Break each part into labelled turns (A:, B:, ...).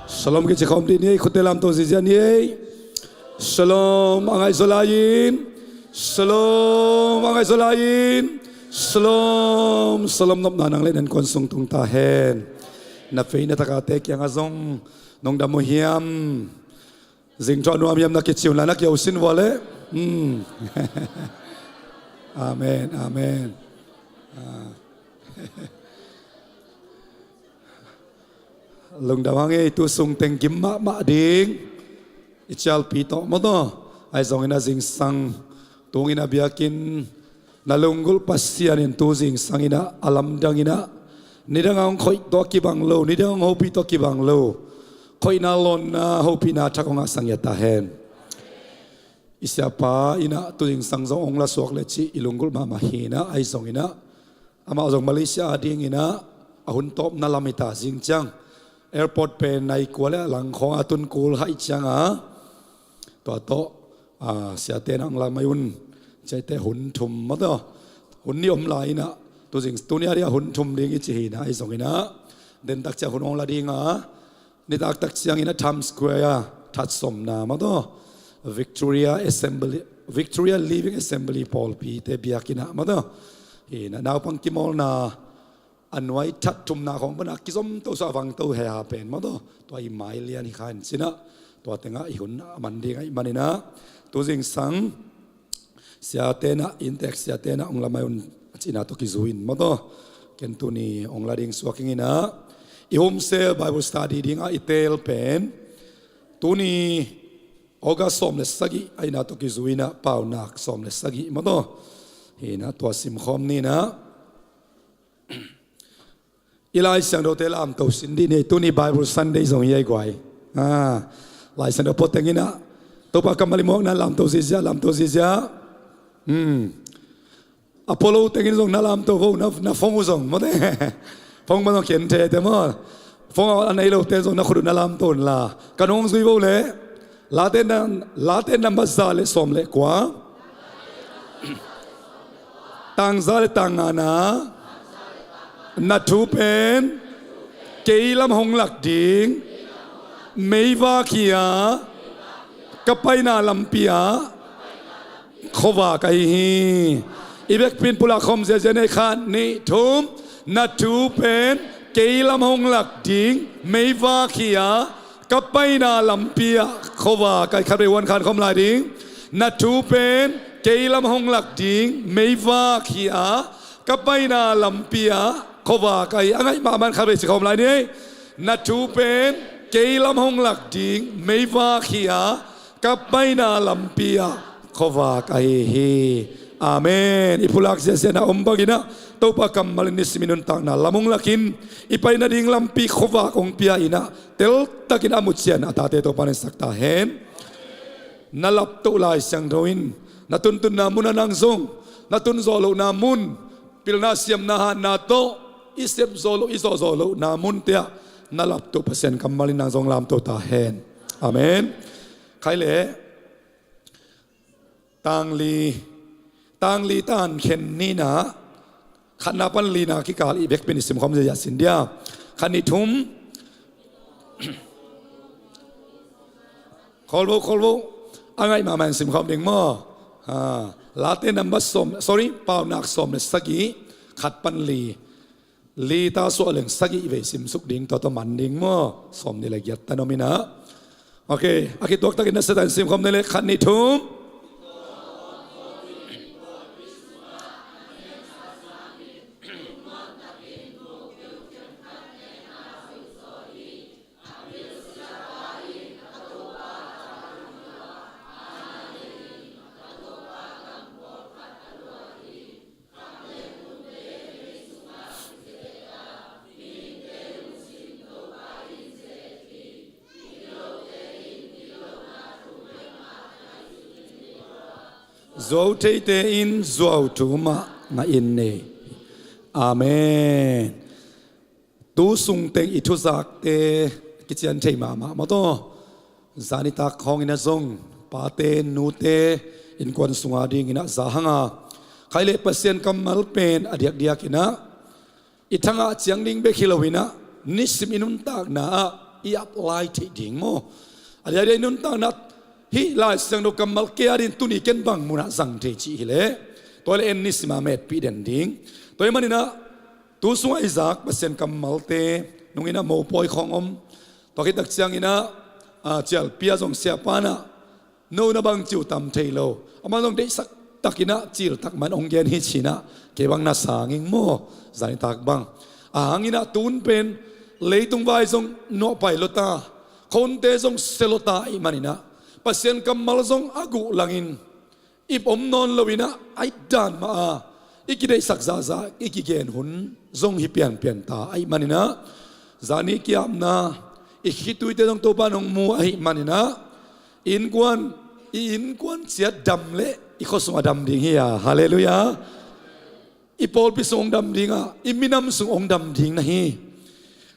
A: Shalom kita kaum ini ikut dalam Tuhan ini. Shalom angai solain. Shalom angai solain. Shalom shalom nop nanang len dan konsung tung tahen. Na fei na takatek yang azong nong damuhiam. Zing chọn nuam yam na kichiu na nak yausin wale. Amen amen. Lung dawange itu sung teng gimma ma ding ichal pito mo to ay zong ina zing sang tung ina biakin nalunggul pasian in tu zing sang ina alam dang ina nidang ang koi to kibang lo nidang hopi to kibang lo koi na lon na hopi na chakong sang yatahen isyapa ina tu zing sang zong ong la suak lechi ilunggul ma mahina ay zong ina ama zong Malaysia ading ina ahun top na lamita zing chang airport pen nai kuala lang khong atun kul hai changa to sia te nang la mayun chai te hun thum ma do hun ni om lai na to jing tunia ria hun thum ding chi na ai song ina den tak cha hun ong la dinga ni tak tak chiang ina Times Square that som na ma do Victoria Living Assembly Paul P te biakina ma do ina naw pang kimol naอันไว้ชัดจุ่มนาของพนักกิจมตัวสว่างตัวเฮียเป็นมาตัวตัวอีไม้เลียนขันสินะตัวเต็งอีหุ่นมันดีไงมันนี่นะตัวจิงสังเสียเตนะอินเท็กเสียเตนะองค์ละไม่อุ่นจีน่าตัวกิจวินมาตัวเกันตัวนี้องค์ละดิ่งสวากิงนะอีโฮมเซลไบเบิลสตัดดี้ดิ่งอีเทลเป็นตัวนี้ออกาสอมเลสกี้ไอ้น่าตัวกิจวินะเป่านักสอมเลสกี้มาตัวเห็นนะตัวซิมคอมนี่นะอีไลสังโดเตลามตัวสินดีเนี่ยตัวนี้ Bible Sunday ส่งยัยกว่าไลสังโดพอแต่งนะตัวปากกำมะลิมองนั่นลามตัวซิซาอพอลโลแต่งส่งนั่นลามตัวเขาน่าฟงส่งมาเด้ฟงมันต้องเขียนเทแต่มาฟงอันไหนเราเตะส่งนักขุดนั่นลามตัวละกันองซุยโบเลยลาเต้นนับซาเลสอมเลยกว่าตังซาเลตังอานานัทูเป็นเกลลำหงหลักดิ่งไม่ว่าขี้ยกับไปนาลำปียเขาว่าไก่ฮีอีเบกพินปุระคมเสียในขันนี่ทุ่มนัทูเป็นเกลลำหงหลักดิ่งไม่ว่าขี้ยกับไปนาลำปียเขาว่าไก่ขับไปวันขันคมลายดิ่งนัทูเป็นเกลลำหงหลักดิ่งไม่ว่าขี้ยกับไปนาลำปียเขาว่าไก่อะไรมามันขับไปสิคมลายนี้นัทูเป็นเกลลำหงหลักดิ่งไม่ว่าขี้ยกับไปนาลำปียเขาว่าไก่ฮีอาเมนอิพุลักเสียนะอมบักินะตัวปากำมาลินิสมินุนตังนะลำหงลักินอีไปนาดิ่งลำปีเขาว่าองปียอินะเตลตักินอามุเชียนอาตาเตตัวปานิสักตาเห็นนัลับตัวลายเสียงโดอินนัตุนตุนนามุนนังซงนัตุนโซโลนามุนพิลนาเสียมนาฮานาโตอิเซบโซโลอิโซโซโลนามุนเตียนัลับตัวเปอร์เซ็นต์กำมาลินางซงลามตัวตาเห็นอาเมนใครเล่ตังลีตานเข็นนี่นะขันนับวันลีนาคิกาลีเบกเป็นอิสมคอมเสียสินเดียขันนิทุมคอลโวอะไรมาแมนสิมคอมเด้งมั่วลาเต้นนัมบัสสม sorry เปล่านักสมเลยสักกี่ขัดปันลีตาส่วนเหลืองสักกี่เวสิมสุกดิ่งตัวมันดิ่งมั่วสมนี่แหละยัดตานอมินะโอเคอากิตัวตักินนัสตันสิมคอมนี่แหละขันนิทุมโจเทเตอินโจทูมานาอินเนอาเมนตูสุงเตงอิทุจักเตกิจยันเทมาโตจานิตาของอินาซงปาเตนูเตอินกวนสุงอาดิงอินาจาหังาใครเล่เปอร์เซ็นต์กำมัลเป็นอดียกอินะอิทังอาเจียงดิงเบคิลวินะนิสมินุนตากนา i apply thi ding mo ali ade nun ta na hi lai sang no kamal ke arin tuni ken bang muna sang the chi hi le tole en nisma met pi den ding toy manina tu sunga izak pasen kamal te nungina mo poi khong om to ki tak chiang ina chal pia jong sia pana no na bang chiu tam thailo ama jong de sak takina chil tak man ong gen hi china ke bang na sanging mo zani tak bang angina tun pen leitung vai jong no pai lota khon te jong selota I manina pasien kamal jong agu langin ip om non lowina ai dan ma ikidei sak za za ikigen hun jong hi pian pian ta ai manina zani kiam na ikhitui te jong to pa nong mu ai manina in kwan chia dam le ikhosung adam ding hiya hallelujah ipol pi song dam dinga iminam sung ong dam ding na hi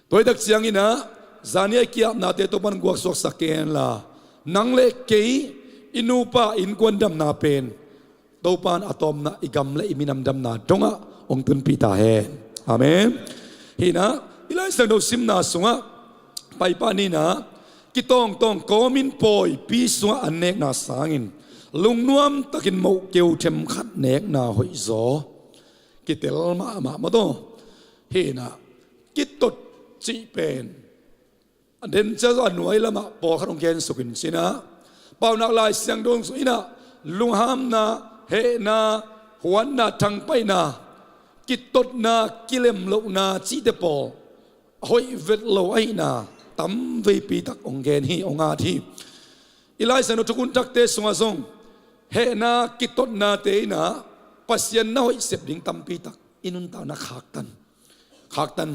A: toy dak chiang ina zani kiam na te to pan guak sok saken la nang le ke inupa in kwan dam na pen to pan atom na igam le iminam dam na donga ong tun pi ta he amen hina ilai sang do sim na sunga pai pa ni na kitong tong komin poi pi sunga anek na sangin lung nuam takin mo keu them khat nek na hoi zo kitel ma do hina kitot chi pen den cha zo anuai lama po kharong ken sukin sina pau nak lai siang dong su ina lung ham na he na huan na thang pai na kitot na kilem lo na chi te po hoi vet lo ai na tam ve pi tak ong gen hi onga thi ilai sa no tukun tak te sunga song he na kitot na te na pasien na hoi sep ding tam pi tak inun ta na khak tan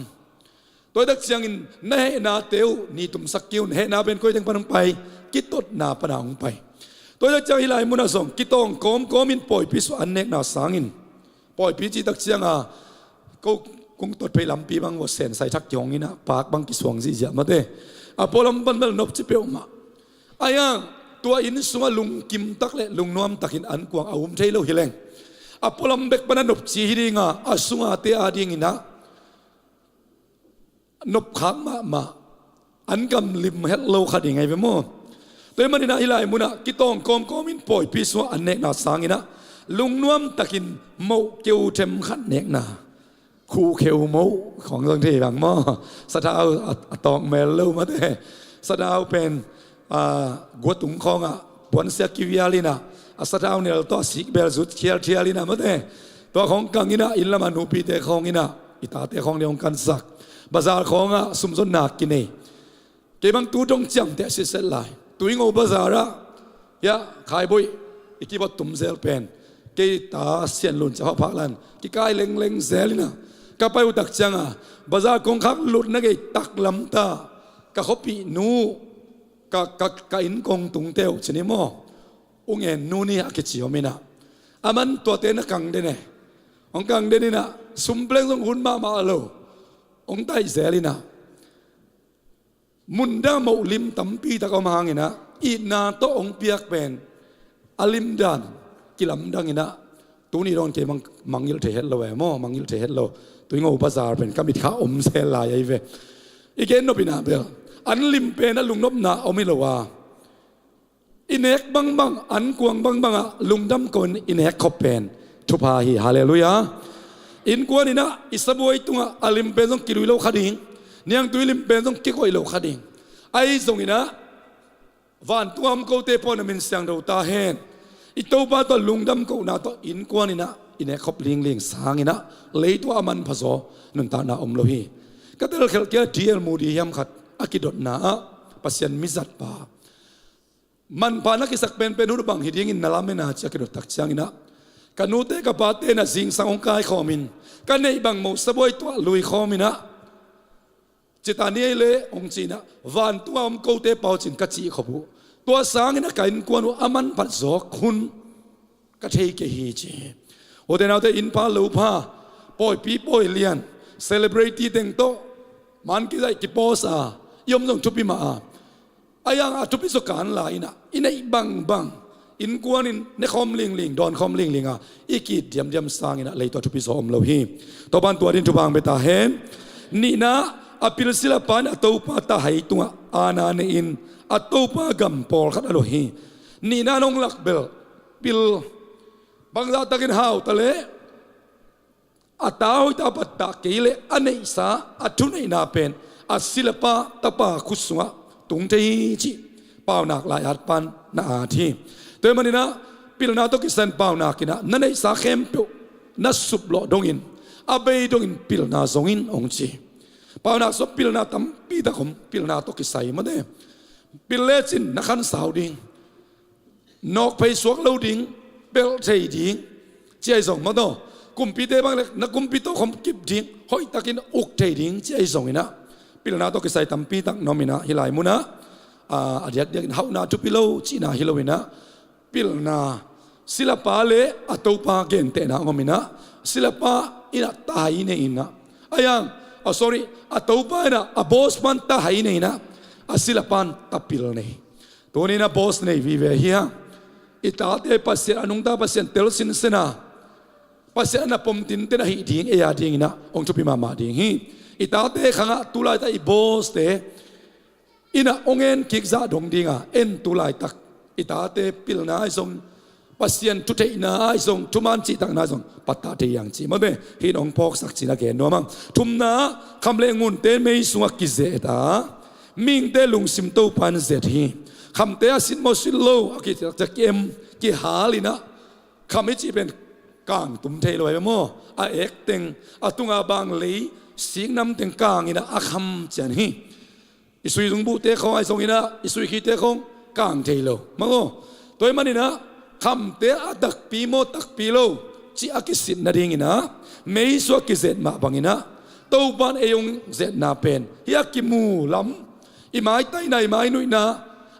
A: toy dak chiang in na he na teu ni tum sakkiun he na ben koi teng panang pai kitot na panang pai toy dak chiang hilai muna song kitong kom in poi pi su anek na sangin poi pi chi dak chiang a ko kung tot pe lam pi bang wo sen sai thak yong ina pak bang ki suang ji ja ma te a polam ban bal nop chi pe ma ayang tua in sunga lung kim tak le lung nuam takin an kuang aum thailo hileng a polam bek pana nop chi hiringa a sunga te ading ina nop kham ma an gam lim het lo khading ai ve mo toy manina hilai muna kitong kom in poi pi sunga anek na sangina lung nuam takin mo keu them khat nek na khu kheu moของจังที่บางหม้อสะดาวตองแมลเลมาเด้สะดาวเป็นกัวตุงคองปวนเสียกิวิอาลินะสะดาวเนี่ยตัวสิกเบลสุดเชียลินะมาเด้ตัวของกังอินะอินละมานูปีเตของอินะอิตาเตของเดียวกันสักบาซาร์ของสุมซนนักกินเองเก็บังตูจงจำแต่สิเสร็จไลตัวอิงอบาซาระยะขายบุยอีกบัดตุ่มเซลเป็นเกตาเสียนลุนจะพักลันกิกายเล็งเซลินะก็ไปอุตักจังบาซาคงขับหลุดนักตักลำตาก็เขาปีนูก็อินกงตุงเตียวชนิดมอองเงินนูนี่อากิจิโอมินะอามันตัวเตนกังเดเน่องกังเดนี่นะสุมเปลงสงหุ่นมาโลองไตเซลินะมุนดาโมลิมตัมปีตะกอมาหังนะอีนาโตองเปียกเป็นอลิมดันกิลัมดังนะตัวนี้โดนเก็บมังยิลเทเฮลโลเอโมมังยิลเทเฮลโลตัวงูภาษาเป็นกำมิดข้าอมเซลายไอเวอีกเกนนบินาเบลอันลิมเป็นลุงนบนาเอาไม่ละว่าอินเอกบังอันกวงบังลุงดำคนอินเอกขบเป็นทุพาฮีฮาเลลูยาอินกวนนี่นะอิสบวยตุงอัลิมเป็นต้องกิรุยโลขัดิงเนี่ยงตุยลิมเป็นต้องกิโกยโลขัดิงไอ้ตรงนี้นะวันตัวมโกเตปอนมินเสียงเราตาเห็นอีตัวบ้าตัวลุงดำกูน่าตัวอินกวนนี่นะอินเอกขบลิงสางนี่นะเลยตัวมันผสมนุนตานาอมโลฮีก็เดลเคลเกียดีเอลมูดียามขัดอากิดดนาปัสยันมิจัดป่ามันพานักสักเป็นหุ่นบังฮิดิงินนาลามินาจะกิดตักเชียงนะกันนูเตกับปาเตนะสิงสังองกายขอมินกันในบังมูสบวยตัวลุยขอมินะจิตานีเลองจีนะวันตัวอมโกเตเปาจินกัจจีขบุตัวสางนะกันกวนอามันปัดจอกคุณกะเทเกฮีเจโอเดนาเตอินพาลูพาปอยปีปอยเลียนเซเลบริตี้เต็งโตมันกิจกิปอสายมส่งทุบิมาอายังทุบิสการหลายนะอินไอบังอินกวนอินในคอมลิงดอนคอมลิงอีกีดยำสร้างอินะเลยตัวทุบิสอมเราฮีตัวบ้านตัวดินทุบางเบตาเฮนนี่นะ อพิลศิลปานอตูปาตาให้ตัวอานาเนอินอตูปากัมปอลขัดอโลฮีนี่นานงลักเบลปิลบางราตะกินฮาวตะเลอาตาหิตาปัตตะเกเลอันเนสาอัทุนนาเป็นอัศิลปะตะปาคุสวะตุงเทจิเป่านักลายอัดปันนาอาทีตัวมันนี่นะปิลนาตกิสันเป่านักกินะนั่นเองสาเข้มเปียวนัสสุบโลดงอินอาเบยดงอินปิลนาซงอินองจีเป่านักสบปิลนาตั้มปีตะคมปิลนาตกิใส่มาเด้ปิลเลจินนักขันสาวดิงนกไปสวกเลวดิงเปลเทดิงเจ้าส่งมาโตกุมปีเตบังเล็กนักกุมปีโตคมกิบดิงหอยตะกินอุกเทดิงเจ้าส่งอินะปิลนาตกิใส่ตั้มปีตักนอมินะฮิลายมุนะอาเดียดเฮานาทุปิโลจีนาฮิโลวินะปิลนาศิลปะเลอตูปาเกนเตนะงอมินะศิลปะอินะตายเนอินะอายังsorry อตูปานะบอสมันตายเนนะศิลปะตะปิลเนตัวนี้นะบอสเนวิเวเฮียอิตาเตปัสเซอนุงตาปัสเซนเตลสินเซนะปัสเซนะปมตินเตนะฮิดิงเอียดิงนะองทุปิมามาดิงฮิอิตาเตขังตุลายตาอีบอสเตอินะองเอ็นกิกซาดงดิงะเอ็นตุลายตักอิตาเตปิลนาไอซงปัสเซียนทุเทนาไอซงทุมันจิตังนาซงปัตตาเทียงจีมาเบฮินองพอกสักจีนักเกนโนมังทุมนาคำเลงมุนเตไม่สวกกิเซตามิงเตลุงซิมโตปันเซทีคำเตอสินมอสิโลอกิจะเกมกิหาลินะคำไม่จีเป็นกางตุมเทลอยโมอาเอกเต็งอาตุงอาบางลีสิงน้ำเต็งกางอินะอาคำจันฮีอิสุยตรงบุเตะเขาไอ้ทรงอินะอิสุยขีเตะเขากางเทโลมังโอตัวมันนี่นะคำเตะตักปีโมตักปีโลจีอากิสินนาดิงินะไม่สวกิเซตมาบังอินะตัวบ้านเอยงเซตนาเป็นฮิอากิมูลำอิไม้ไตในไม้นุยนะ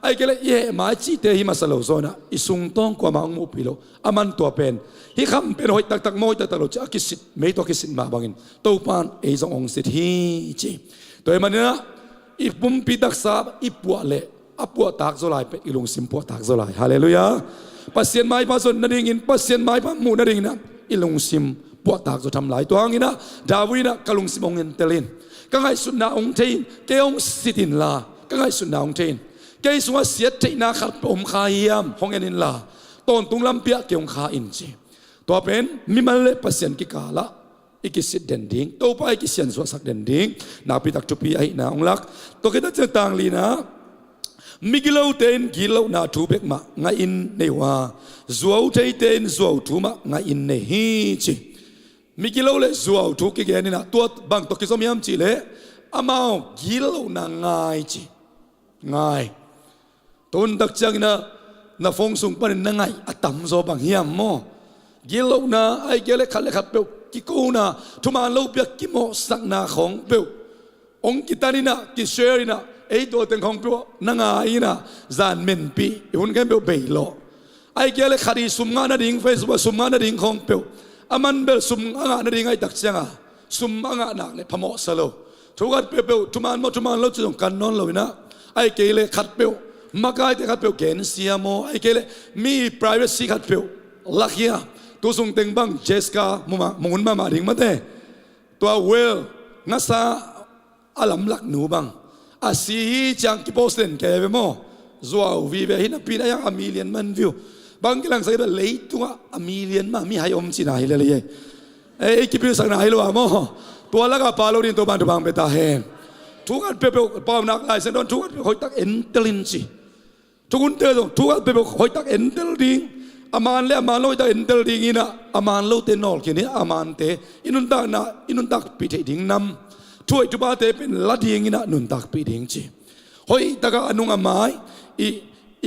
A: ไอ้เกลเย่ไม้จีเตหิมาสโลโซนะอิสุงต้องกว่ามังมูปีโลอามันตัวเป็นฮิคำเป็นหอยตักตักโมยตักตักโลจีอากิสินไม่ตัวกิสินมาบังอินตัวบ้านเอยงองเซตฮีจีตัวมันนี่นะอีปุ่มปีดักซาอีปัวเละอปัวตากโซลายเป็นอีลุงซิมปัวตากโซลายฮาเลลูยาปัสเซียนไม้ปัสสนนาดิงินปัสเซียนไม้ปัมูนาดิงินะอีลุงซิมปัวตากโซทำลายตัวงี้นะดาวินะกลุงซิมองเงินเตลินก็ไงสุดนาองเทนเกองสิตินลาก็ไงสุดนาองเทนเกยสัวเสียเทนาขัดอมคายามห้องเงินลาตอนตุงลำเปียเกองคาอินจีตัวเป็นมิมันเละปัสเซียนกิกาละอีกสิทธิ์เด่นดิ้งตัวไปอีกเสียนสวสักเด่นดิ้งนาพิทักษ์จุปีไอ้นาองลักตัวคิดจะต่างลีนะมิกิโลเตนกิโลนาทูเบกมาไงอินในว่าจัวเทเตนจัวทูมาไงอินในฮีจีมิกิโลเลจัวทูกิเกนี่นะตัวบางตัวคิดสมัยมจีเลอามากิโลนาไงจีไงตุนตักจังนะฟงสุงปนนั่งไงอัตมโซบังเฮียมโมกิโลนาไอ้เกลขัดเลขัดเปลกิกูนะทุมาลูเปียกิโมสักนาของเปลองกิตานีนะกิเชอรีนะไอ้ตัวเต็งของเปลนังไงนะจานเมนปีหุ่นแกเปลเบยโลไอ้เกลขัดีสุมงานดิ่งเฟซบุ๊กสุมงานดิ่งของเปลอามันเบลสุมงานดิ่งไอ้ตักเสียงสุมงานนักเลยพมอสโลทุกคนเปลทุมาเราจะต้องกันนอนเลยนะไอ้เกลขัดเปลมาไกลแต่ขัดเปลเกนเซียโมไอ้เกลมี privacy ขัดเปลลักเฮียตัวส่งเต็งบังเจสกามุนมาดิ่งมาเต้ตัวเวลนัสซาอลัมลักหนูบังอาซีจังกิโพสเตนแกเวโมจัววีเวหินปีนยังอมิเลียนมันวิวบางกลังใส่แบบเลยตัวอมิเลียนมามีให้อมจีน่าฮิเลเลยเอ้กิบิวสักน่าฮิโลอะโมตัวละก็ปาโลดินตัวบันตัวบังเปตาเฮทุกคนเปรี้ยวปาวนักลายเส้นดอนทุกคนคอยตักเอ็นเทลินซีทุกคนเตอร์ทุกคนเปรี้ยวคอยตักเอ็นเทลดิงอามันle aman lo ita entel ding ina aman lo te nol kini aman te inun tak pi te ding nam thuai tu ba te pen la ding ina nun tak pi ding chi hoi taka anung amai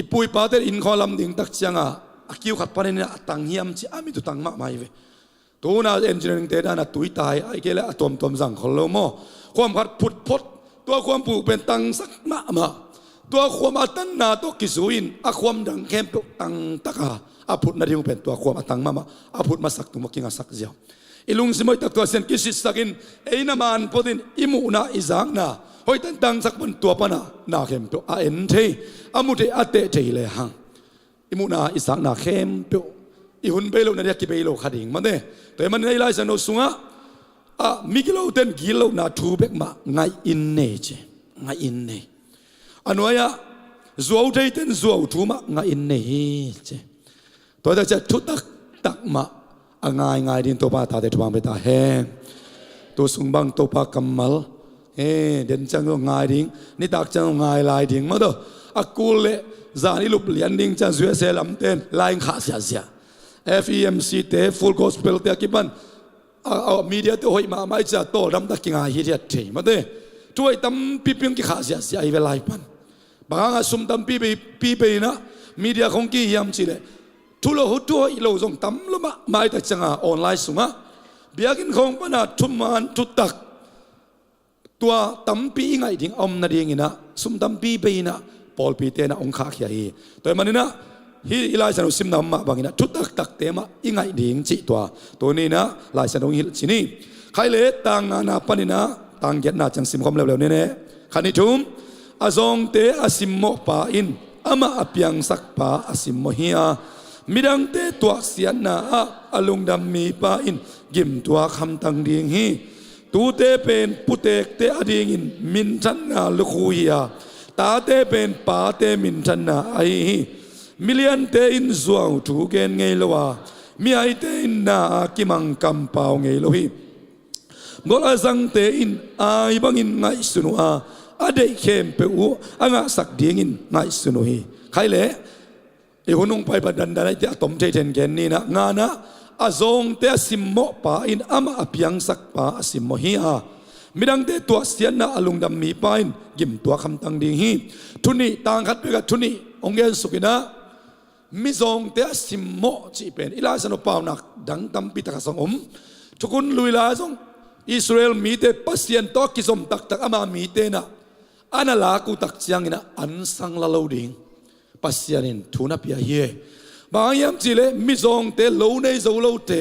A: i pui pa te in kholam ding tak changa akiu khat panin atang hiam chi ami tu tang ma mai ve tu na engineering te na tui tai ai ke le atom tom jang khol lo mo khom khat phut photตัวความผูกเป็นตังสักมาตัวความอัตันนาตัวกิสุอินอาความดังเข้มตังตะกาอาพุทธนาดิงเป็นตัวความอัตังมาอาพุทธมาสักตัวมากิงสักเจียวอิลุงสมัยตักตัวเซนกิสิสักินเอ้ยนามันพอดินอิมูนาอิจังนาหอยตังสักบนตัวปนานาเข้มตัวอาเอ็นเทอามุเทอาเตเทเลยฮังอิมูนาอิจังนาเข้มตัวอิหุนเบโลนาเดียกิเบโลขัดิงมันเด้แต่มันในไลน์สนุสุงะ มิกิโลเต็นกิโลนาทูเบกมาไงอินเนจไงอินเนอันว่าจัวเทเต็นจัวทูมาไงอินเนจตัวเด็กจะทุตักมาง่ายดินตัวป้าตาเด็ดวางไปตาแห้งตัวสุงบังตัวป้ากำมัลเดินจังตัวง่ายดิ่งนี่ตักจังง่ายลายดิ่งมาตัวกูเล่จานี่ลุบเลียนดิ่งจังสวยเซลัมเต้นลายขาเสีย FEMC เต้ Full Gospel เต้กิบันมีเดียเต้หอยมาไม่จะโตรำตะกิงายเฮียเทมาเต้ช่วยตั้มปีเพียงกิขาเสียไอเวลาปันบางสุ่มตั้มปีไปนะมีเดียของกี่ยามจีเลยทุลหัวตัวอีโลจงตั้มลมาไม่แต่จังออนไลน์สุงะเบียกินของปนาทุมันทุตักตัวตั้มปีไงดิ่งอมนาดิ่งนะสุ่มตั้มปีไปนะพอลปีเตนะองค์ข้าเขียตัวมันนี่นะฮีไลายสนุสิมนำมาบางนะทุตักเตมาอิงไงดิ่งจิตัวนี้นะไลายสนุฮิลชินีใครเล่ต่างนาปนินะต่างเกียรตินาจังสิมคมเร็วๆนี่เน่ขันทุ่มอาจงเตอาสิมโมปาอินอามาอภิยังสักปาอาสิมโมฮิอามิดังเตตัวเสียนาอาลุงดำมีปาอินกิมตัวคำตังดิ่งฮีตูเตเป็นปุเตกเตอดิ่งอินมินชันนาลุคุยาตาเตเป็นปาเตมินชันนาไอฮีมิเลียนเตอินจวงถูกเกณฑ์ไงละวะมีไอเตอินนากิมังกัมปาวไงละฮีกอลาซังเตอินไอบังอินไงสุนัวอเดเข้มเปอูอ่างสักดิ่งอินไงสุนุฮีใครเล่ไอ้คนนุ่งไปบัดดันได้ที่อาตมเทเทนเกนนี่นะงานะอาจงเตสิมโมปาอินอามาอภิยังสักปาสิมโมฮีอามิดังเตตัวเสียนะอลุงดำมีปาอินยิมตัวคำตังดิ่งฮีทุนีต่างขัดไปกับทุนีองเกนสุกินะมิจงเตสิมโมจีเป็นอิลาสนุปาวนักดังตำปิตกสงมทุกคนลุยลาจงอิสราเอลมีเตปัสยันตัวกิสมตักอามามีเตนะอันลากูตักเชียงนะอันสังละลาวดิ่งปัสยานินทุนับยาเย่บางยามจีเลมิจงเตโลในโซโลเต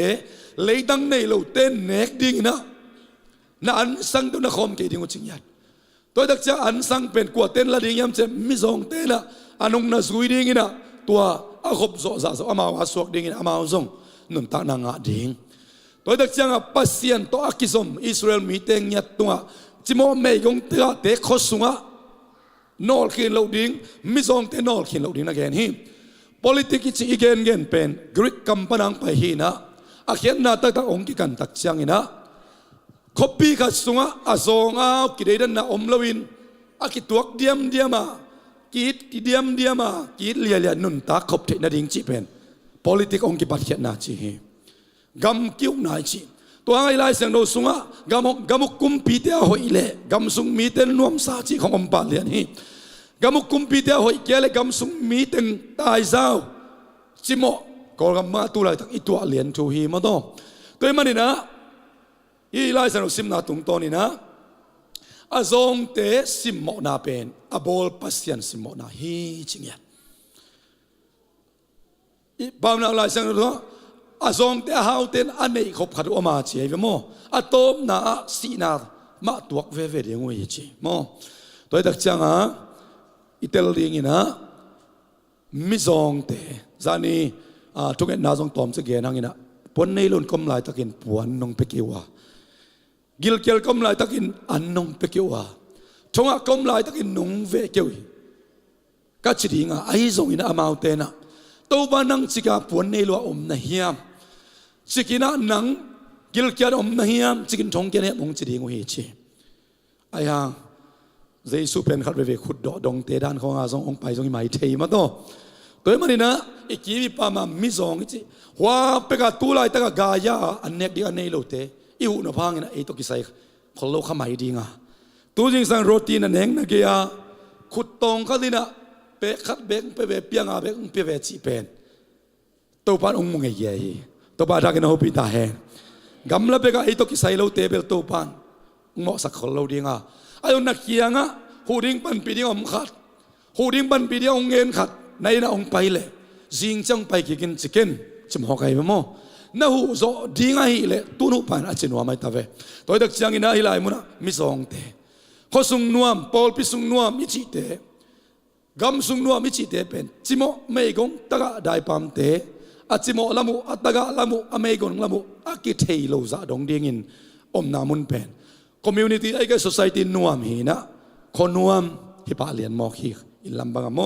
A: เลยตั้งในโลเตเนกดิ่งนะอันสังตัวนักคอมเกดิ่งอุจิงยัดตัวดักจะอันสังเป็นกว่าเต้นละดิ่งยามเจมิจงเตนะอันงน่าสุยดิ่งนะตัวอาขบโซซาโซอามาวาสวกดิ่งนะอามาวซงนุนตานางาดิ่งตัวดักจะปัสยันตัวอากิสมอิสราเอลมีเตงยัดตัวจิโมเมยงเตะเตะขสุงะนอลขินเหล่าดิ่งมิจงเตนอลขินเหล่าดิ่งนะแกนฮี politics ที่อีกเงินเป็นกรีกกัมปนังไปฮีนะอาเขียนนาตักองค์กิกันตักเชียงนะคบปีขัดสุงะอาซงเอากิเดดันนะอมลวินอากิตัวเดียมมากีดเดียมมากีดเลียนุนตาคบเทนดิ่งจีเป็น politics องค์กิบัดเขียนนาจีกำกิ้วนาจีตัวไอ้ลายเสียงโดสุงะกำกุมปีเดียวหอยเล่กำสุงมีเต็นนวมซาจีของอมปาเลียนฮีกำกุมปีเดียวหอยเกลกำสุงมีเต็นตายเจ้าจิโมก็กำมาตัวไรทั้งอีตัวเลียนทูฮีมาต้องตัวมันนี่นะอีลายเสียงโดซิมนาตุงตัวนี่นะอาจงเตซิมโมนาเป็นอาบอลปัสยันซิมโมนาฮีจริงยันอีบางนาลายเสียงโดอาจงเตะหาวเต็นอันนี้ขบขัดออกมาเจียบโมอาตมนาสีนามาตัวเวเวเดียงวยจีโมตัวเด็กจังอิตาลีนี่นะมิจงเตะจานี่ทุกอย่างน่าจงตอมสักอย่างนั่งนี่นะปนในลุ่นกำไรตะกินปวนนงเปกิวากิลเกลกำไรตะกินอันนงเปกิวาชงกำไรตะกินนงเวกิวกัจจิงไอ้จงอินะอามาเตนะตัวบ้านนังจิกาปวนในลัวอมนะเฮียมจิกินะนังกิลเกียรอมนะเฮียมจิกินทงเกเนมงจิดีงวยจีไอ้ฮะเจสุเป็นขัดเวขุดดองเตดานของอาซงองไปซงไม่เทมาโตตัวมันนี่นะอีกีวิปามามิซองจีหัวเปกาตูไลตะกกายาอันเนกดีอันเนโลเตอิวนพังนะไอตุกิไซคนโลกขมายดีงาตัวจริงสังโรตีนันเองนะเกียขุดตองเขาดีนะเปขัดเบงเปเวเปียงอาเบงเปเวจีเป็นตัวปานองมุงเยี่ยตัวปานรักนหูปิตาแหงกำลังเปกาไอตุกิไซโลเตเบลตัวปานเหมาะสักคนโลดีงาไอ้คนนักเกียงะหูดิ้งปันปีเดียวอมขัดหูดิ้งปันปีเดียวองเงินขัดในน่ะองไปเลยจิงจังไปกินจิกินจิมหอกไอ้บ่น่ะหูโซดิ้งไอ้เลยตุนุปันอาจจะนัวไม่ตาเวตัวเด็กจังอินะฮิลายมุนะมิสองเตข้อสุงนัวปอลพิสุงนัวมิจิเตกำสุงนัวมิจิเตเป็นจิโมไม่กงตะกะได้ปั๊มเตอาจิโมละมุอัตตะกะละมุอเมกงละมุอากิเทโลซาดงดิ้งอิน นามุนเป็นคอมมูนิตี้ไอ้ก็สังคมนวมหีนะคนนวมที่ป่าเลียนมอคีอินลำบากโม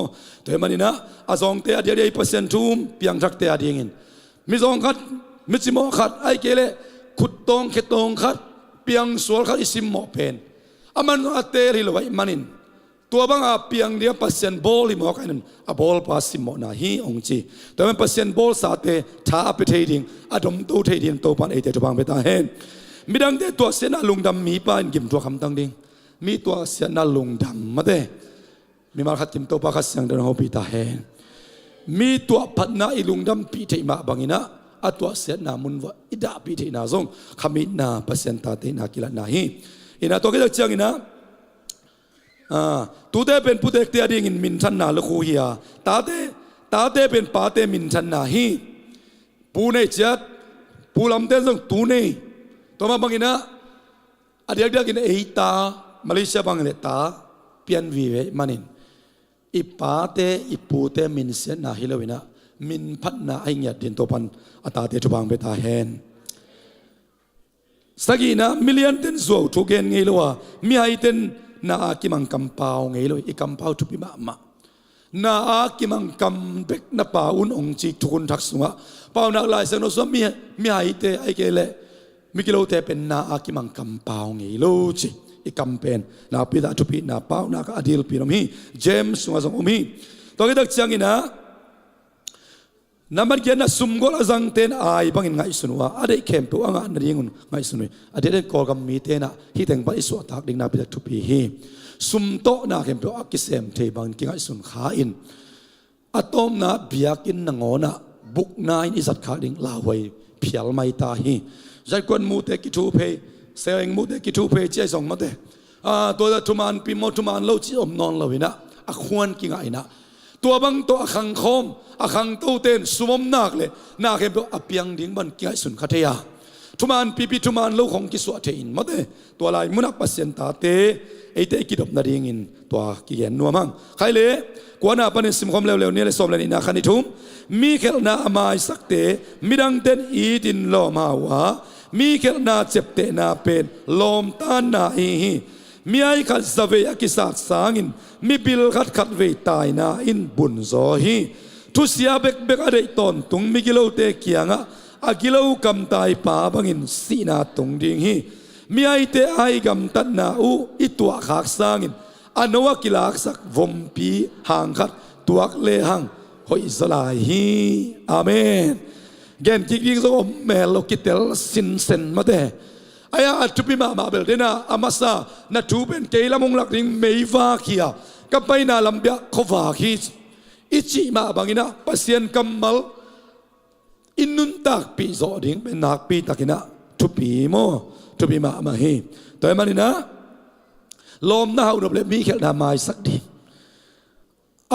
A: แต่มันนี่นะอาซองเตะเดียร์เปอร์เซ็นต์ทุ่มเพียงทักเตะเดียงินมิซองขัดมิจิโมขัดไอ้เกลขุดตองเขตองขัดเพียงสวลขัดอิสิมโมเป็นอามันอาเตะริลไว้มันนินตัวบางอาเพียงเดียเปอร์เซ็นต์บอลลิมอกันอาบอลพาสิโมนาฮีองจีแต่มันเปอร์เซ็นต์บอลสาเตท้าไปเทดิ้งอาดมตูเทดิ้งตัวปันเอเตจุบังไปตาเห็นมีดังเตตัวเสียนาลุงดำมีป้านกิมตัวคำตั้งดิ้งมีตัวเสียนาลุงดำมาเตมีมาขัดจิมตัวปากขัดเสียงเดินหัวปีตาเห็นมีตัวพัดนาอิลุงดำปีเทมาบางอินะอัตัวเสียนามุนว่าอิดาปีเทนาซงขมินาเปอร์เซ็นต์ตาเตนากิลนาฮีอินะตัวก็จะเจียงอินะตัวเตเป็นผู้เด็กเตียดิ้งมินชันนาลคูเฮียตาเตเป็นป้าเตมินชันนาฮีผู้ในเจ็ดผู้ลำเต้นซงตัวในตัวมาบางอินะอดีตกินเอตามาเลเซียบางเลตาเปลี่ยนวีเวมันินอีป้าเตอีปูเตมินเสียนาฮิเลวินะมินพัฒนาไอเงียดินตัวปันอัตาเตจุบังเบตาเฮนสกีนะมิลเลียนเต็นโซทุกเกนไงล่ะมีไอเต็นนาอากิมังกัมปาวไงล่ะอีกัมปาวทุบิมานาอากิมังกัมเบกนาปาอุนองจิทุกุนทักษะปาวนักลายเซนโซมีไอเตไอเกเลมิกิโลเตเป็นนาอากิมังกัมปาวไงล่ะจิอีกัมเป็นนาพิดาทุบินาปาวนาก็อดีลปีนมีเจมส์มาสงมีตัวกิดักเชียงอินะnaman kaya na sumgol azang ten ay bangin nga isunwa aday kempo ang nga naringon nga isunwa aday den kol gamite na hiteng pa isu atak ding napita tupihi sumto na kempo akisem te bangin ki nga isun kain atom na biyakin na ngona buk na in isat kading laway pial may tahi zay kwan mute kitupe sayang mute kitupe chay song mate toda tuman pimo tuman lo chi om non lawina akhuan ki nga inaตัวบางตัวขังคมขังตู้เต้นสมมนักเลยนักเห็นตัวอภิยังดิ้งบันกิจสุนขัตยาทุมานปีทุมานโลกของกิสวะเทอินมาเตตัวลายมุนักปัสเซนตาเตไอเตกิดบนาดิ้งอินตัวกิเกนนัวมังใครเลยกว่าน่าปนิสิมคมเร็วๆนี้เลยสมเลยนี่นะขันนิทุมมีเขลนาอามายสักเตมีดังเต้นอีดินลอมาวะมีเขลนาเจ็บเตนาเป็นลมตานนาฮีมีไอ้ขัดสเวอกิสาสางินมีบิลขัดเวตายนาอินบุญโซฮีทุเสียเบกอะไรตอนตุงมีกิโลเตเกียงอากิโลกำตายป่าบังอินสีนาตุงดิ่งฮีมีไอเตไอกำตัดนาอูอิตัวขากสางินอันว่ากิลากสักวมปีห่างขัดตัวเลหังหอยสลายฮีอาเมนเกณฑ์กิกิงสกอมเมลโลกิเตลสินเซนมาเตayah atupi ma bel dena amasa na tuben keila mong lakring meiva kia kapay na lambya kova ki ichi ma bangina pasien kamal inuntak pi zo ding ben nak pi takina tupi mo tupi ma hi toy manina lom na hau le mi khel na mai sak di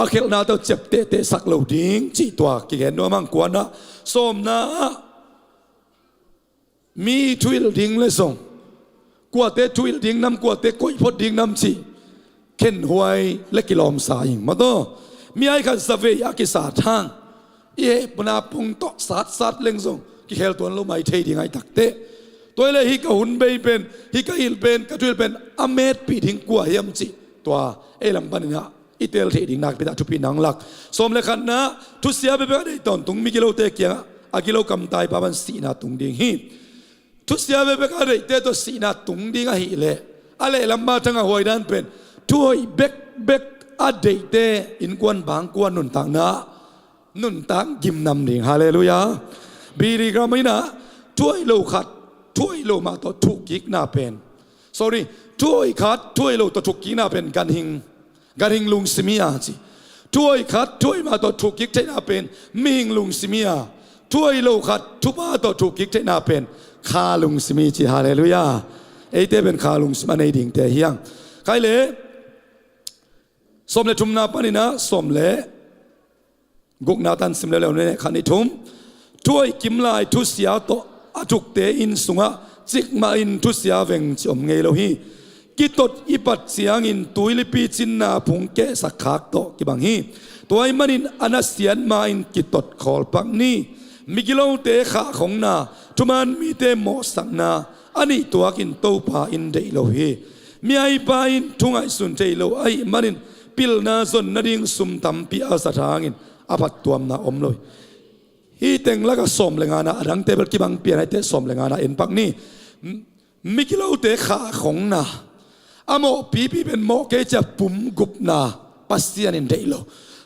A: a khel na to chep te sak lo ding chi twa ki gen no mang kwa na som naมีทวิลดิ้งเลยส่งกว่าเตทวิลดิ้งน้ำกว่าเตก้อยพดดิ้งน้ำจีเข็นหวยและกิโลมสายมาต่อมีไอ้ขันสเวียกิสาทางปนาพุงโตสัดเล็งส่งกิเคลตัวเราไม่เทดิ้งไอ้ตักเตตัวเลยฮิกหุ่นเบย์เป็นฮิกฮิลเป็นกระทุลเป็นอเมดปีดิ้งกว่าเฮียมจีตัวลำปันเนี่ยอิเตลเทดิ้งนักไปตัดทุปีนังหลักสมเลยขันนะทุเสียไปแบบได้ตอนตุงมีกิโลเตเกียงอากิโลกำตายปาบันสีนาตุงดิ้งฮีทุเสียไปแบบอะไรเตตัวสีนาตุงดิ้งหิเลอะไรลำบากทั้งหัวด้านเป็นถ้วยเบกอดีตเตอินกวนบางกวนนุนต่างนะนุนต่างกิมนำดิ่งฮาเลลูยาบีรีกราไม่นะถ้วยโลขัดถ้วยโลมาตัวถูกกิกหน้าเป็น sorry ถ้วยขัดถ้วยโลตัวถูกกิกหน้าเป็นกันหิงลุงซิมิอาจีถ้วยขัดถ้วยมาตัวถูกกิกใช่หน้าเป็นมิหิงลุงซิมิอาถ้วยโลขัดทุบมาตัวถูกกิกใช่หน้าเป็นคาลุงซิมิจีฮาเลลูยาไอเต้เป็นคาลุงซิมาในดิ่งเตะเฮียงใครเลยสมเลทุมนาปนินะสมเลกุกนาตันสิมเลวเนี่ยขันนิทุมถ้วยกิมลายทุเสียโตอจุกเตอินสุงะจิกมาอินทุเสียเวงจอมเงยโลฮีกิตดอิปัดเสียงอินตุยลิปีจินนาพุงเกสักขากโตกิบังฮีตัวไอ้มันอินอนาเสียนมาอินกิตดขอลปังนี้มิกิโลเตขาของนาทุมันมีเตโมสังนา อันนี้ตัวกินโตปาอินเดโลเฮมีไอปาอินทุ่งไอสุนเจโลไอมันอินปิลนาส่วนนาดิ่งสุมตัมปีอาสทางอินอาปัตตัวมนาอมลอยฮีเต็งแล้วก็สมเลงานะดังเตเบิลกิบังเปียนให้เตสมเลงานะเอ็นปักนี่มิกิโลเตขาของนาอโมปีเป็นโมเกจะปุ่มกุบนาปัสเซียนินเดโล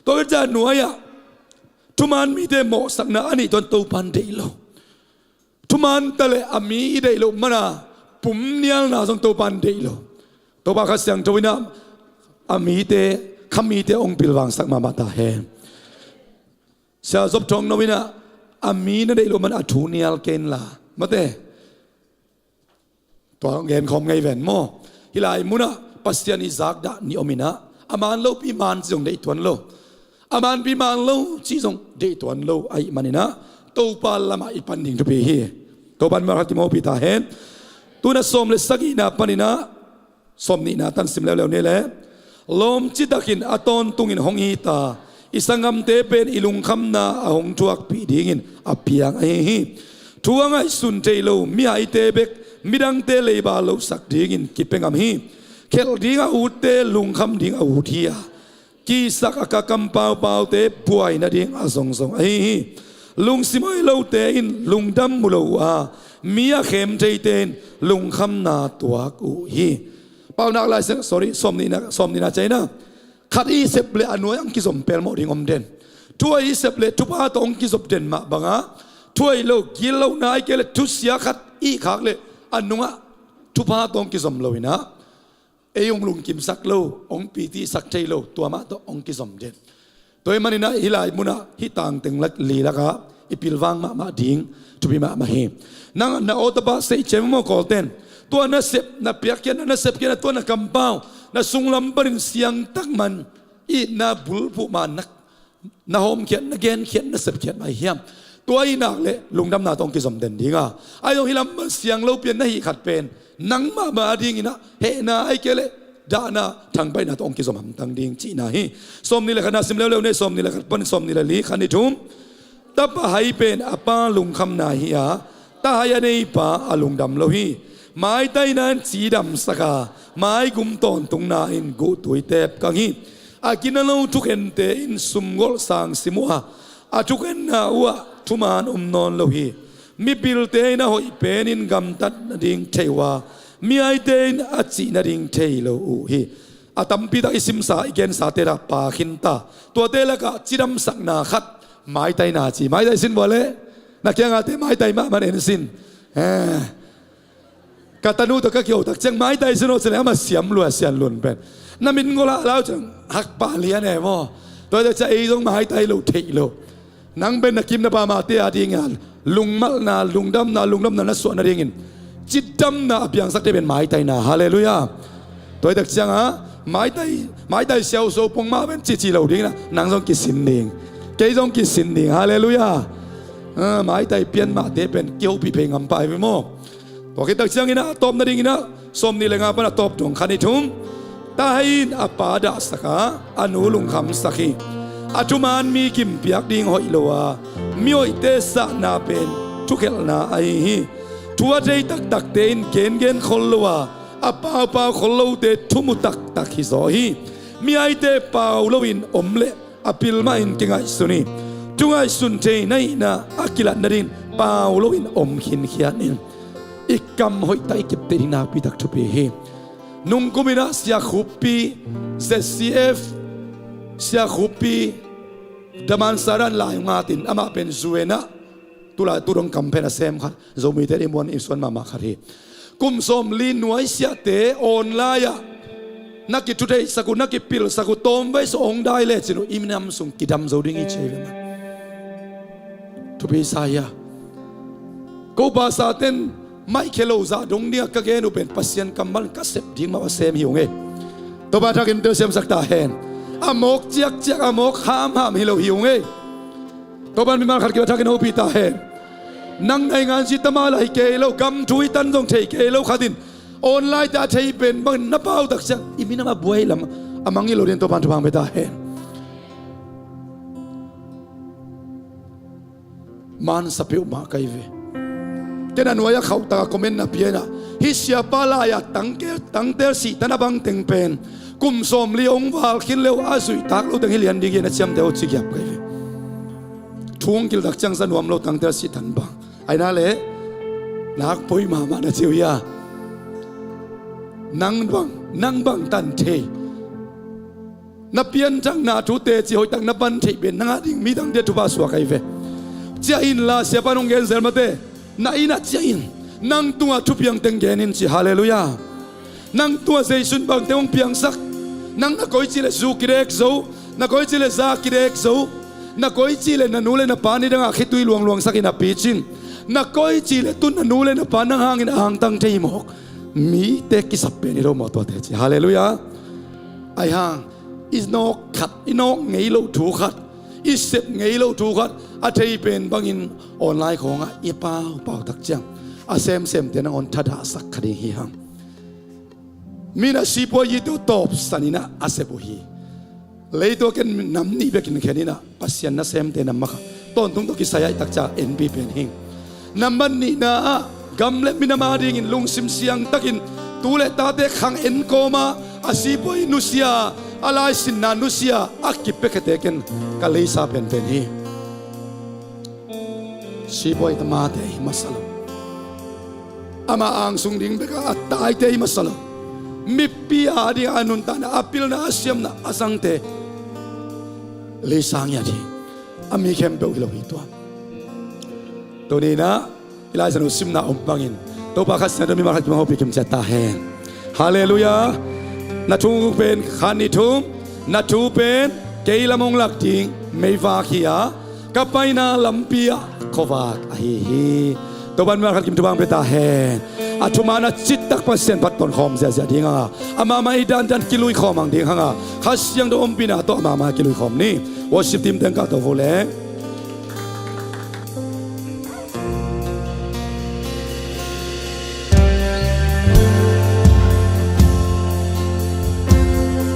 A: ตัวก็จะหน่วยทุมันมีเดโมสักนาอันนี้ตอนโตปันเดโลทุมันตะเลอามีเดโลมันปุ่มเนียลนาส่งโตปันเดโลตัวบาคัสยังทวินาอามีเตขมีเตองปิลวังสักมามาตาเฮเสียจบทงนวินาอามีนั่นเดโลมันอัทุเนียลเกนลามาเตตัวเงินของไงแวนโมฮิลายมุนะปัสยานิซักดานิอมินะอามันโลปีมันจงได้ตัวโลอามันปีมันโลจีจงได้ตัวโลไอมันนี่นะตัวปาลมาอีปันดิ่งทุบีฮีตัวปันมารัติโมปิตาเห็นตัวนั้นสมเลสกีนาปันนี่นะสมนี่นะตั้งสิมแล้วเนี่ยแหละลมจิตตะกินอตอนตุงินหงฮีตาอิสังกัมเตเป็นอิลุงคำนาหงทวกปีดิ่งินอภิยังไอฮีทวงไอสุนเจโลมีไอเตเบกมิดังเตเลบาโลสักดิ่งินกิเป็งกัมฮีเคลดิ่งอูเตลุงคำดิ่งอูทียกีสักอากากัมเปาเปาเตป่วยนาดิ่งอาสงสงไอฮีลุงสิมอยโลเตอินลุงดำมุโลอามีอาเข็มใจเตนลุงคำนาตัวกูฮีเปล่านักลายเสียง sorry สมนี่นะใจนะขัดอีเสพเลอนุยังกิสมเปลโมดิ่งอมเด่นถ้วยอีเสพเลทุบอาตองกิสมเด่นมาบังอาถ้วยโลกิโลนายเกลทุเสียขัดอีขากเลอนุอะทุบอาตองกิสมโลวินะเอองลุงกิมสักโลองปีที่สักใจโลตัวมาตองกิสมเด่นตัวมันนี่นะฮิลายมุนะฮิต่างตึงลักลีละกะอิปิลวังมาดิ่งทุบิมาเฮนังนาโอตบะเซเจมโมกอลเตนตัวน่ะเสพน่ะเปียกน่ะเสพน่ะตัวน่ะกำเป้าน่ะสุงลำปรินเสียงตักมันอีน่ะบุลผู้มันนักน่ะโฮมเขียนน่ะเกนเขียนน่ะเสพเขียนมาเฮียมตัวอีนักเลยลุงดำนาต้องกิสมเด่นดีงาไอ้ตรงฮิลำเสียงเราเปลี่ยนน่ะฮีขัดเป็นนังมาดิ่งนะเฮน่ะไอ้เกลดานาทางไปน่ะต้องกิสมตังดิ่งจีน่ะฮีสมนี่แหละขณะสิมเร็วๆเนี่ยสมนี่แหละปนสมนี่แหละลีขันนี่ทุ่มตาปะให้เป็นอปาลุงคำนาฮีอาตาให้ในป่าอลุงดำโลฮีไม้ใต้นั้นสีดำสกาไม้กุมตอนตรงนาอินกูตุยเตบกังฮีอากินเราทุกเห็นเตอินสุมกอลสังสิมัวอาทุกเห็นนาวัวทุมานนอนโลฮีมีบิลเตนะหอยเป็นอินกำตัดนดิ่งเทวามีไอเตนอาจีนดิ่งเทโลฮีอาตัมปีตาอิสิมสาอีเกนสาเตระปาขินตาตัวเตละกะจิดำสักนาขัดไม้ใต้นาจีไม้ใต้สินบ่เลยนักยังอาเตไม้ใต้มามันเอ็นสินกาตานูตะก็เกี่ยวตักจังไม้ใต้สินโอเสนอมาเสียมล้วนเสียนล้วนเป็นน้ำมินโกละแล้วจังหักปาเลียนแน่มอตัวจะไอ้ตรงไม้ใต้โลเทโลนังเป็นนักกิมนาปามาเตียดีงานลุงมัลนาลุงดำนานัสวนนาเริงินจิตดำนาเพียงสักได้เป็นไม้ใต้นาฮาเลลูยาตัวตักจังไม้ใต้เสียวโซปงมาเป็นจิโลดิ้งนะนางทรงกิสินดิ่งเกยทรงกิสินดิ่งฮาเลลูยาไม้ใต้เปลี่ยนมาเตเป็นเกี่ยวปีเพงอัมไปไปโมตัวคิดตักเชียงอินะตบนาดิ่งอินะสมนี่เลยงาปนะตบตรงขันนิทุมตาหินอปาดาสกาอนุลุงคำสักีอาจุมานมีกิมเปียกดิ่งหอยโลวามีหอยเตสนาเป็นทุกเขลนาไอฮีทัวใจตักเตนเกนคนโลวาอปาคนโลเตทุมุตักฮิโซฮีมีไอเตปาวโลวินอมเลอพิลมาอินเกงไอสุนีจุงไอสุนเจในนาอากิลันนาดินปาวโลวินอมขินเขียนินอีกกำหอยไตเก็บเตดินาพิทักทุเปเฮนุ่งกุมินาเสียขุปปีเซซีเอฟเสียขุปปีดามันสารันลายงาตินอามาเป็นซูเวนะตุรงกำเพนเซมค่ะโซมิเตอิมวันอิสวนมาคารีกุมสมลีนวยเสียเตออนไลน์นักกิจทุเรศกุนักกิปิลสกุตอมไว้สองได้เลยสิโนอิมนำส่งกิดำโซดิ้งอีเชลมันทุเบสายากูภาษาเต้นไม่เคโลซาดงเนียกเกนุเป็นปัสยันกำมันกัสเซบดิ้งมาว่าเซมหิวเงตัวบ้านทักอินเตอร์เซมสักตาเฮนอามกเจียกอามกห้ามหิวหิวเงตัวบ้านมีมาขัดเกี่ยวทักอินโอปีตาเฮนนั่งในงานจิตมาลายเกลกำทุยตันจงเทเกลขัดินออนไลน์จะใช้เป็นบางนับเอาตักเสียอิมินามาบวยลำอามังยิโลเรียนตัวพันธุพังไปตาเห็นมันสเปียวมาไกเวเจนันวายเขาตาคอมเมนต์นะเพียนะ ฮิเสียปาลายตั้งเตอร์สีตันบังเต็งเป็นกุมสมเลี้ยงวาลคินเลวอาสุยตักเราตั้งให้เลียนดีเกินเชื่อมเดียวจิกยับไปทุ่งกิลดักจังสนวมเราตั้งเตอร์สีตันบังไอ้นั่นแหละนักปุยมานะเจียวยานังบังตันเทนับเพียนจังนาทุเตจิโอยตั้งนับบันเทเป็นนังดิ่งมีตั้งเดียทุบาสวะไกเวเจ้าอินลาเสียปานงเกนเซลมาเตน่าอินัดเจ้าอินนังตัวทุบยังเต็งเกนินจิฮาเลลูยานังตัวเซซุนบังเตวงเพียงสักนังนักอยจิเลซูกิเรกโซนักอยจิเลซากิเรกโซนักอยจิเลนันูเลนับปานิดังอาคิตุยลวงสักินับปีจินนักอยจิเลตุนนันูเลนับปานังหางอินหางตั้งเทยมอกมีเตกิสับเป็นนิโรมตัวเตจิฮาเลลูยาไอหางอิสโนขัดอิโนไงเราถูกขัดอิสเซบไงเราถูกขัดอาเทยเป็นบางอินออนไลน์ของอ่ะอีเป่าตักจังอาเซมเตียนออนทัดาสักคดีฮิฮังมีนาชีพวยีตัวตบสันินะอาเซบุฮีเลยตัวกันน้ำนี่เบกินแค่นี้นะปัสยันนะเซมเตนัมมะต้นทุ่งตัวกิสายตักจากเอ็นบีเป็นหิงน้ำมันนี่นะกำเล็บมินามาดิ่งลุงซิมเสียงตักินตูเลตาเตขังเอ็นโกมาอาชีพวยนุเซียอะไรสินนานุเซียอักกิเปกเตกันกะเลยซาเป็นฮีชีพวยตมาเตยมาสลอามาอังสุงดิ่งเบกอัตตายเตยมาสลมิปีอาดิอานุนตานะอพิลนะอาเซียมนะอาสังเตเลยสังยาดีอามีเข้มเปลวหิตัวตัวนี้นะอิลาสนุสิมนะบังอินตัวปากขัดนะมีมาขัดมาหอบพิมเจตาเฮนฮาเลลูยานัทูเป็นขันนิทุมนัทูเป็นเกยลมงลักทิงไม่วาขียากับไปนาลัมปียขวากอหิฮีตัวบันมาขัดกิมทุบังเปตาเฮนอาทุมานะจิตตักเปอร์เซ็นต์พัดตอนคอมเสียดิ้งอ่ะอามาไม่ดันกิลุยคอมังดิ้งอ่ะข้าเสียงตัวอมปีน่ะตัวอามากิลุยคอมนี่วอชิปทีมเต็งกับตัวโวเล่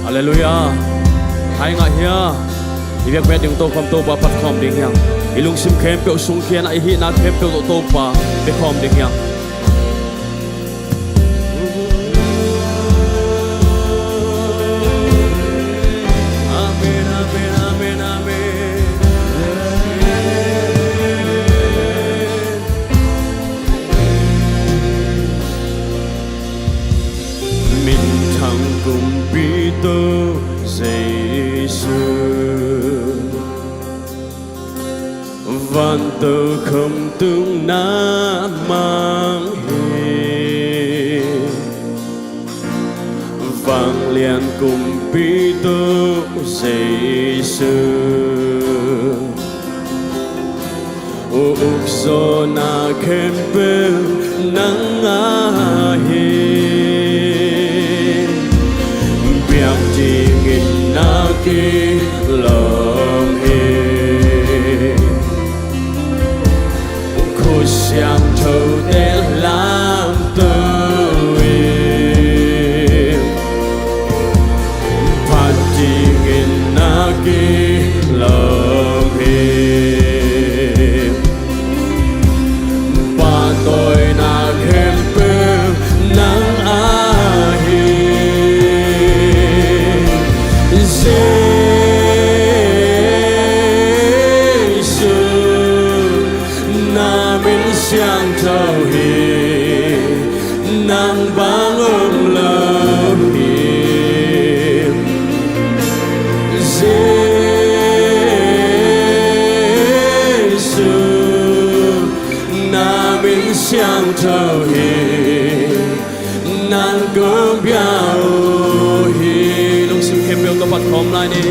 B: ฮาเลลูยาไทยงาเฮียอีเวกเวดยังโตความโตปะปัดคอมดิ้งยังอีลุงซิมเข้มเปียวสุงเขียนไอฮีนาเข้มเปียวโตปะเบคอมดิ้งยังวันเตอคำตึงน้ำมังเฮฟังเลียนกุมปีโตเสสือุกโซนาเข้มเปนังอาเฮเปียกจีงินนากีลมเฮ像头的蓝的云，盼地人那个冷平，把对那肯不能爱谁。像头黑，能帮我了黑，耶稣，那边像头黑，能够表黑，龙心เข้มเปลวตัวปัดคอมลายนี้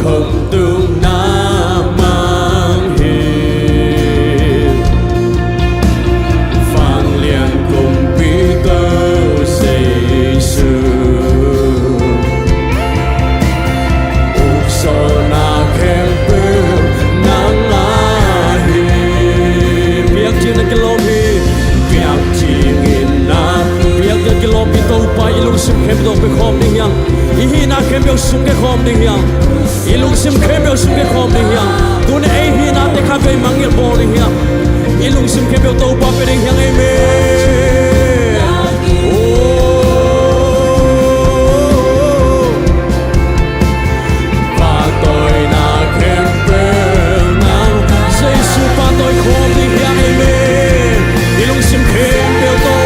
B: không tương nam mang hiền kem dong pe khom ding yang I hi na kem bio sung ke khom ding yang I lung sim kem bio sung ke khom ding yang tu ne ai hi na te kha pe mangil bo ding yang I lung sim kem bio to pa pe ding yang amen pa toi na kem pe nang sei su pa toi khom ding yang amen I lung sim kem bio to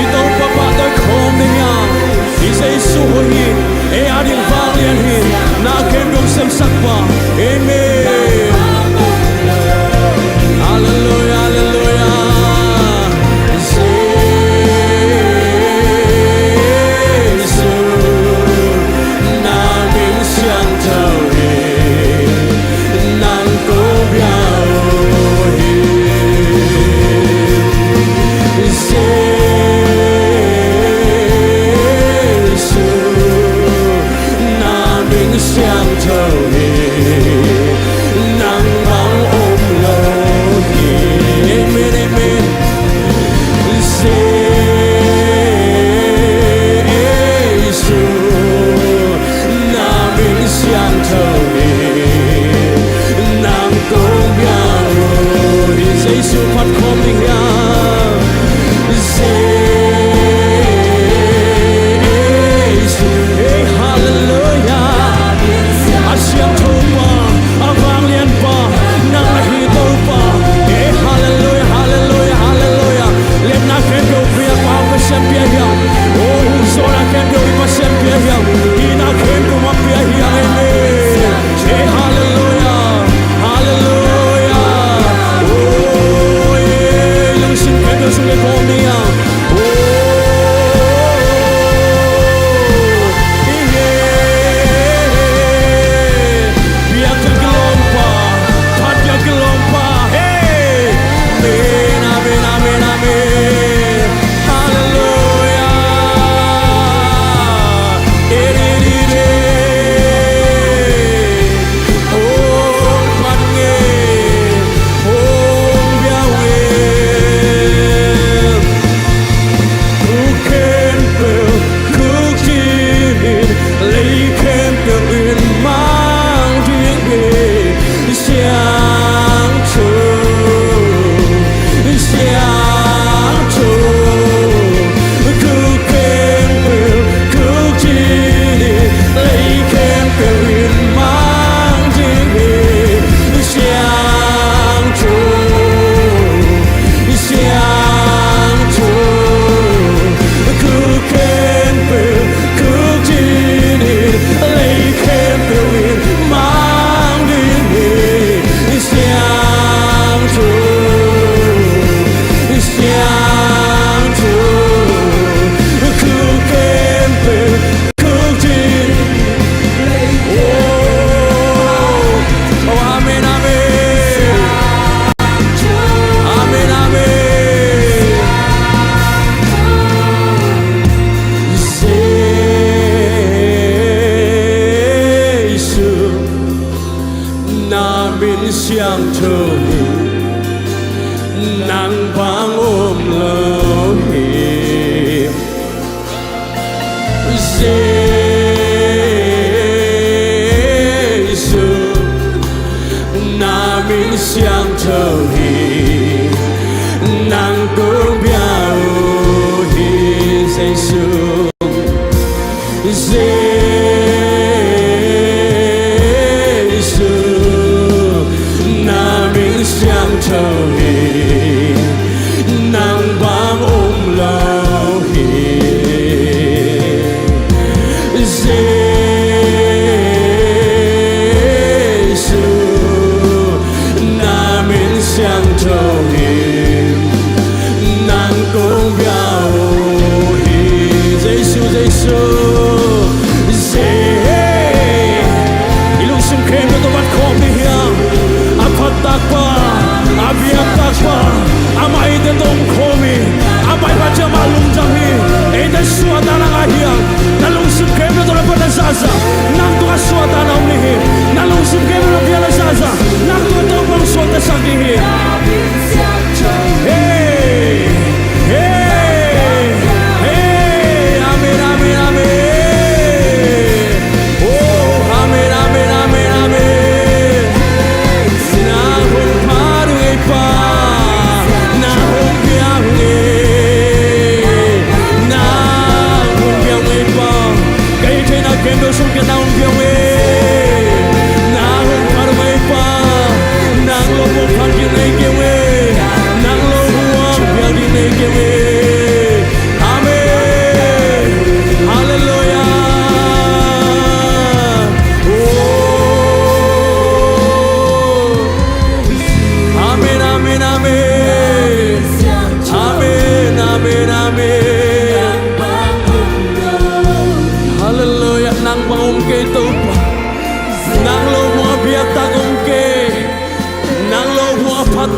B: I to pa pa toi khom ding yang I sei su ho hi e ading vang lian hi na kem bio sem sak pa amen hallelujah hallelujah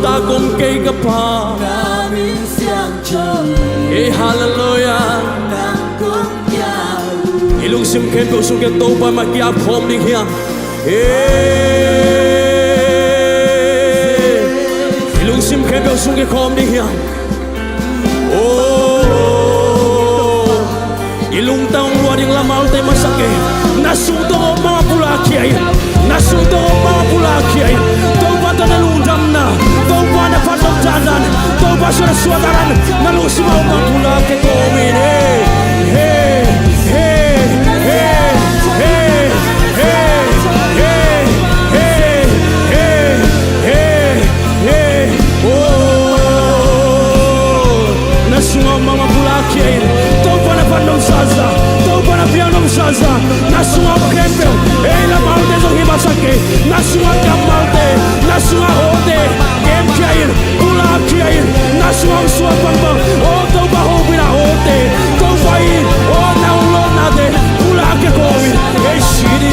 B: 大公给个怕，
C: 那明相照，
B: 哈利路亚，
C: 南宫表，
B: 一路心开表送给都把马吉亚空的香，一路心开表送给空的香，ilung taong waring lamal tay masake nasunto ko mga pulaki nasunto ko mga pulaki tau ba ta nalundam na tau ba na patok janan tau ba sa suadaran nalusimaw mga pulaki ko umine hey hey hey hey hey hey hey hey hey hey nasungaw mga pulaki Pandong saza, tau para pianom saza, nasunga kempel, la malte zo hibasake, nasunga kamalte, nasunga ode, kem kiair, pula kiair, nasunga suwa pambang, tau ba hobila ode, tau bai, na ulo nade, pula ke kowi, shiri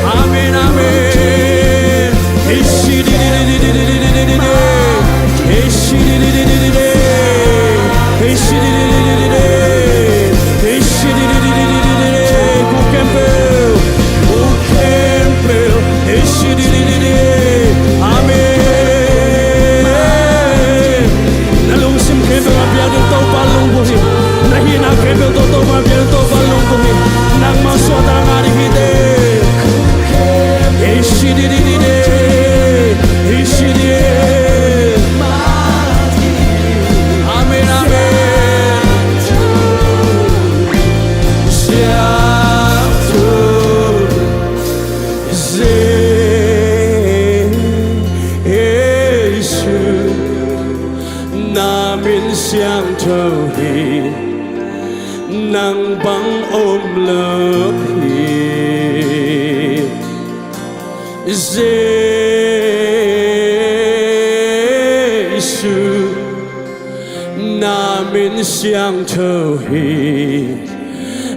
B: Amen, amen. Hey, nang bang lớp hi Giêsu namin siyang tauhid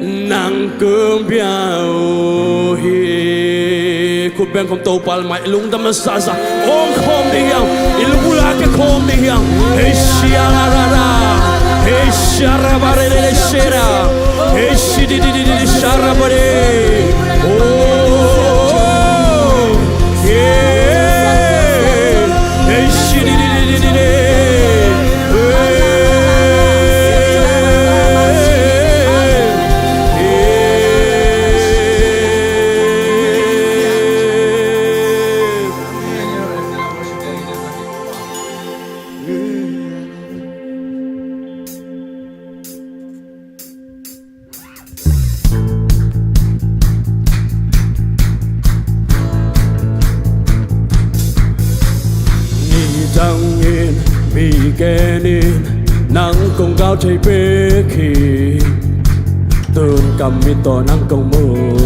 B: ng kumbiyahi Cô bên không tàu pal mai lung đâm sa sa ong khom đi hiang ilung bula ke khom đi hiang hey shara ra ra hey shara bare le shera hey shidi di di di shara bare oh yeah hey shidi di di di di Trăng yên vì kẻ nên nắng công cao chạy bế khi tương cầm mi to nắng công mùi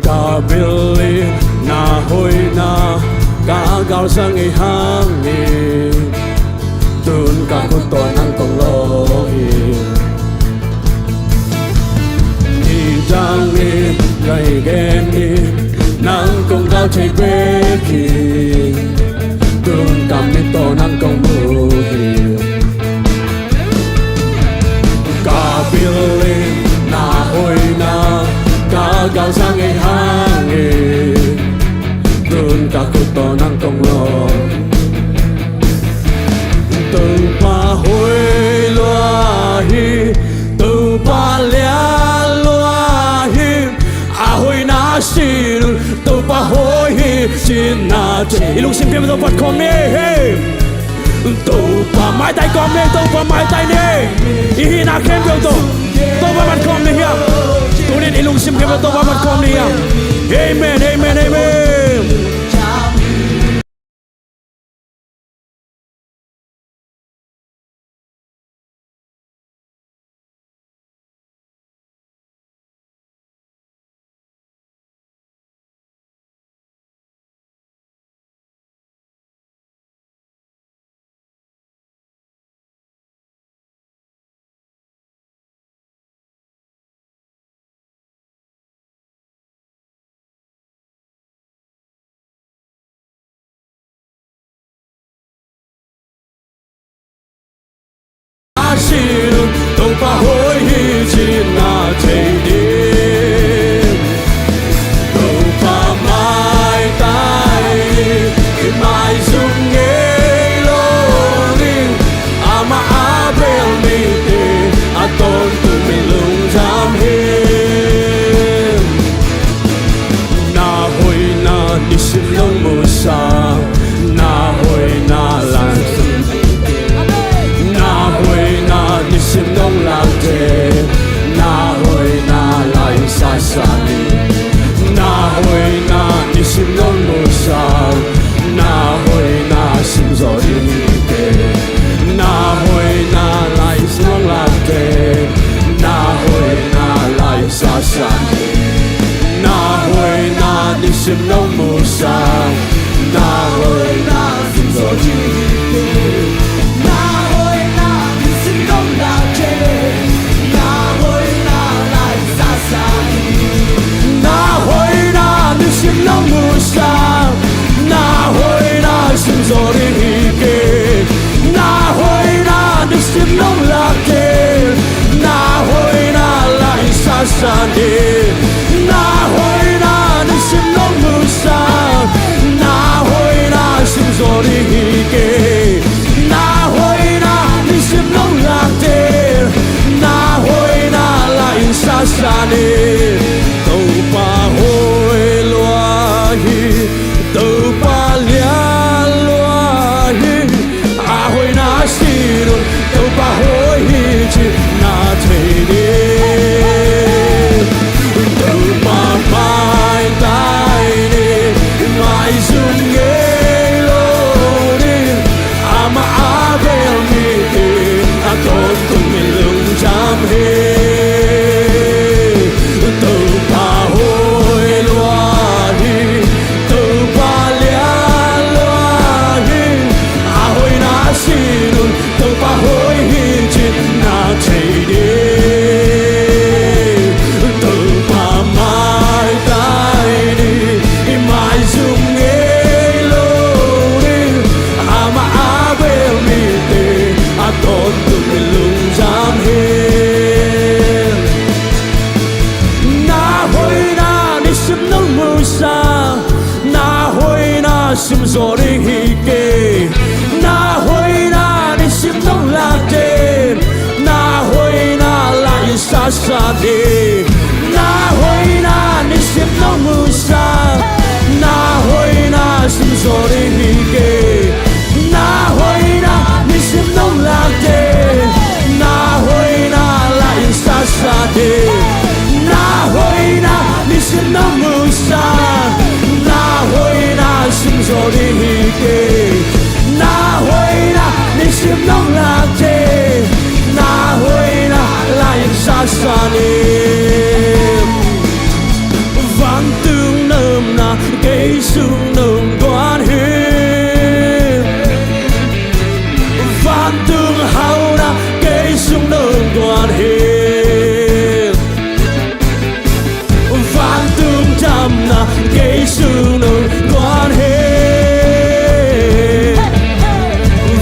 B: cả billy na hôi na cả gạo sang ngày hàng nghề tương cả con to nắng công lôi Trăng yên ngày kẻ nên nắng công cao chạy bế khi tương cầm mi to nắng công mùi cả billy na hôi na cả gạo sang ngày hàng nghề tương cả con to nắng công lo từ ba hôi loa hi từ ba lia loa hi hôi na xin từ ba hôi hi xin na chỉ ilung xin phim tôi bật com nè từ ba mai tay com nè từ ba mai tay nè hi na khen biểu tôi ba bật com nè hiang tôi nên ilung xin phim tôi ba bật com nè hiang amen amen amen xin tôi ba hối hi xin na chạy đi tôi ba mai tay mai dung nghe lo đi ama abel mi te aton tu mi lung jam hi na hoi na đi xin long mo sa na hoi na lan sim nông lạc thế na hoi na lại xa xa đi na hoi na đi sim nông mù sa na hoi na sim gió đi kề na hoi na lại nông lạc thế na hoi na lại xa xa đi na hoi na đi sim nông mù sa na hoi na sim gió đi kề sim nông mù sa na hoi na sim gió đi kề na hoi na đi sim nông lạc kề na hoi na lại xa xa đi na hoi na đi sim nông mù sa na sim nông mưu sa na hoi na sim gió đi hi kê na hoi na đi sim nông la kê na hoi na lại sa sa đi na hoi na đi sim nông mưu sa na hoi na sim gió đi hi kê na hoi na đi sim nông la kê na hoi na lại sa sa đi na hoi na đi sim nông mưu sa na hoi na sim gió đi hi kê na hoi na đi sim nông la kê na hoi na lại sa sa đi vang tương nơm na cây sung nơm quan hiền vang tương hậu na cây sung nơm quan hiền vang tương chăm na cây sung nơm quan hiền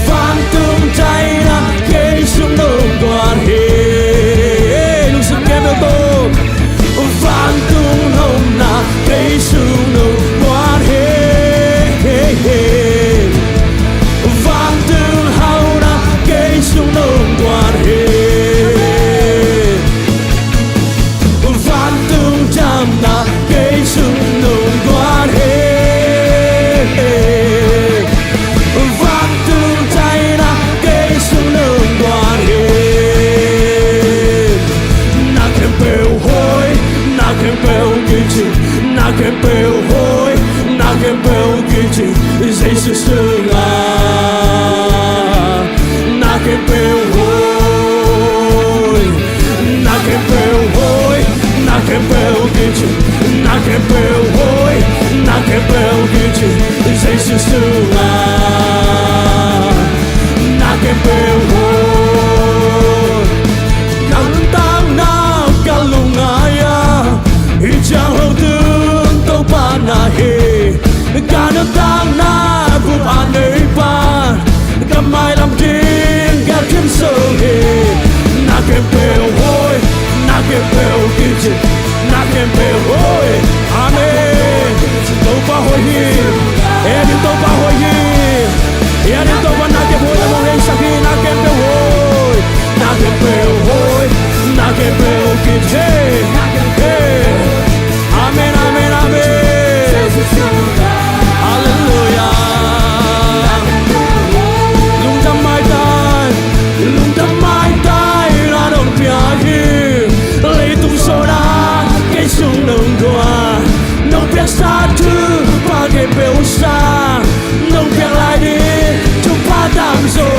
B: vang tương cháy na cây sung nơm quan hiền lúc sum kem yêu tôn vang tung hồng na cây sung nồng quan hệ vang tung hậu na cây sung nồng quan hệ vang tung chăm na cây sung nồng quan hệ vang tung cháy na cây sung nồng quan hệ na kem bèo hôi na kem bèo kỳ chữ na kem bèo hôi na kem bèo kỳ chữ dây sư sư ngà na kem bèo hôi na kem bèo hôi na kem bèo kỳ chữ na kem bèo hôi na kem bèo kỳ chữ dây sư sư ngà na kem bèo hôi cắn tang na kalungaya Ijang hậu tương tâu ba na he Cả nước tang na gục an nơi ban Cầm mai làm riêng gạt thiên sơ he Na kem bèo hôi na kem bèo kỳ chữ na kem bèo hôi Amen Tâu ba hôi hi Edin tâu ba hôi hi Edin tâu ba na kem hôi na mong heng sakhi na kem bèo hôi na kem bèo hôi na kem bèo kỳ chữ Amen, amen, amen. Hallelujah. Lung tâm mai tai là đồng bia hiền. Lấy tung số đá, cây sung nồng đoa. Nông biếc xa thứ, ba cái bèo xa. Nông biếc lại đi, chúng ba đam dồ.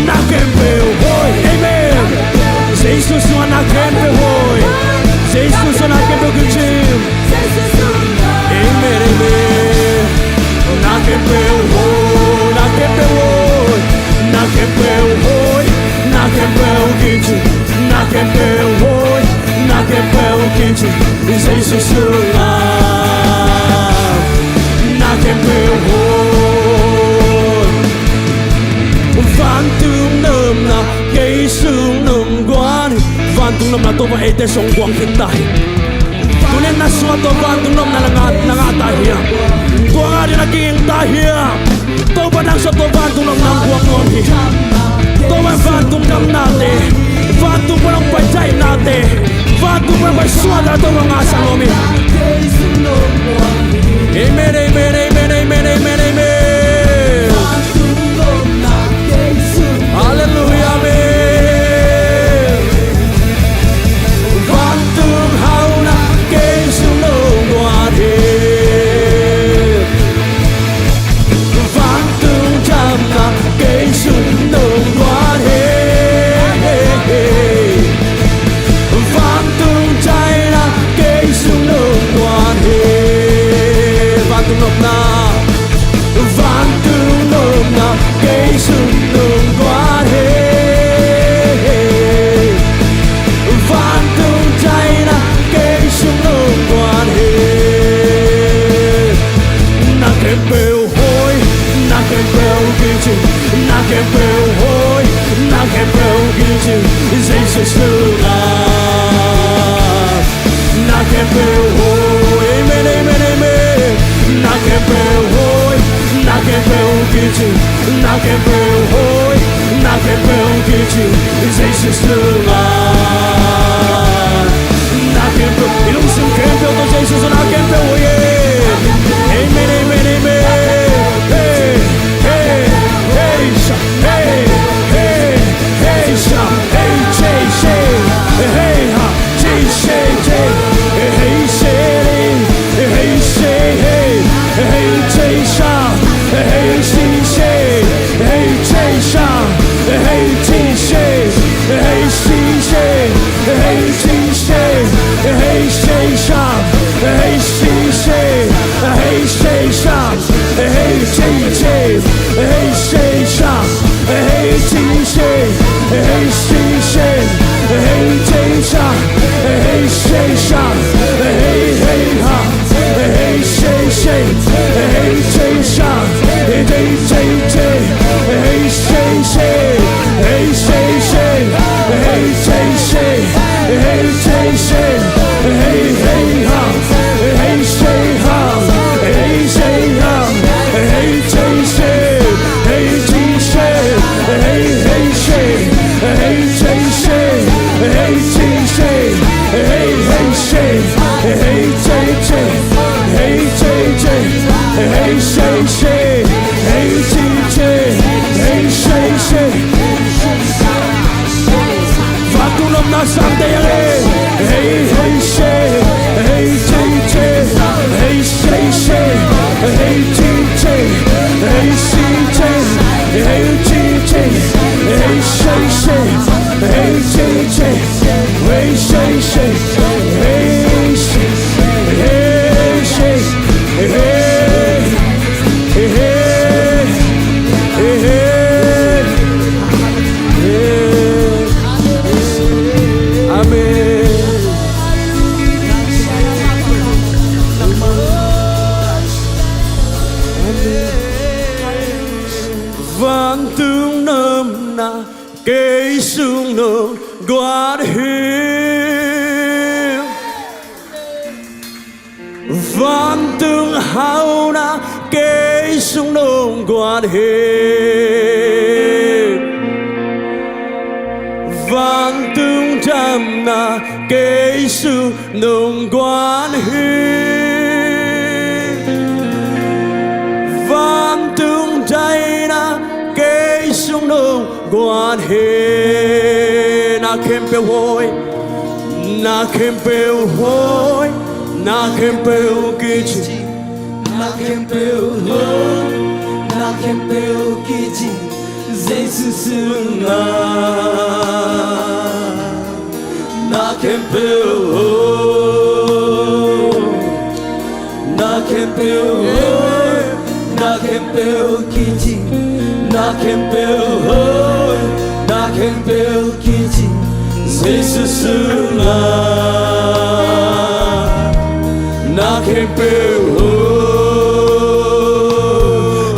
B: Na kem bèo hôi, amen. Jesus wa na kem bèo hôi. Jesus wa na kem bèo kinh chim. Amen, amen. Na kem bèo hôi, na kem bèo hôi. Na kem bèo hôi, na kem bèo kinh chim. Na kem bèo hôi, na kem bèo kinh chim. Jesus wa na kem bèo hôi. Vang tương nơm na cây sung nồng quan Vang tung nơm na tô ba ete song quang hiện tại Tunen na suwa to vang tung nơm na langat tahia Tua nga di naging tahia Tô ba nang sa to vang tung nơm na quang nuam hi Tô ba vang tung nam nate Vang tung pa lang pajay nate Vang tung pa lang suwa na to mga asang omi Amen, amen, amen, amen, amen, amen. Hallelujah, amen. Vang tung hậu na cây sung nồng quan hệ Vang tung chăm na cây sung nồng quan hệ Vang tung cháy na cây sung nồng quan hệ Vang tung nồng na cây sung nồng quan hệ Vang tung cháy na cây sung nồng quan hệ Na kem bèo hôi na kem bèo kỳ chữ na kem bèo hôi na kem bèo kỳ chữ dây sư sư na kem bèo hôi amen. chi na kem bêu hoi na kem bêu ki chi Jesus nương na kem bêu ilung sim kem bêu to Jesus na kem bêu hoi amen amen amen hey hey hey hey hey hey sha hey hey hey ha hey hey hey hey hey hey sha hey hey sha hey hey hey hey sha hey sha hey vang tương nôm na cây sung nôm quạt hiu vang tương hao na cây sung nôm quạt hiu vang tương trăm na cây sung nôm quạt hiu vang tương trái na cây sung nôm quạt hiu na kem bêu hoi na kem bêu hoi na kem bêu ki chi
C: na kem bêu hoi na kem bêu ki chi Jesus na kem bêu hoi na kem bêu hoi na kem bêu ki chi na kem bêu hoi na kem bêu ki chi Jesus na kem bêu hoi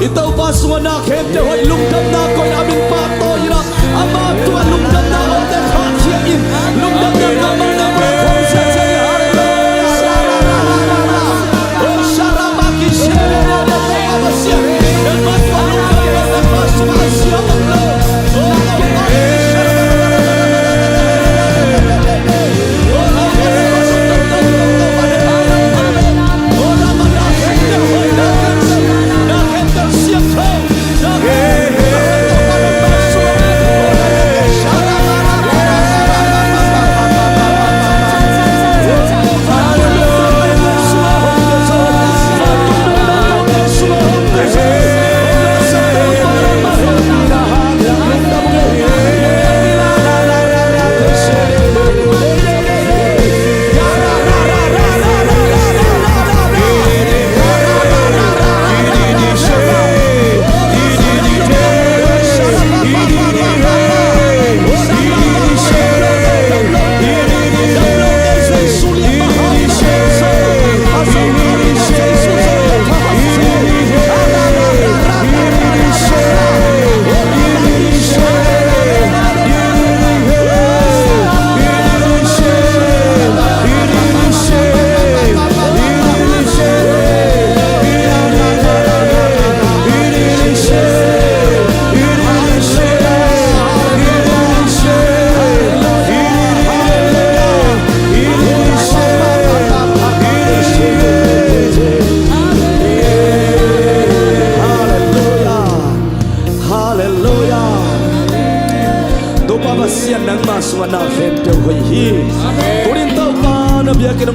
C: itaw pa suwa na kem bêu hoi lung dam na koy amin pa to ina ama tuwa lung dam na on the heart here in lung dam na ama na ma koy sa sa oh sharabaki shere na na abasia el mas palu ka na pas asia maglo
B: hey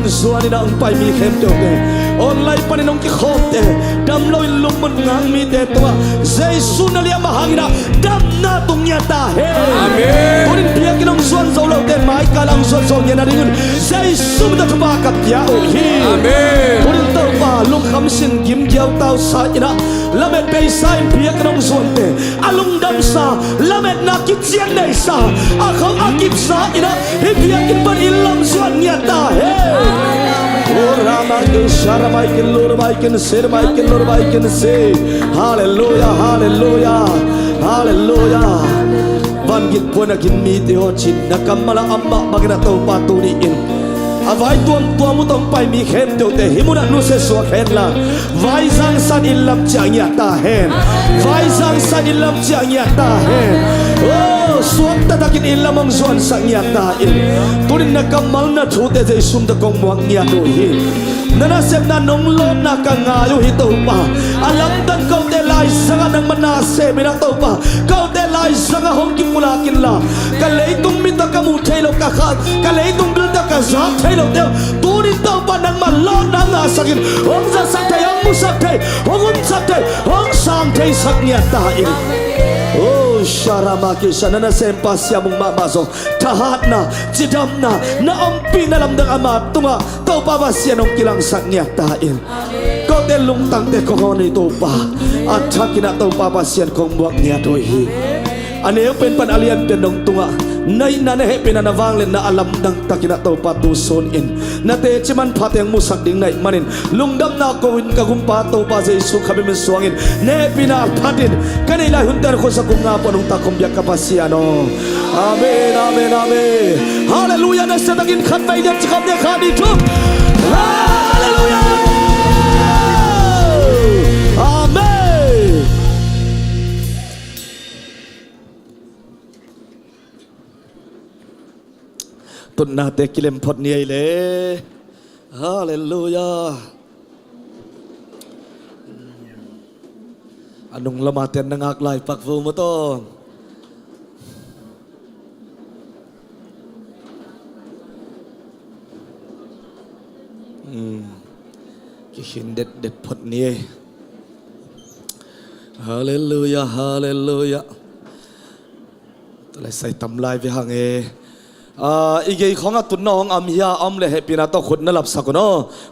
C: suan ina ang pai mi khem to te online pa ninong ki khom te dam loi lumun ngang mi te to Jesus na liya mahangina dam na tung nya ta he
B: Amen.
C: turin pia kinong suan zo lo te mai kalang suan zo nya na ringun Jesus da tuba kap ya o hi
B: Amen.
C: turin to pa lung kham sin kim gyao tao sa ina lamet pe sa pia kinong suan te alung dam sa lamet na ki chian nei sa akhaw akip sa ina he pia kin ban ilam suan nya ta he oh ramaikin sharamaikin lormaikin sermaikin lormaikin se hallelujah hallelujah hallelujah van git pona kin mi te ho chin nakamala amma bagna to paturiin avai tuam tuamu tong pai mi khem te te himuna nu se so khen la vai sang san ilam chang ya ta hen vai sang san ilam chang ya ta hen oh suat ta takin ilam ang suan sang ya ta in turin nakamal na thu te je sum da kong muang ya do hi nana sep na nong lo na ka ngayo hi to pa alam dan kau te lai sanga nang manase mina to pa kau te lai sanga hong ki mula kin la ka lei tung mi ta ka mu thelo ka kha ka lei tung bil ta ka za thelo te turin to pa nang ma lo na nga sakin hong za sak te hong mu sak te hong um sak te hong sam te sak nya ta in oh sharama ki sanana sempa siamung mamazo tahat na jidam na ampi na lamdang ama tunga tau pa basianong kilang saknya tain kau te lung tang te kohoni to pa athakina tau pa basian kong buak nya doi hi ane pen pan alian penong tunga nay na ne pina na wanglen na alam dang takina to pa tu son in na te chiman phateng musak ding nai manin lungdam na ko win ka gumpa to pa jesu khabe men suangin ne pina phatin kanila hunter ko sa kunga ponong takom byak kapasiano amen amen amen hallelujah na sa tagin khat bai nya chikam ne khani thu hallelujah amenตุนนาเตกิเลมพอดเนียเลยฮาเลลูยาอันนุงละมาเตียนนางอักไลปักฟูมาต้นกิขินเด็ดเด็ดพอดเนียฮาเลลูยาฮาเลลูยาตัวไรใส่ตำลายไปหางอีกอย่างของตุนน้องอามียาอมเลยให้ปีนาต้องขุดนั่นหลับสักคน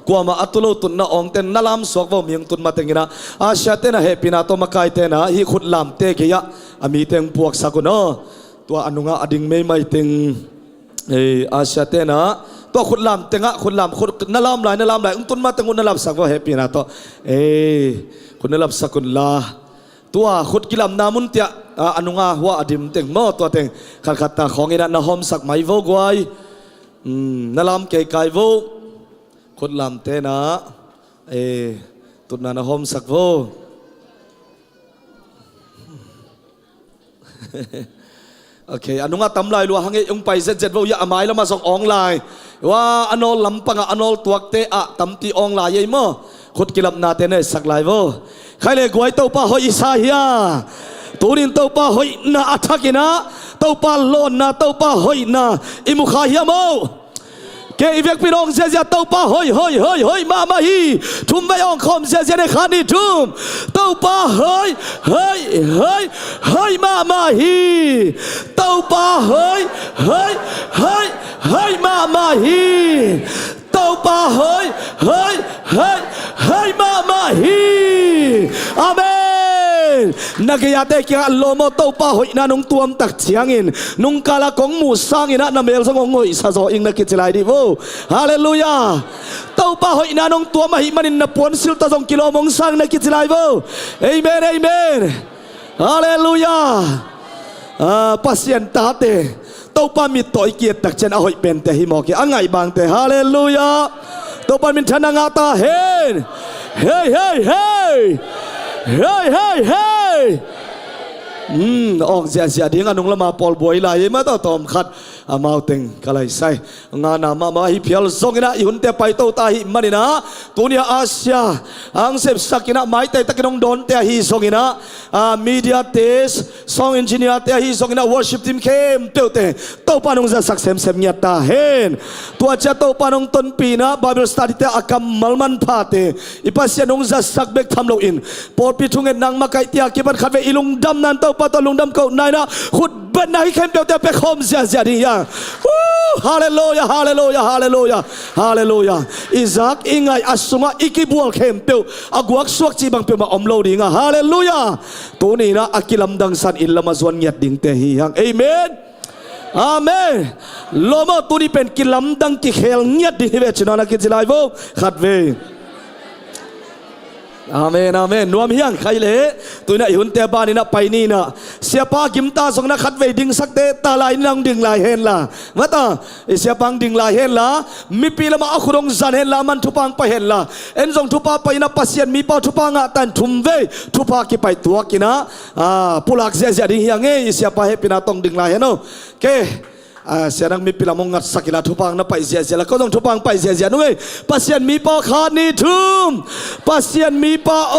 C: กว่ามาอัตุโลตุนน้องเต้นนั่นลำสวกว่ามียงตุนมาเต็งนะอาเซียเต้นให้ปีนาต้องมาไกลเต้นนะฮีขุดลำเตะกี่ยะอามีเต็งพวกสักคนตัวอนุงาอดิ่งไม่เต็งอาเซียเต้นนะตัวขุดลำเต็งะขุดลำขุดนั่นลำไหลตุนมาเต็งนั่นลำสักว่าให้ปีนาต้องขุดนั่นลำสักคนละตัวขุดกิลำนามุนเตียอนุงาหัวอดิมเต็งหม้อตัวเต็งขัดตาของอินะนะหอมสักไม้โวกไว้นั่นลำเกยไก่โวขุดลำเตนะตุนนะหอมสักโวโอเคอนุงาตำลายลัวหังเองไปเจ็ดโวยาไม้แล้วมาส่งออนไลน์ว่าอนอลลำปังอนอลตัวเตะตำตีออนไลน์ยังมั้งขุดกิลำนาเตนะสักลายโวใครเลยกวยเต้าป้าหอยสาฮียตูรินเต้าป้าหอยนาอัฐกินะเต้าป้าโลนนาเต้าป้าหอยนาอิมุขาฮียโมเกอีเวกพี่น้องเสียเต้าป้าหอยมาฮีทุ่มไปองคอมเสียในขานีทุ่มเต้าป้าหอยมาฮีเต้าป้าหอยมาฮีเต้าป้าหอยมาฮีอาเมนนักยาเตกิอาโลโมเต้าป้าหอยนานุงตัวมตักเชียงอินนุงกาลากงมูสังอินะนาเมลสงงอยซาโซอิงนักกิจไลดิโวฮาเลลูยาเต้าป้าหอยนานุงตัวมาหิมันินนับปวนสิลตาซงกิโลมงสังนักกิจไลโวเอเมนฮาเลลูยาปัสยันตาเตเต้าป้ามีต่อยเกียรติตักเชนอาหอยเป็นแต่หิมอกีอังไงบางแต่ฮาเลลูยาเต้าป้ามีธนางาตาเฮนเฮ้ ออกเสียดิ้งอันนงละมาปอลบวยลายมาต่อตอมขัดอามาเต็งก็เลยใส่งานนามาฮิพิลซงนะยุนเตไปโตตาหิมันนะตัวนี้อาเซียอังเซฟสักนะไม่แต่ตะกินงโดนเตฮิซงนะมีเดียเตสซองเอนจิเนียร์เตฮิซงนะวอร์ชิปทีมเข้มเตวเตโตปานงจะสักเซมเนียตาเฮนตัวจะโตปานงต้นปีนะบาบิลสตาดิเตอากำมัลมันพาเตอีปัสยานงจะสักเบกทำโลอินปอดพิทุงเงินนางมาไกเตียกิบันขัดเวอิลุงดำนันโตปาตลุงดำเก่านายนะขุดเบ็ดนายเข้มเตวเตไปคมเสียดีอย่างฮาเลลูยาฮาเลลูยาฮาเลลูยาฮาเลลูยาอิซักอิงไงอัสซุงะอิกิบัวเข้มเตวอากวักสวกจีบังเปมาอมโลดิงะฮาเลลูยาตัวนี้นะอากิลัมดังสันอิลลามาซวนเงียดดิ่งเตหียังเอเมนอาเมนโลมาตัวนี้เป็นกิลัมดังกิเขลเงียดดิ่งเวชนานักกิจไลโวขัดเวอาเมนอาเมนนวมเฮียงใครเลยตัวนี้หุ่นเตบานี่นะไปนี่นะเสียปากิมตาส่งนักขัดเวดิ่งสักเตตาลายนังดิ่งลายเห็นละมาตาเสียปังดิ่งลายเห็นละมีปีละมาอัครองจันเห็นละมันทุปังไปเห็นละเอ็นส่งทุปาไปนะปัสยันมีปาทุปังอ่ะตันทุ่มเวทุปากิไปตัวกินะปุลักเสียดิ่งเฮียงเสียปาเฮปินาตองดิ่งลายเห็นโอเคเสียนังมีปีละมงัดสักละทุพังนับไปเสียละก็ต้องทุพังไปเสียด้วยปัสยันมีปาขาดนิทุมปัสยันมีปาโอ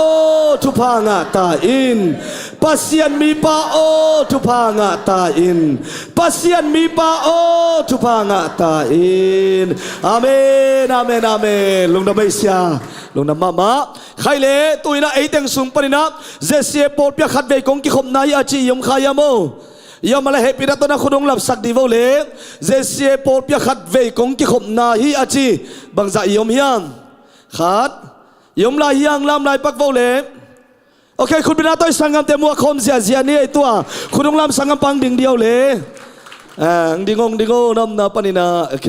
C: ทุพังตาอินปัสยันมีปาโอทุพังตาอินปัสยันมีปาโอทุพังตาอินอาเมนอาเมนอาเมนลุงดำไม่เสียลุงดำมาใครเล่ตัวนี้นะไอเต็งสูงปนินะเจเสียปอดเปียขัดเวกงกิขมนายอาจียมขายามอยามาเลยพิรัตนาคุณองค์หลับสักดีวเลยเจเสียปอดเปียขัดเวกงกิขมนาฮีอาจีบางใจยมยังขัดยมลายยังลำลายปักวเลยโอเคคุณพิรัตตัวสังกัมเตมัวคมเสียนี่ไอตัวคุณองค์ลำสังกัมปังดิ่งเดียวเลยดิ่งน้ำนาปนินาโอเค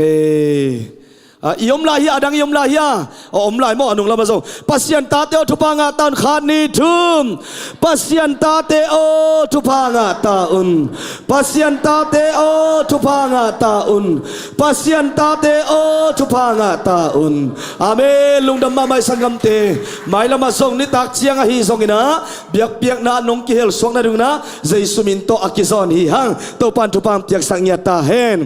C: ยมลายดังยมลายอมลายมออนุงลามาส่งปัสยันตาเตอทุพังตาขาดนิทุมปัสยันตาเตโอทุพังตาอุนปัสยันตาเตโอทุพังตาอุนปัสยันตาเตโอทุพังตาอุนอาเมลุงดำมาไม่สังกัมเตไม่ละมาส่งนิตักเชียงฮีส่งนะเบียกนานงกิเฮลส่งนะดึงนะใจสุมินโตอากิซอนฮีฮังโตปันทุพังเปียกสังยาตาเฮน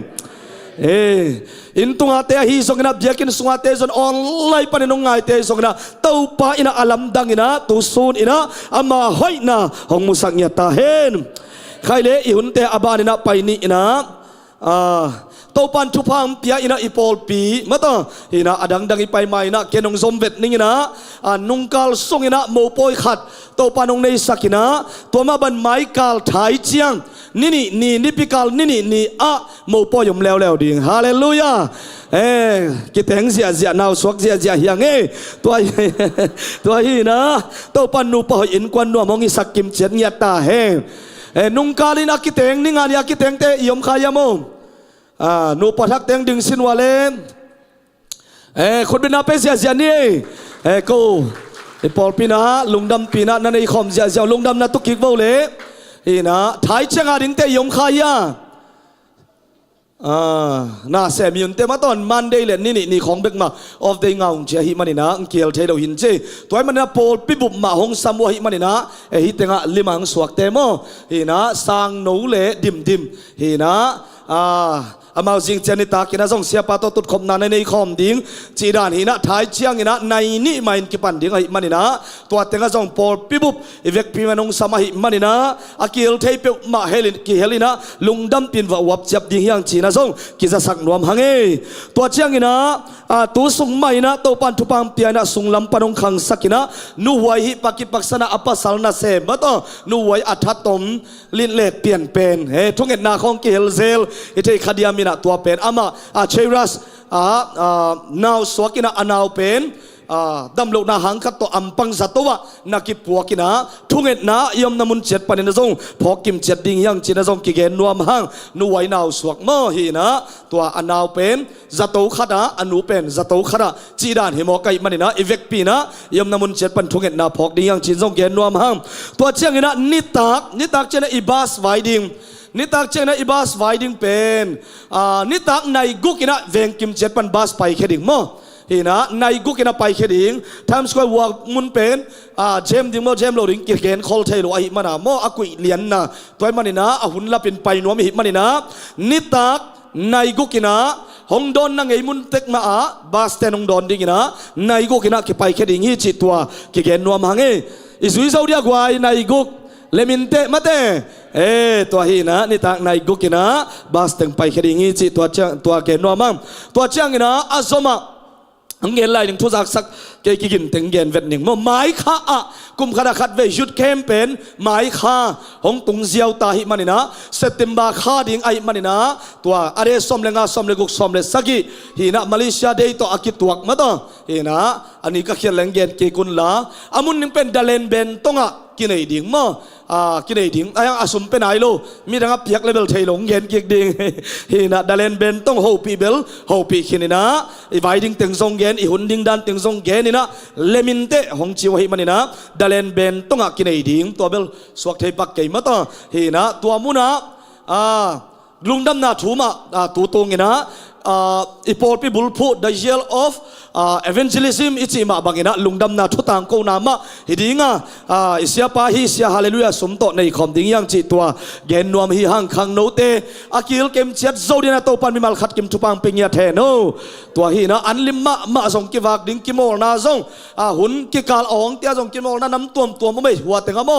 C: อินตุงอาเตฮีส่งนะเบียกินสุงอาเตจนออนไลน์ปนนงไงเตส่งนะเต้าป้าอินะอาลัมดังอินะตุซูนอินะอามาหอยนะหงมุสังยาตาเฮนใครเล่อิหุนเตอบานินะไปนี่อินะโตปันทุพังเปียอินะอีปอลปีมาต่ออินะอดังดังอีไปไม่นะเกนงซอมเวตนิ่งนะนุงกาลส่งอินะโมปอยขัดโตปานงในสักินะตัวมาบันไม้กาลถ่ายเจียงนี่พิกาลนี่โมปอยมแล้วดิ่งฮาเลลูยากิเตงเสียนาวสวกเสียเฮียงตัวฮีนะโตปันนูปอยอินกวนนัวมองอิสักกิมเจียนเงียตาเฮนุงกาลินะกิเตงนี่งานยากิเตงเตยมขายามงนูปทักเตงดึงสินวาเลนคนเป็นนาเปเสียนี่กูปอลปีนะลุงดำปีนะนั่นไอ้คอมเสียลุงดำนะตุกิกโวเลอีนะท้ายเชียงอาดิงเตยมขายาน่าเสียมีนเตมาตอนมันได้เลยนี่ของเบกมาออฟเดย์เงาเชียหิมันนี่นะเกี่ยวเทเราหินเจตัวมันนะโพลปิบุบมาหงสามวหิมันนี่นะฮิตเงาลิมังสวกเตโมฮีนะสางโนเลดิมฮีนะอามาจิงเจนิตากินะส่งเสียปาตัวตุดคมนาในคอมดิ้งจีดานหินะท้ายเชียงหินะในนี่ไม่กิปันดิ้งหิมันนี่นะตัวเต็งก็ส่งโพลปิบุบอีเวกพิมันงสมาหิมันนี่นะอากิลเทปมาเฮลินะลุงดำปินว่าวับจับดิ้งยังจีนะส่งกิจะสักนวมหังตัวเชียงหินะตัวสุงไม่นะตัวปันทุปังเปียนะสุงลำปนงขังสักนะนูไว้ปักิปักษณะอัปสัลนาเซมมาต่อนูไว้อัฐตมลินเล็ดเปลี่ยนเป็นทุกเงินนาของกิลเซลอิเทคดียามินะตัวเป็นอามาเชรัสนาวสวกินะอนาวเป็นดำโลกนาหังคัตโตอัมปังสัตวะนักิปัวกินะทุกเงินนายมนามุนเจ็ดปนินซงพอกิมเจ็ดดิ่งยังจีนซงกิเกนนัวมหังนูไว้นาวสวกมอฮีนะตัวอนาวเป็นจัตโตขดาอนุเป็นจัตโตขดาจีดานเฮโมไกมันนี่นะอีเวกปีนะยมนามุนเจ็ดปันทุกเงินนาพอกดิ่งยังจีนซงเกนนัวมหังตัวเชียงนะนิตักเจนะอีบาสไวดิ่งนิตักเจนะอีบาสไวดิ่งเป็นนิตักในกุกินะเวงกิมเจ็ดปันบาสไปแค่ดิ่งมอ ฮีนะในกุกินะไปแค่ดิ่งทำสกอยวัวมุนเป็นเจมดิ่งโมเจมโลดิ่งกิเกนคอลเทโลไอมันนะโมอากุยเลียนนะตัวมันนี่นะหุ่นละเป็นไปนัวมีหิมันนี่นะนิตักในกุกินะฮงดอนนั่งไอมุนเต็กมาบาสเตนฮงดอนดิ่งนะในกุกินะกิไปแค่ดิ่งฮีจิตตัวกิเกนนัวมังเออิสุยซาอุดีกว่าในกุกเลมินเตมาเตตัวฮีนะนี่ตากในกุกินะบาสเตนไปแค่ดิ่งฮีจิตัวเกนนัวมังตัวเจ้างี้นะอาซมาอังเกนไล่หนึ่งทุจักสักเกยกินถึงเกนเวทหนึ่งมั่วไม้ข้ากุมขนาดขัดเวยุดเข้มเป็นไม้ข้าหงตุงเจียวตาหิมันนี่นะเซตติมบาข้าดิ่งไอมันนี่นะตัวอะไรสมเลงาสมเลกุกสมเลสกิฮีนะมาเลเซียเดย์ตัวอากิตวกมาต่อฮีนะอันนี้ก็เขียนแรงเกนเกกุนละอามุนนึงเป็นดาเลนเบนตงะกินไอดิ่งมั่วกินไอดิ่งไอ้ยังอาสมเป็นไอโลมีทั้งเปียกเลเวลเทลงเกนกิกดิ่งฮีนะดาเลนเบนต้องโฮปีเบลโฮปีกินนี่นะไอไวดิ่งตึงทรงเกนไอหุ่นดิ่งดันตึงทรงเกนนี่นะเลมินเตหงจิวหิมันนี่นะดาเลนเบนต้องกินไอดิ่งตัวเบลสวกเทปักเกยมาต่อฮีนะตัวมุนะลุงดำนาถูมาตัวตรงนี่นะอีพอลปีบุลพู the year of evangelism อิจิมาบังเงินะลุงดำนาทุตังโกนามาฮิดิงอิเสียปาฮิเสียฮาเลลูยาสมโตในคอมดิ้งยังจิตัวเกนนวมฮิฮังคังโนเตอากิลเกมเชียดโซดีนะโตปันมิมัลขัดกิมทุปังเปียเทโนตัวฮีนะอันลิมมาส่งกิวากดิ้งกิโมนาส่งหุ่นกิกาลองเตียส่งกิโมนาน้ำตัวไม่หัวเต็งอโม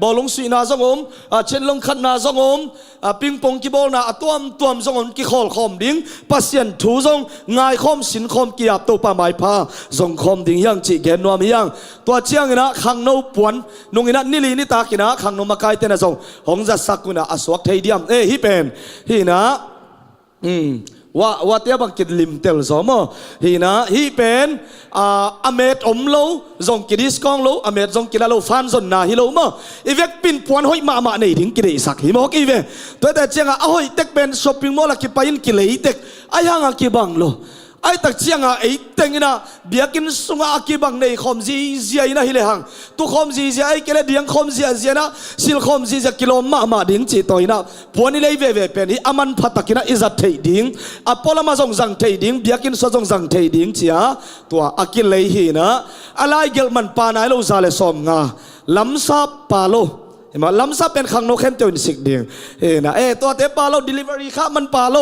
C: บอลลงสีนาส่งเช่นลงขัดนาส่งปิงปองกิโมนาตัวส่งกิขอลคอมดิ้งปัสยันถูส่งง่ายคอมสินคอมกิยาตัวปาไม้พาส่งคอมดิ้งยังจิเกนนวมยังตัวเชียงนะขังโนปวนนงนะนิลีนิตากินะขังโนมาไกเตนะส่งหงจัดสักกุนะอสวกเทียมฮิเป็นฮีนะว่าเตียบังกิดลิมเตลสมฮีนะฮีเป็นอเมดอมโลจงกิดิสกองโลอเมดจงกิดโลฟันจนนาฮิโลมอีเวกปินปวนหอยมาในถึงกิเลสักฮิโมกีเวตัวแต่เจียงอ้อยเต็กเป็นช้อปปิ้งมอลกิไปยินกิเลเต็กไอ้ยังกิบังโลไอ้ตักเชียงไอ้เต็งนะเบียกินสุงอากิบังในคอมซีเซียนะฮิเลหังตุคอมซีเซียไอ้กิเลเดียงคอมซีเซียนะสิลคอมซีเซียกิโลมาดิ้งจีตัวนะพวกนี้เลยเว่เป็นอามันพัตกินะอิจัดเทดิ้งอพอลมาส่งสั่งเทดิ้งเบียกินส่งสั่งเทดิ้งเชียตัวอากิเลยฮีนะอะไรเกลมันปานายโลซาเลสอมงาล้ำซับปาโลมาล้ำซับเป็นขังนกเข้มเจ้าอินสิกเดียงนะตัวเตปาโล delivery ข้ามันปาโล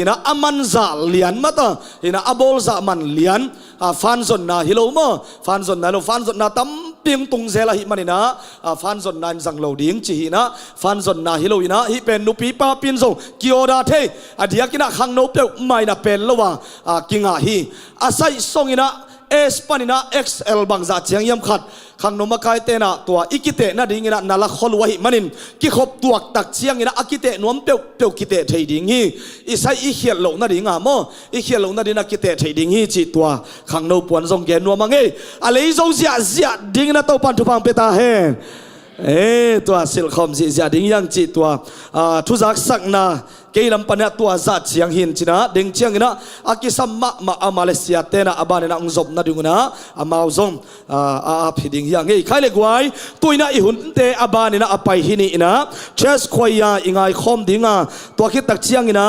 C: นะอามันจ่าเลียนมาต่อนะอาโบลจ่ามันเลียนฟันจนนาฮิโลมาฟันจนนาโลฟันจนนาตั้มเปียงตุงเซลาฮิมันนะฟันจนนาจังโลดิ้งจีนะฟันจนนาฮิโลนะฮิเป็นนุปีป้าปินส่งกิโอดาเทอดียกินะขังนกเปียไม่นะเป็นละว่ากิงาฮีอาศัยส่งนะเอสปานินะ XL บางจากเชียงยำขัดขังนมกายเตนะตัวอิกิเตนะดิ้งนะนาลักขลวหิมันินกิขบตัวตักเชียงนะอากิเตนวมเปียวกิเตเทดิ้งฮีอิสัยอิเขียนโลนะดิ้งอ่ะโมอิเขียนโลนะดิ้งนะกิเตเทดิ้งฮีจิตัวขังนปวนทรงเกนนัวมังเออะไรทรงเสียดิ้งนะตัวปันทุพังเปตาเฮตัวสิลคอมสิเสียดิ้งยังจิตัวทุจักสักนาเกี่ยมปัญญาตัวจัดเชียงหินจีนะดึงเชียงนะอากิสัมมาเลเซียเตนะอาบานนะองศบนะดึงนะอามาอุซงพิดิงยังไงใครเล็กไว้ตัวน่ะอีหุ่นเตอาบานนะอาไปหินี่นะเชสควายอิงไอคอมดิ้งตัวคิดตักเชียงนะ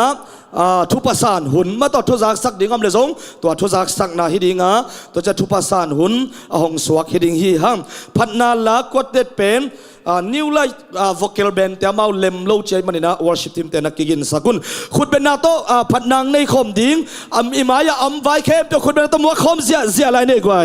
C: ทุปสานหุ่นมาต่อทุจักสักดิ้งอำเลซงตัวทุจักสักนาฮิดิ้งตัวจะทุปสานหุ่นหงสวกฮิดิ้งฮีฮังพัฒนาลักวัดเด็ดเป็นนิวไลท์vocal band แต่มาเล็มโลเจมันนี่นะ worship team แต่นักกินสักุลขุดเป็นนาโตพัดนางในคอมดิ้งอิมายาไวเคมตัวขุดเป็นตัวมัวคอมเสียอะไรเนี่ยกว่า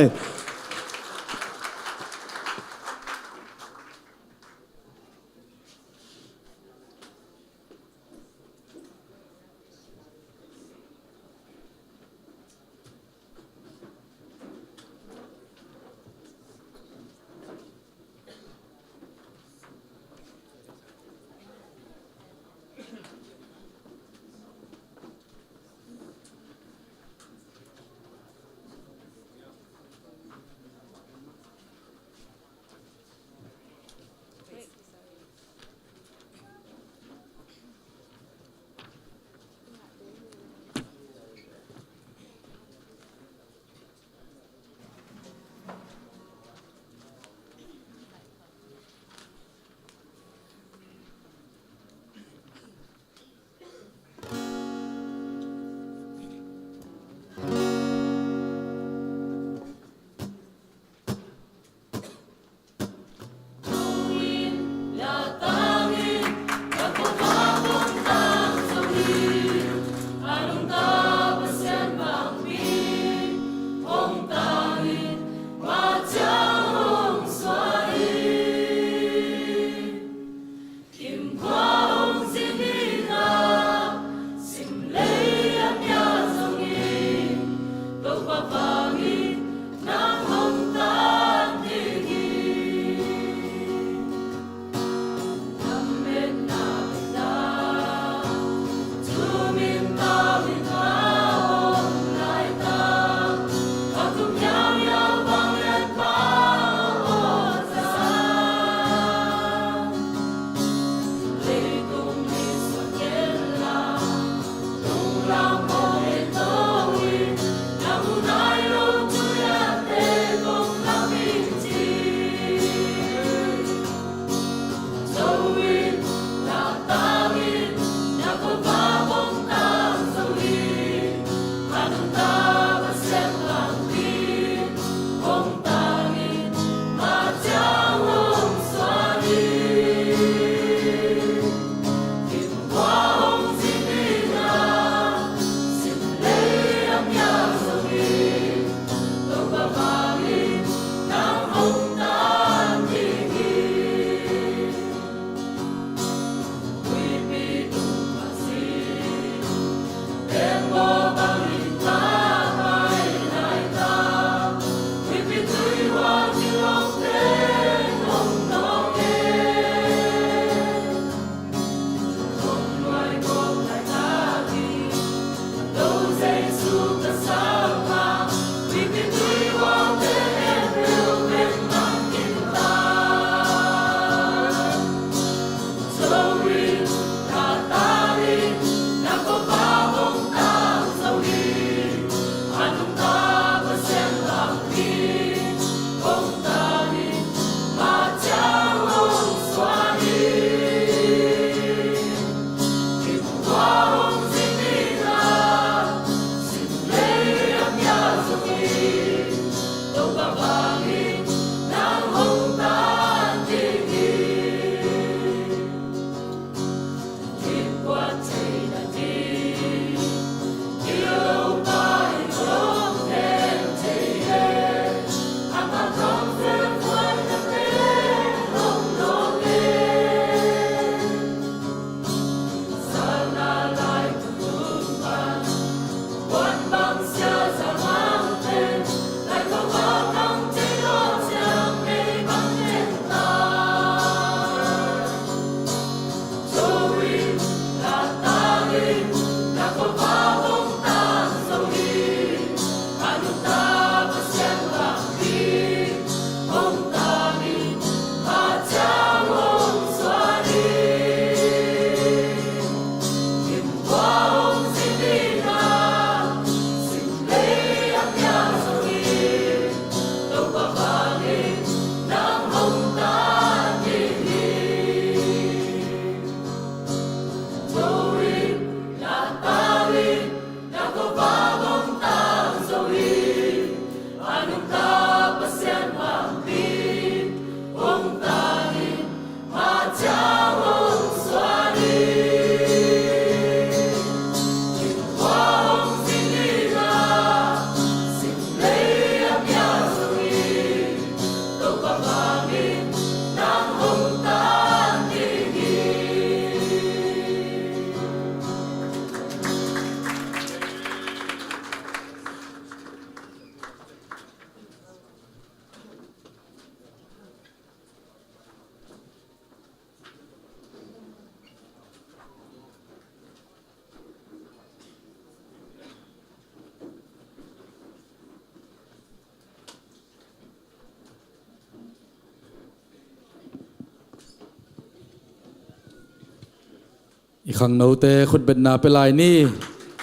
C: อีกครั้งโน้ตคุณเป็นนาเป็นลายนี่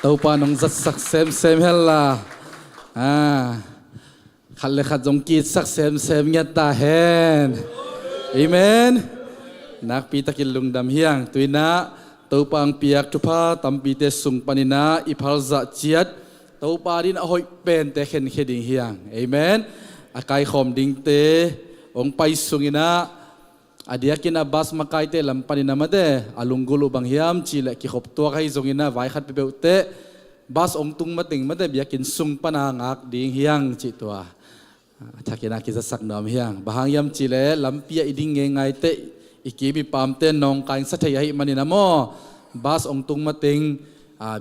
C: เต้าปานองจัดสักเซมเฮลล่ะขัดเลยขัดจงกีดสักเซมเงียตาเฮนเอเมนนักปีตะกินลุงดำเฮียงตุยนะเต้าปางเปียกทุพาตำปีเตสุงปานินาอิพัลจะเจียดเต้าปาดินอหอยเป็นเตเข็นเขดิงเฮียงเอเมนอากายขอมดิงเตองไปสุงินะadia kina bas makai te lampani namade alunggulu banghiam chile ki khop to kai zongina vai khat pe beute bas ongtung mating made biakin sung pana ngak ding hiang chi to thakina ki sak nom hiang bahangyam chile lampia iding nge ngai te ikibi pamte nong kain sa thai hi mani namo bas ongtung mating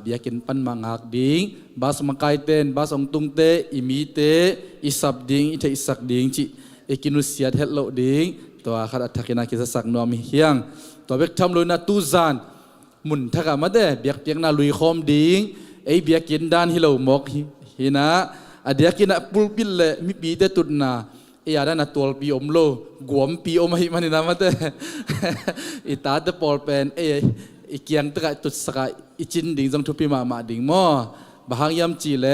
C: biakin pan mangak ding bas makai ten bas ongtung te imi te isap ding ite isak ding chi ekinusiat hello dingตัวขัดทักนาคิดสักนอมเฮียงตัวเบกทำลุยนาตูจานมุนทักมาเด้เบียกเปียกนาลุยคอมดิ้งไอเบียกินด้านฮิโลมกฮินะเดียกินปุลปิลเลมีปีเตตุนนาไอ้อาดานาตัวปีอมโลกวมปีอมหิมันนี่นะมาเด้อิตาเตปอลเป็นไอเกียงตะตุสกะอิจินดิ้งจงทุปีมาดิ้งมอบางยามจีเล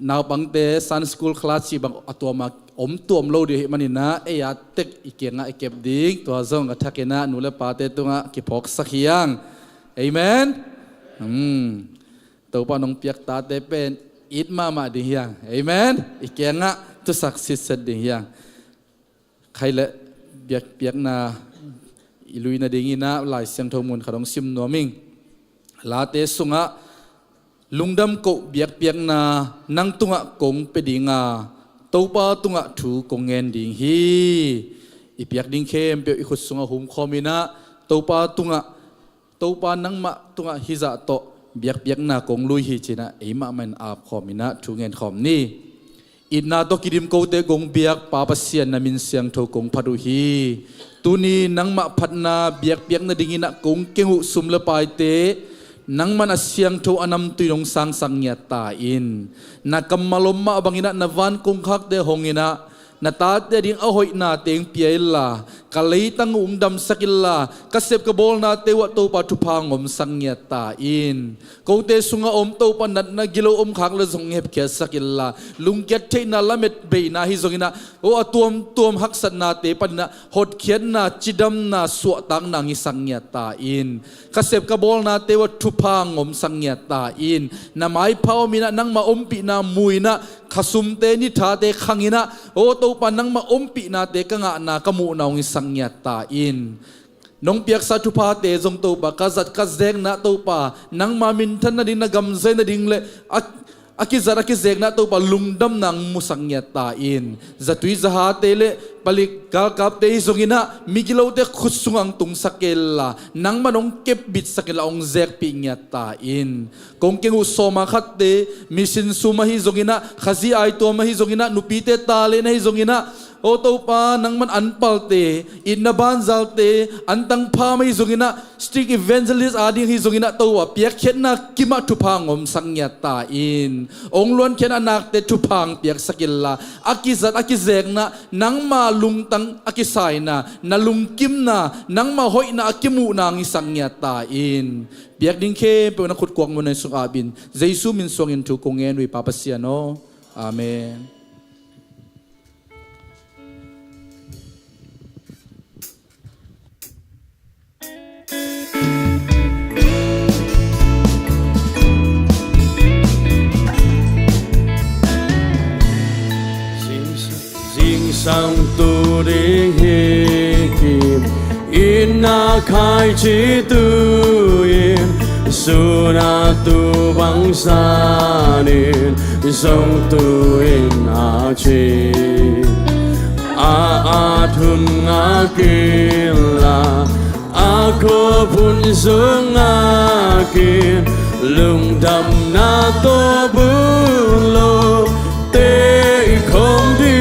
C: นาวบังเตซันสคูลคลาสชีบังตัวมาตัวมโลดีมันนี่นะไอ้ยาเต็กอีเกียงไอ้เก็บดิ้งตัวซองกับทักเกนะนูเลปาเตตัวงะกิพอกสักยังเอเมนตัวปานองเปียกตาเตเป็นอิดมาดิ้งยังเอเมนอีเกียงะตัวศักดิ์สิทธิ์ดิ้งยังใครละเปียกนาอิลุยนาดิ้งนะหลายเสียงทมุนขนมซิมนัวมิงลาเตสุงะลุงดำกเปียกนานังตุงะกงเปดิงาตัวปาตุงะถูกงเงินดิ่งฮีอีเปียกดิ่งเข้มเปียกอีขุดสุงะหุมคอมินะตัวปาตุงะตัวปานังมะตุงะฮิจะโตเปียกนากงลุยฮีจีนะไอมะมันอาบคอมินะถูกเงินคอมนี่อินนาโตกิดิมโกเตกงเปียกปาปเสียนนามินเสียงโทกงพัดุฮีตุนีนังมะพัดนาเปียกนาดิ่งนะกงเกงหุสุมละปายเตนังมันเสียงโทอนำตุยงสังสังเงียตาอินนักมลมมาบังอินะนวันคงคักเดหงอินะนาตาเดดิ้งเอาหอยนาเตียงเปียลาไก ka leitang dam sakilla kasep ka bol na tewa to pa thupang sangya ta in ko te sunga to pa na gilo khang le zong hep kya sakilla lungket the na lamet be na hi zongina o tuam hak sat na te pan na hot khian na chidam na su tang na ngi sangya ta in kasep ka bol na tewa thupang sangya ta in na mai phao mina nang ma pi na muina khasum te ni tha te khangina o to pa nang ma pi na te ka nga na kamu na ngi sangya ta in nong piak sa thu pa te zong to pa kazat kazeng na to pa nang ma min than na din na gam zai na ding le akizara ki zeg na to pa lungdam nang musangya ta in zatui zaha te le palik ka kap te zongina migilo te khusungang tung sakela nang manong kep bit sakela ong zeg pi nya ta in kong kengu soma khat te misin suma hi zongina khazi ai to ma hi zongina nupi te ta le na hi zongina o to pa nang man anpal te in na ban zal te antang pha mai zongina strict evangelist adi hi zongina to wa piak khet na kima thu phangom sangya ta in ong lon khen anak te thu phang piak sakilla akizat akizek na nang ma lung tang akisai na lung kim na nang ma hoi na akimu na ngi sangya ta in piak ding khe pe na khut kwang mo na sung abin jesu min song in thu kongen wi papasia no amen.
B: Sang tu đi kim in na khai chi tu in su na tu bang sa nin song tu in a chi a thun a kin la a ko phun sung a kin lung đam na to bu lo te không đi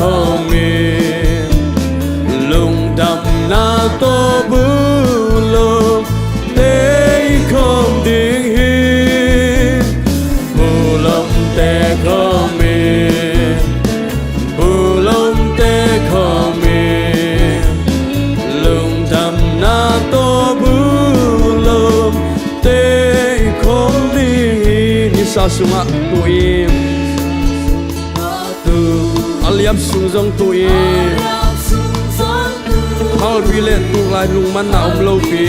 B: không yên lùng đầm na tô bư lô tế không tiếng hiên bù lông tế không yên bù lông tế không yên lùng đầm na tô bư lô tế không tiếng hiên như sa sung tu im aliam sung zong tu e hal pi le tu lai lung man na lo pi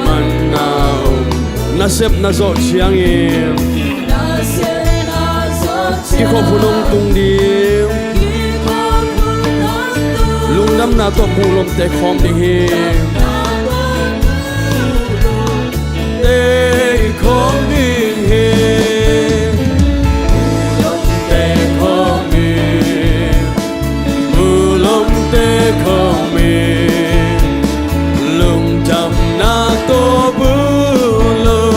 B: man na na sep na zo chiang e ki kho punong tung di lung nam na to pu lom te khom ding he te khom ding he không yên lùng đầm na tô bư lô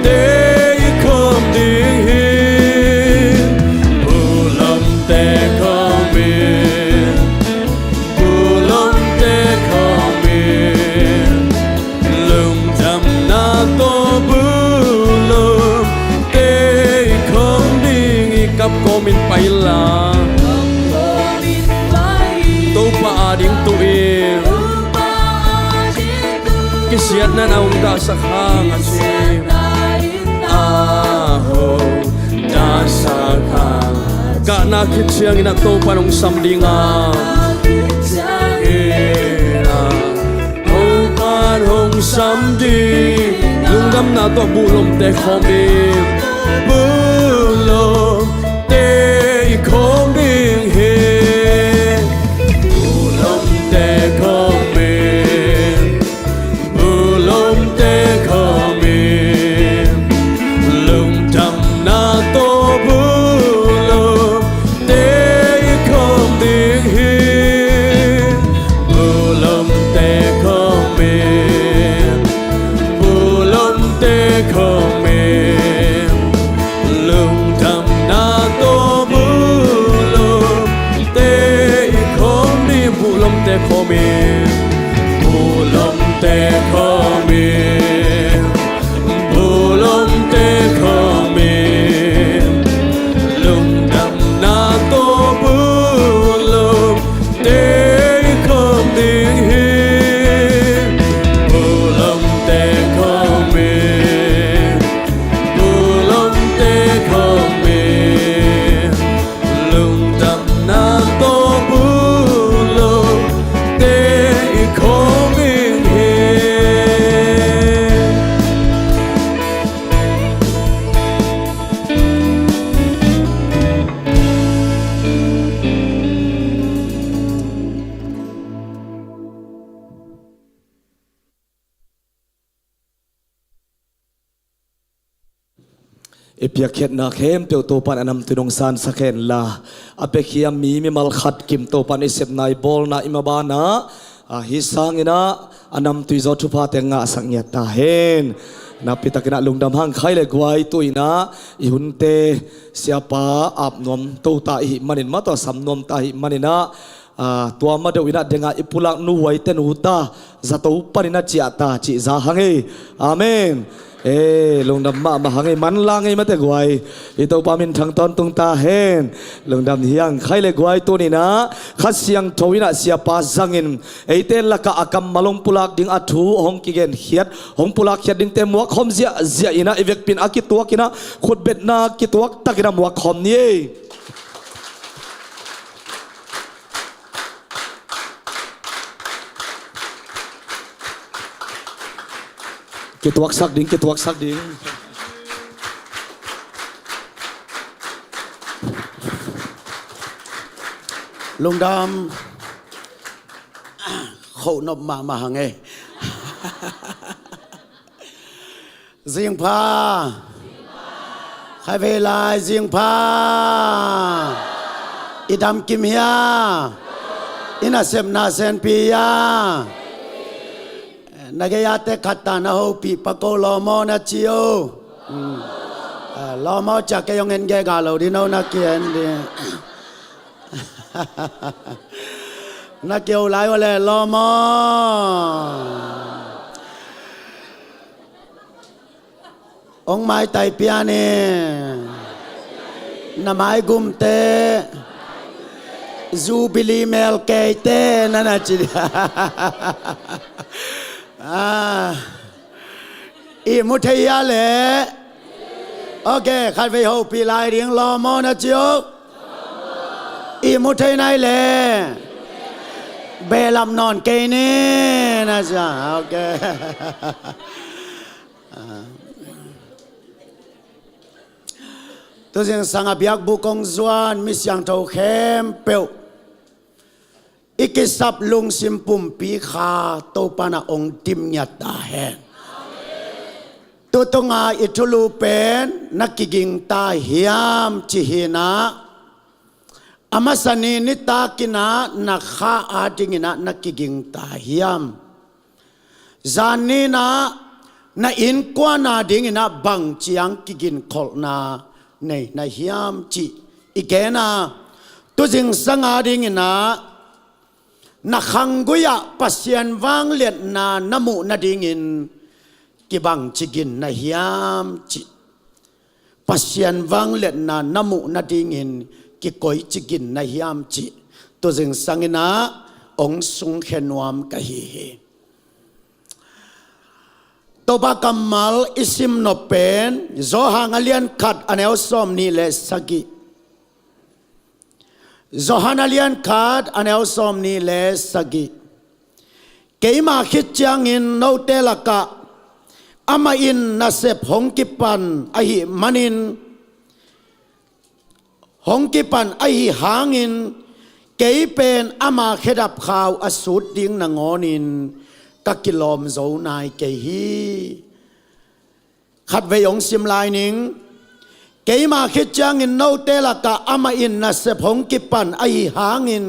B: tế không tiếng hiên bù lông tế không yên bù lông tế không yên lùng đầm na tô bư lô tế không đi cặp cô mình bay là ding tu im kisiat na naung da sakhang asim aho da sakhang ka na khichiang ina to panong samdinga ina ho pan hong samdi lungdam na to bulom te khomi bulom te khomi he
C: เอเปียเข็ดนาเข้มเปียวตัวปันอนำตุนงสานสักเห็นละอเปขียมีมัลขัดกิมตัวปันอิเสบนายบอลนาอิมาบานะฮิสังอินะอนำตุยจอทุพาเตงะสังเงียตาเห็นนับพิตากินะลุงดำหังใครเลยกวายตุยนะอิหุนเตเสียป้าอาบนมตัวตาอิมันินมาตัวสำนมตาอิมันินะตัวมาเดวินะเดงะอิปุลักนูไวเตนูตาจะตัวปันินะจิอาตาจิจาหังเออาเมนลงดำมาหังไงมันลางไงมาแต่กวยอีตัวปามินทางตอนตรงตาเห็นลงดำเฮียงใครเลยกวยตัวนี้นะขัดเสียงทวินะเสียปาจังอินเตลละกะอากำมาลงปุลักดิ่งอัฐูหงกิเกนเขียดหงปุลักเขียดดิ่งเต็มหัวคอมเสียอินะเอเวกปินอากิตัวกินะขุดเบ็ดนากิตัวตะกินะหัวคอมนี่กิตวักสักดิ่งกิตวักสักดิ่ง
D: ลุงดำเขานบมาหังไงเสียงพาใครเวลาเสียงพาอีดำกิมเฮียอินาเซมนาเซนปียนักยาเตขัดตานาโฮปีปะโกลอมอนาจิโอลอมอจากแกยองเงินแกกาโลดิโนนักเกียนดินักเกียวไล่ว่าเลยลอมอองไม้ไตเปียเนน้ำไม้กุมเตจูบิลีเมลเกเตนั่นน่ะจิอีมุทัยเลโอเคขัดไปหูปีลายเรียงลอมอนะจิโออีมุทัยไหนเลเบลำนอนเกนี่นะจ๊ะโอเคตัวเสียงสังอาบิยกบุกงจวนมิสยังเท่าเข้มเปียวอีกสับลุงสิมปุ่มปีขาตัวปานาองติมยัดตาแหงตัวตงอาอิทุลูเป็นนักกิงตาเฮียมจิหินะอามาสนีนิตากินะนักข้าอาจิงินะนักกิงตาเฮียมจานีนะนาอินกวานาดิงินะบังจียงกินขอลนาในนาเฮียมจิอีกแกนะตัวจิงสังอาดิงินะนักขังกุยะปัสยันวางเลียนนานมุนาดิงินกิบังจิกินนาเฮียมจิปัสยันวางเลียนนานมุนาดิงินกิกอยจิกินนาเฮียมจิตัวจึงสังนะองสุงเขนวมกะฮีตัวบากัมมัลอิสิมโนเป็นโซฮังอเลียนขัดอันเอลซอมนี่เลสกิZohanalian card an elsom ni le sagi keima khitchangin no telaka ama in nasep hongkipan ahi manin hongkipan ahi hangin keipen ama khedap khaw asut ding nangonin kakilom zo nai kehi khat ve yong sim lai ningเกมาคิดจังอินโนเตลกะอามาอินนัสพงกิปันไอหางอิน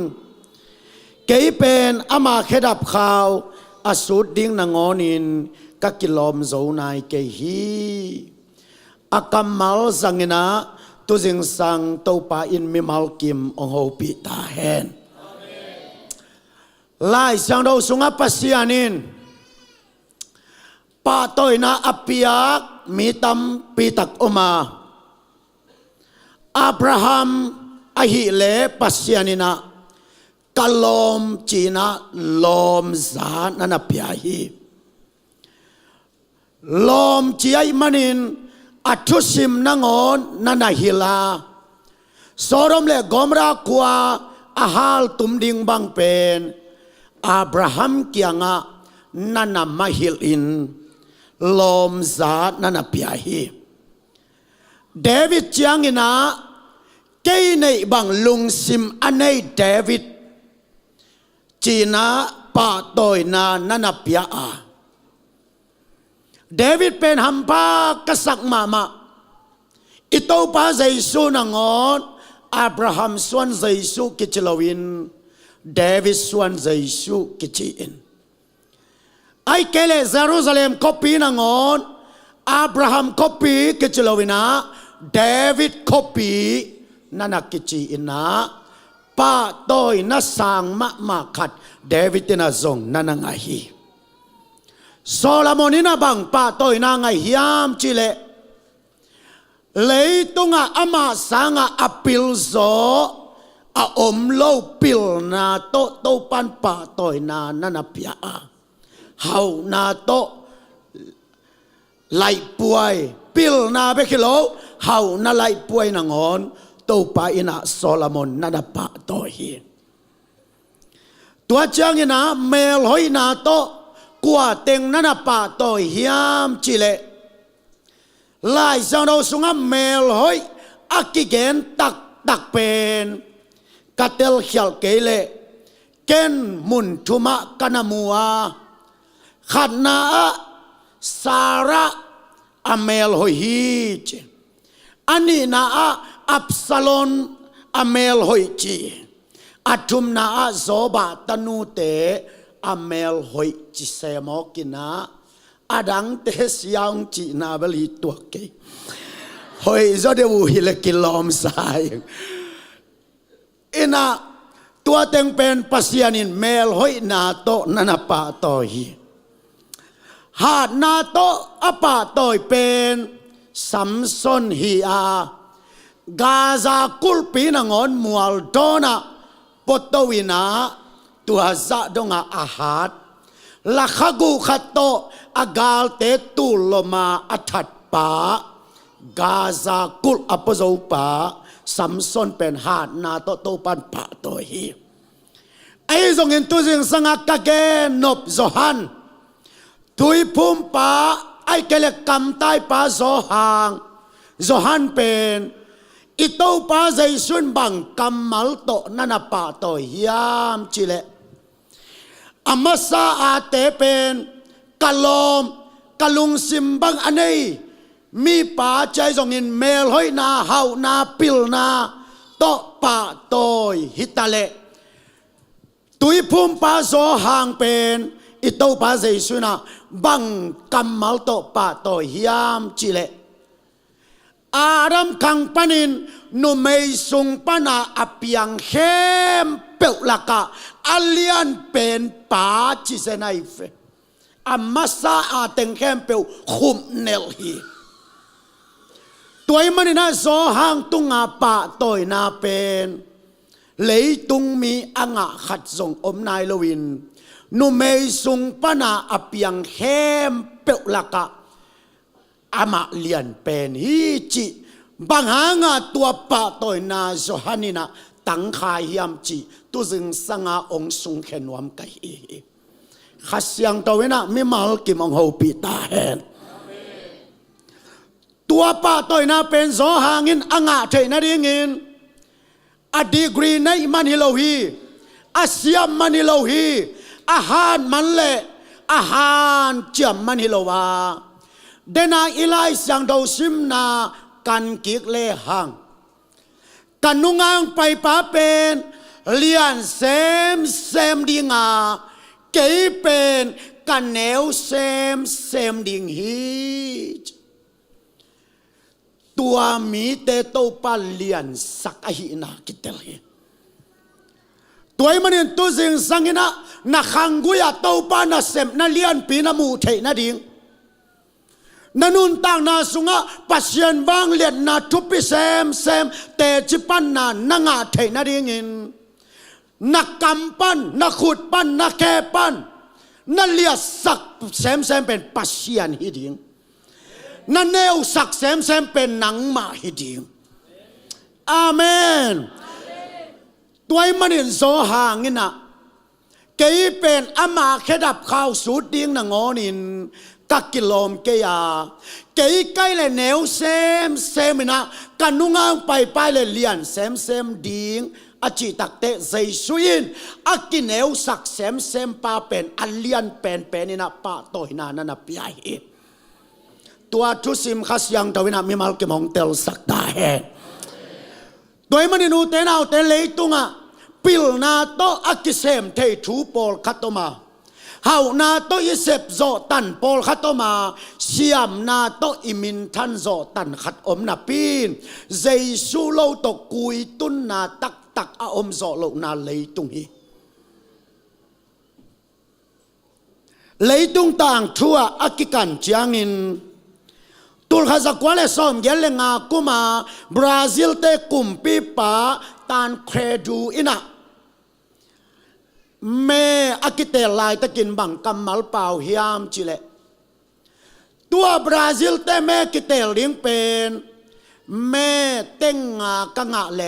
D: เกเป็นอามาเคดับข่าวอสุดดิ้งนางอนินกักิลอมโซนายเกฮีอากัมมัลสังนะตุจิงสังโตปาอินมิมัลกิมองโฮปิตาเฮนไล่สังโดสุงอปัสยานินปาโตยนาอภิยักมีตัมปีตักอมาอับราฮัมอหิเลปัสยานินะกลอมจีนะลอมซานันพิอาฮีลอมจีไอมันินอัตุสิมนังอนนันฮิลาสอรมเลกอมรากัวอาฮัลตุมดิงบังเป็นอับราฮัมเกียงะนันมาฮิลินลอมซานันพิอาฮีเดวิดเจียงอินะเกย์ในบังลุงซิมอันในเดวิดจีน่าปาโตยนานันพิอาเดวิดเป็นฮัมพากษัตริย์มา ito pa Jesu nangon Abraham swan Jesu kichilawin David swan Jesu kichiin ay kele Jerusalem kopi nangon Abraham kopi kichilawina David kopi nanakichiin na pa toy na sang makat David na zong nanangahi Solomon ina bang pa toy na ngayam chile lấy tung ama sanga apil zo a lo pil na to pan pa toy na nanapia hau na to lai puai pil na bekilo hau na lai puai na ngon to pa ina Solomon nanapa to hi tua chang ina mel hoi na to kwa teng nanapa to hiam chile lai sao đâu sung mel hoi akigen tak pen katel khial kele ken mun thuma kanamua khadna sara amel hoi hi ani na Absalom amel hoi chi atum na zoba tanute amel hoi chi semokina adang te siang chi na bali tua ke hoi zo de wu hi le kilom sai ina tua teng pen pasianin mel hoi na to nanapa to hi ha na to apa toy pen Samson hi a Gaza kulpi nangon mual dona potowina tua za donga ahat lakhagu khato agal te tuloma athat pa Gaza kul apozo pa Samson pen hat na to pan pa to hi ai zong en tu jing sanga ka ge nop zohan tui pum pa ai kele kam tai pa zohan pen ito pa Jaisun bang kamal to nanapa to hiam chile amasa ate pen kalom kalung simbang anei mi pa chai zong in mel hoi na hau na pil na to pa toy hitale tui pum pa zo hang pen ito pa Jaisuna bang kamal to pa toy hiam chile Adam kang panin no may sung pana apiang hem peulaka alian pen pa chi senai fe amasa ateng hem peu khum nel hi toy manina zo hang tunga pa toy na pen lei tung mi anga khat zong om nai lowin no may sung pana apiang hem peulaka ama lian pen hi chi bang hanga tua pa toy na Johanina tang khai hiam chi tu jing sanga ong sung khenwam kai hi khasyang tawena mi mal ki mong ho pi ta hen tua pa toy na pen zo hangin anga the na ringin a degree nai manilohi asyam manilohi ahan manle ahan chiam manilowa dena ilai sang do sim na kan kik le hang kanungang pai pa pen lian sem dinga kei pen kaneu sem ding hi tua mi te to pa lian sak a hi na kitel hi toy manin tu jing sangina na khanguya to pa na sem na lian pi na mu the na ding nanun tang na sunga pasien bang liat na tupi sem te chipan na nanga the na ringin na kampan na khut pan na ke pan na lia sak sem pen pasien hi ding na neu sak sem pen nang ma hi ding amen toy manin zo hangina kei pen ama khedap khaw su ding na ngonin các kilom ke ya kei kai le neu sem na kanungang pai le lian sem ding achi takte Jaisuin akineu sak sem pa pen alian pen ina pa to hina na piai ตัวทุสิมขัสยังตวินามีมัลเกมองเตลสักดาเฮตัวมันนูเตนเอาเตเลยตุงะปิลนาโตอักิเซมเททูปอลคัตโตมาเฮานาโตอิเซปโซตันปอลคัตโตมาเซียมนาโตอิมินทันโซตันขัดอมนาปีนเจซูโลโตกุยตุนนาตักตักอาอมโซโลนาเลยตุงฮีเลยตุงต่างทั่วอักิกันจางอินตุลขจักวาเลสอมเยลเลงากุมาบราซิลเตกุมปีปาตานเครดูอินะเมอักิเตลายตะกินบังกัมมัลเปาฮิยามจิเลตัวบราซิลเตเมกิเตลิงเป็นเมเต็งงากังะเล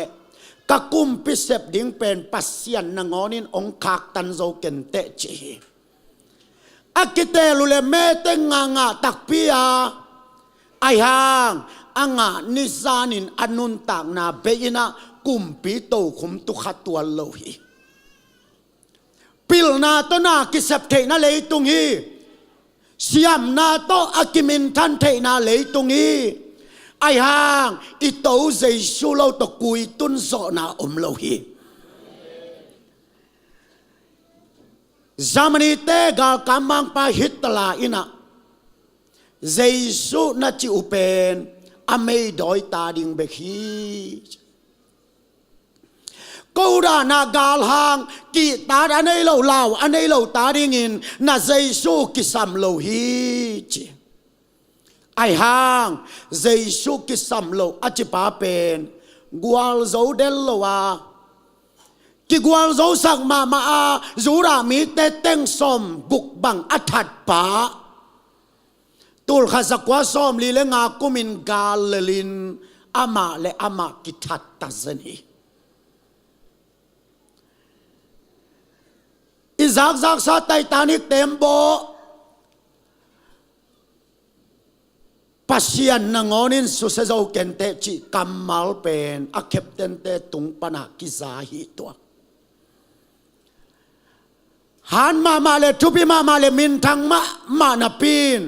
D: กะกุมปิเซบดิงเป็นปัสเซียนนงอนินองคากตันโซเกนเตจีอักิเตลุเลเมเต็งงาตักพิยาไอหางอ่างนิสานินอนุนตากนาเบยินะกุมปีโตคุมตุขัดตัวโลหิปิลนาโตนากิเซปเทนาเลยตุงฮีเสียมนาโตอากิมินทันเทนาเลยตุงฮีไอหางอิโตเจชูโลตกุยตุนโซนาอมโลหิจามนีเตกาลกามังปาฮิตลาอินะเจสุนัจิอุเปนอเมย์ดอยตาดิงเบคีกูราณากาลหางกีตาอันนี้เราเล่าอันนี้เราตาดิงินน่าเจสุกิสัมโลฮีจิไอหางเจสุกิสัมโลอจิปาเป็นกวาลโซเดลโลวากิกวาลโซสักมาอาจูรามีเตเต็งสมบุกบังอัฐัดปาตุลขจักวาสอมลีเลงากุมินกาลลินอามาเลอามากิทัตตาซนีอิซักซักซาไตตานิกเต็มโบปัสยันนงอนินสุเซโซเกนเตจิกัมมัลเป็นอักเคปเตนเตตุงปนักกิซาฮิตัวหันมาเลทุพิมาเลมินทังมานาปีน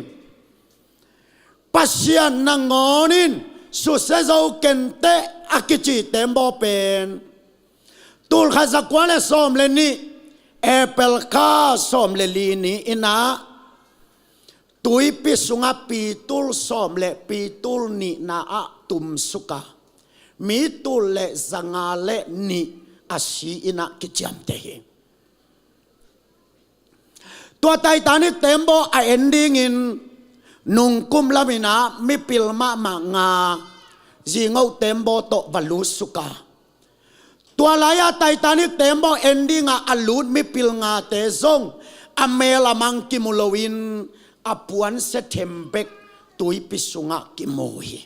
D: ปัสยันนงอนินสุเซโซเกนเตอักกิจิเต็มโบเป็นตุลขจักวาเลสอมเลนี่เอเปลคาสอมเลลีนีอินะตุยปิสุงาปีตุลสอมเลปีตุลนีนาอะตุมสุกามีตุลเลสังาเลนีอาชีอินะกิจามเตหิตัวไตตานิเต็มโบไอเอนดิ้งอินนุงกุมลามินามิปิลมามางาจิงเอาเต็มโบโตบาลุสุกาตัวลายาไตตานิเต็มโบเอนดิ้งอาลูดมิปิลงาเตซงอเมลามังกิมุลวินอปวนเซเทมเบกตุยปิสุงะกิโมฮี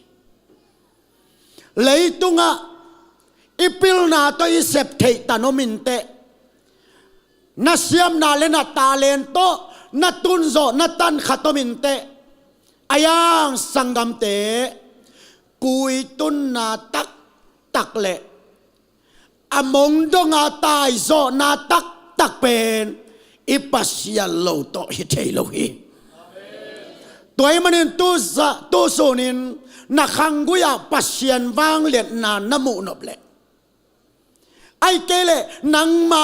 D: เลยตุงะอิปิลนาโตอิเซปเทตานอมินเตนัสยามนาเลนัตาเลนโตนัตุนโซนัตันขัตมินเตอายังสังกัมเตกุยตุนนาตักเลอมงดงอาตายโซนาตักเป็นอิปัสยาโลโตฮิเทโลฮีตัวมันนินตุโซนินนักขังกุยาปัสยันวางเลียนนานมุนบเลไอเกเลนังมา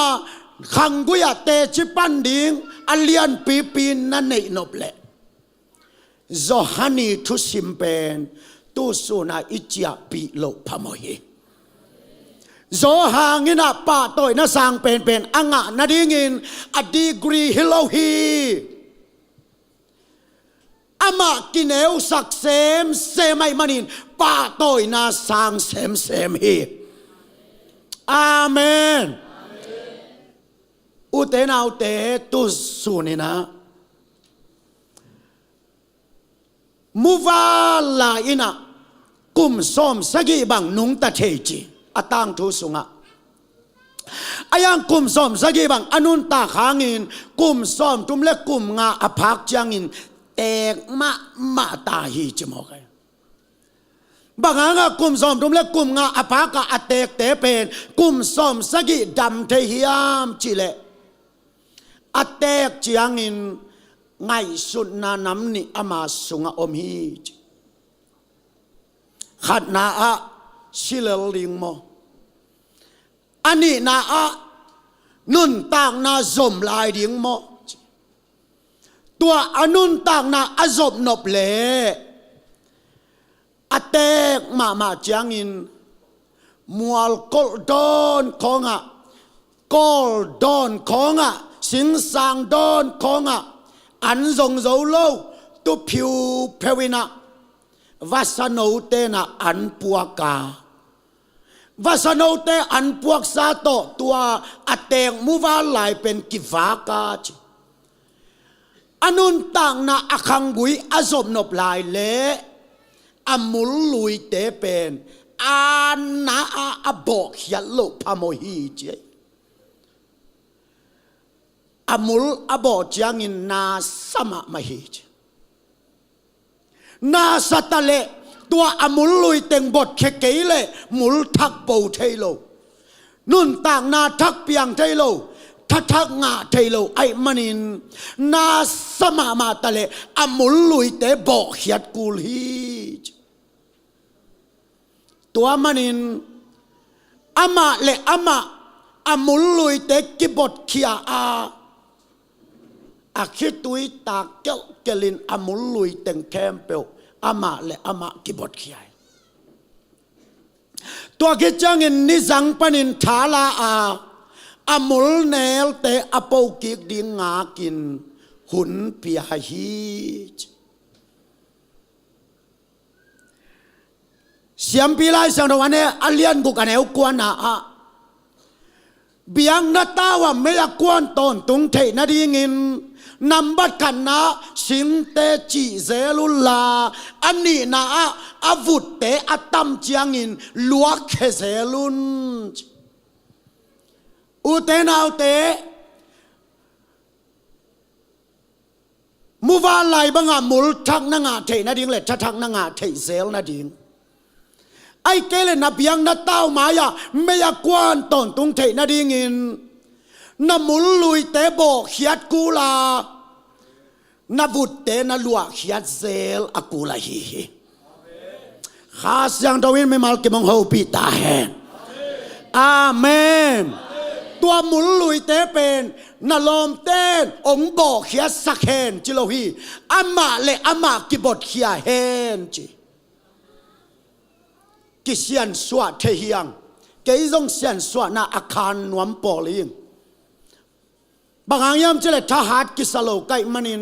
D: ขังกุยาเตจิปันดิงอเลียนปีนันเนนบเลโซฮันีทุสิมเป็นตุโซนาอิจิอาปีโลพามโฮีโซหางินาป้าตัวน่าสร้างเป็นอ่างนาดิงินอดีกรีฮิโลฮีอามากินเอวสักเซมไม่มันินป้าตัวน่าสร้างเซมฮีอาเมนอุเตนาอุเตตุสุนินะมูวาลาอินะกุมสมสกีบังนุงตะเทจิอาตังทุสุงะอายังกุมสมสกีบังอนุนตาขางอินกุมสมทุมเล็กกุมงาอภักจางอินเอกมาตาฮีจมอกบางงากุมสมทุมเล็กกุมงาอภักอเตกเตเป็นกุมสมสกีดำเทียมจิเลอเตกจางอิน ไงสุดนาน้ำนี่อามาสุงอมฮีขัดนาอะชิลลิงโมอันนี้นาอะนุนต่างนาสมลายดิงโมตัวอนุนต่างนาอจบนบเลอเตกมาจางอินมัวลกอลดอนของอะกอลดอนของอะสิงสังดอนของอะอันทรงโจโลตุผิวเพวินะวัสโนเตนะอันปวกาวัสโนเตอันปวกซาโตตัวอเตงมุวาลายเป็นกิวากาจอนุนต่างนาอคังบุยอสมนบลายเลอมุลลุยเตเป็นอานาอาบอกยัลโลพามฮีเจอมุลอบอกจางอินนาสมามาฮีเจนาสตะเลตัวอมุลลุยเต็งบทเคเกยเลมุลทักโปเทโลนุนต่างนาทักเปียงเทโลทักงาเทโลไอมันินนาสมามาตะเลอมุลลุยเตบอกยัดกุลฮีตัวมันินอามาเลอามาอมุลลุยเตกิบทขียอาคิดตุยตาเกลเกลินอมุลลุยเต็งแคมเปลอามาเลอามากิบทขียตัวกิจังอินนิสังปนินทาลาอมุลเนลเตอโปกิกดิงงากินหุนปียฮีเสียมปีไลสังตะวันเนี่ยอเลียนบุกันเอวกวนอะเบียงนาตาว่าไม่อยากกวนตนตุงเทนาดีงินนำบัดกันนะสิงเตจิเซลุลาอันนี้นะอาวุธเตอตัมเจียงินลวกเคเซลุนอุเตนาวเตมูวาไลบังอามุลทักนางาเทนาดิงเลยทักนางาเทเซลนาดิงไอ้เกลนับยังนัดเต้ามายาไม่อยากกวนตอนตุงเทนาดิงินนมุลลุยเตบอกเขียดกูลานบุตเตนลัวเขียดเซลอากูลาฮีข้าเสียงดาวินไม่มาเก็บมองหูปีตาแหนอาเมนตัวมุลลุยเตเป็นนลมเต้นองบอกเขียดสักเฮนจิโลฮีอามาเลอามากิบทเขียเฮนจิกิเซียนสวดเทียงเกยจงเซียนสวดนาอาคารนวมปอลิงบางอย่างจะเลยทหารกิสโลไกมันิน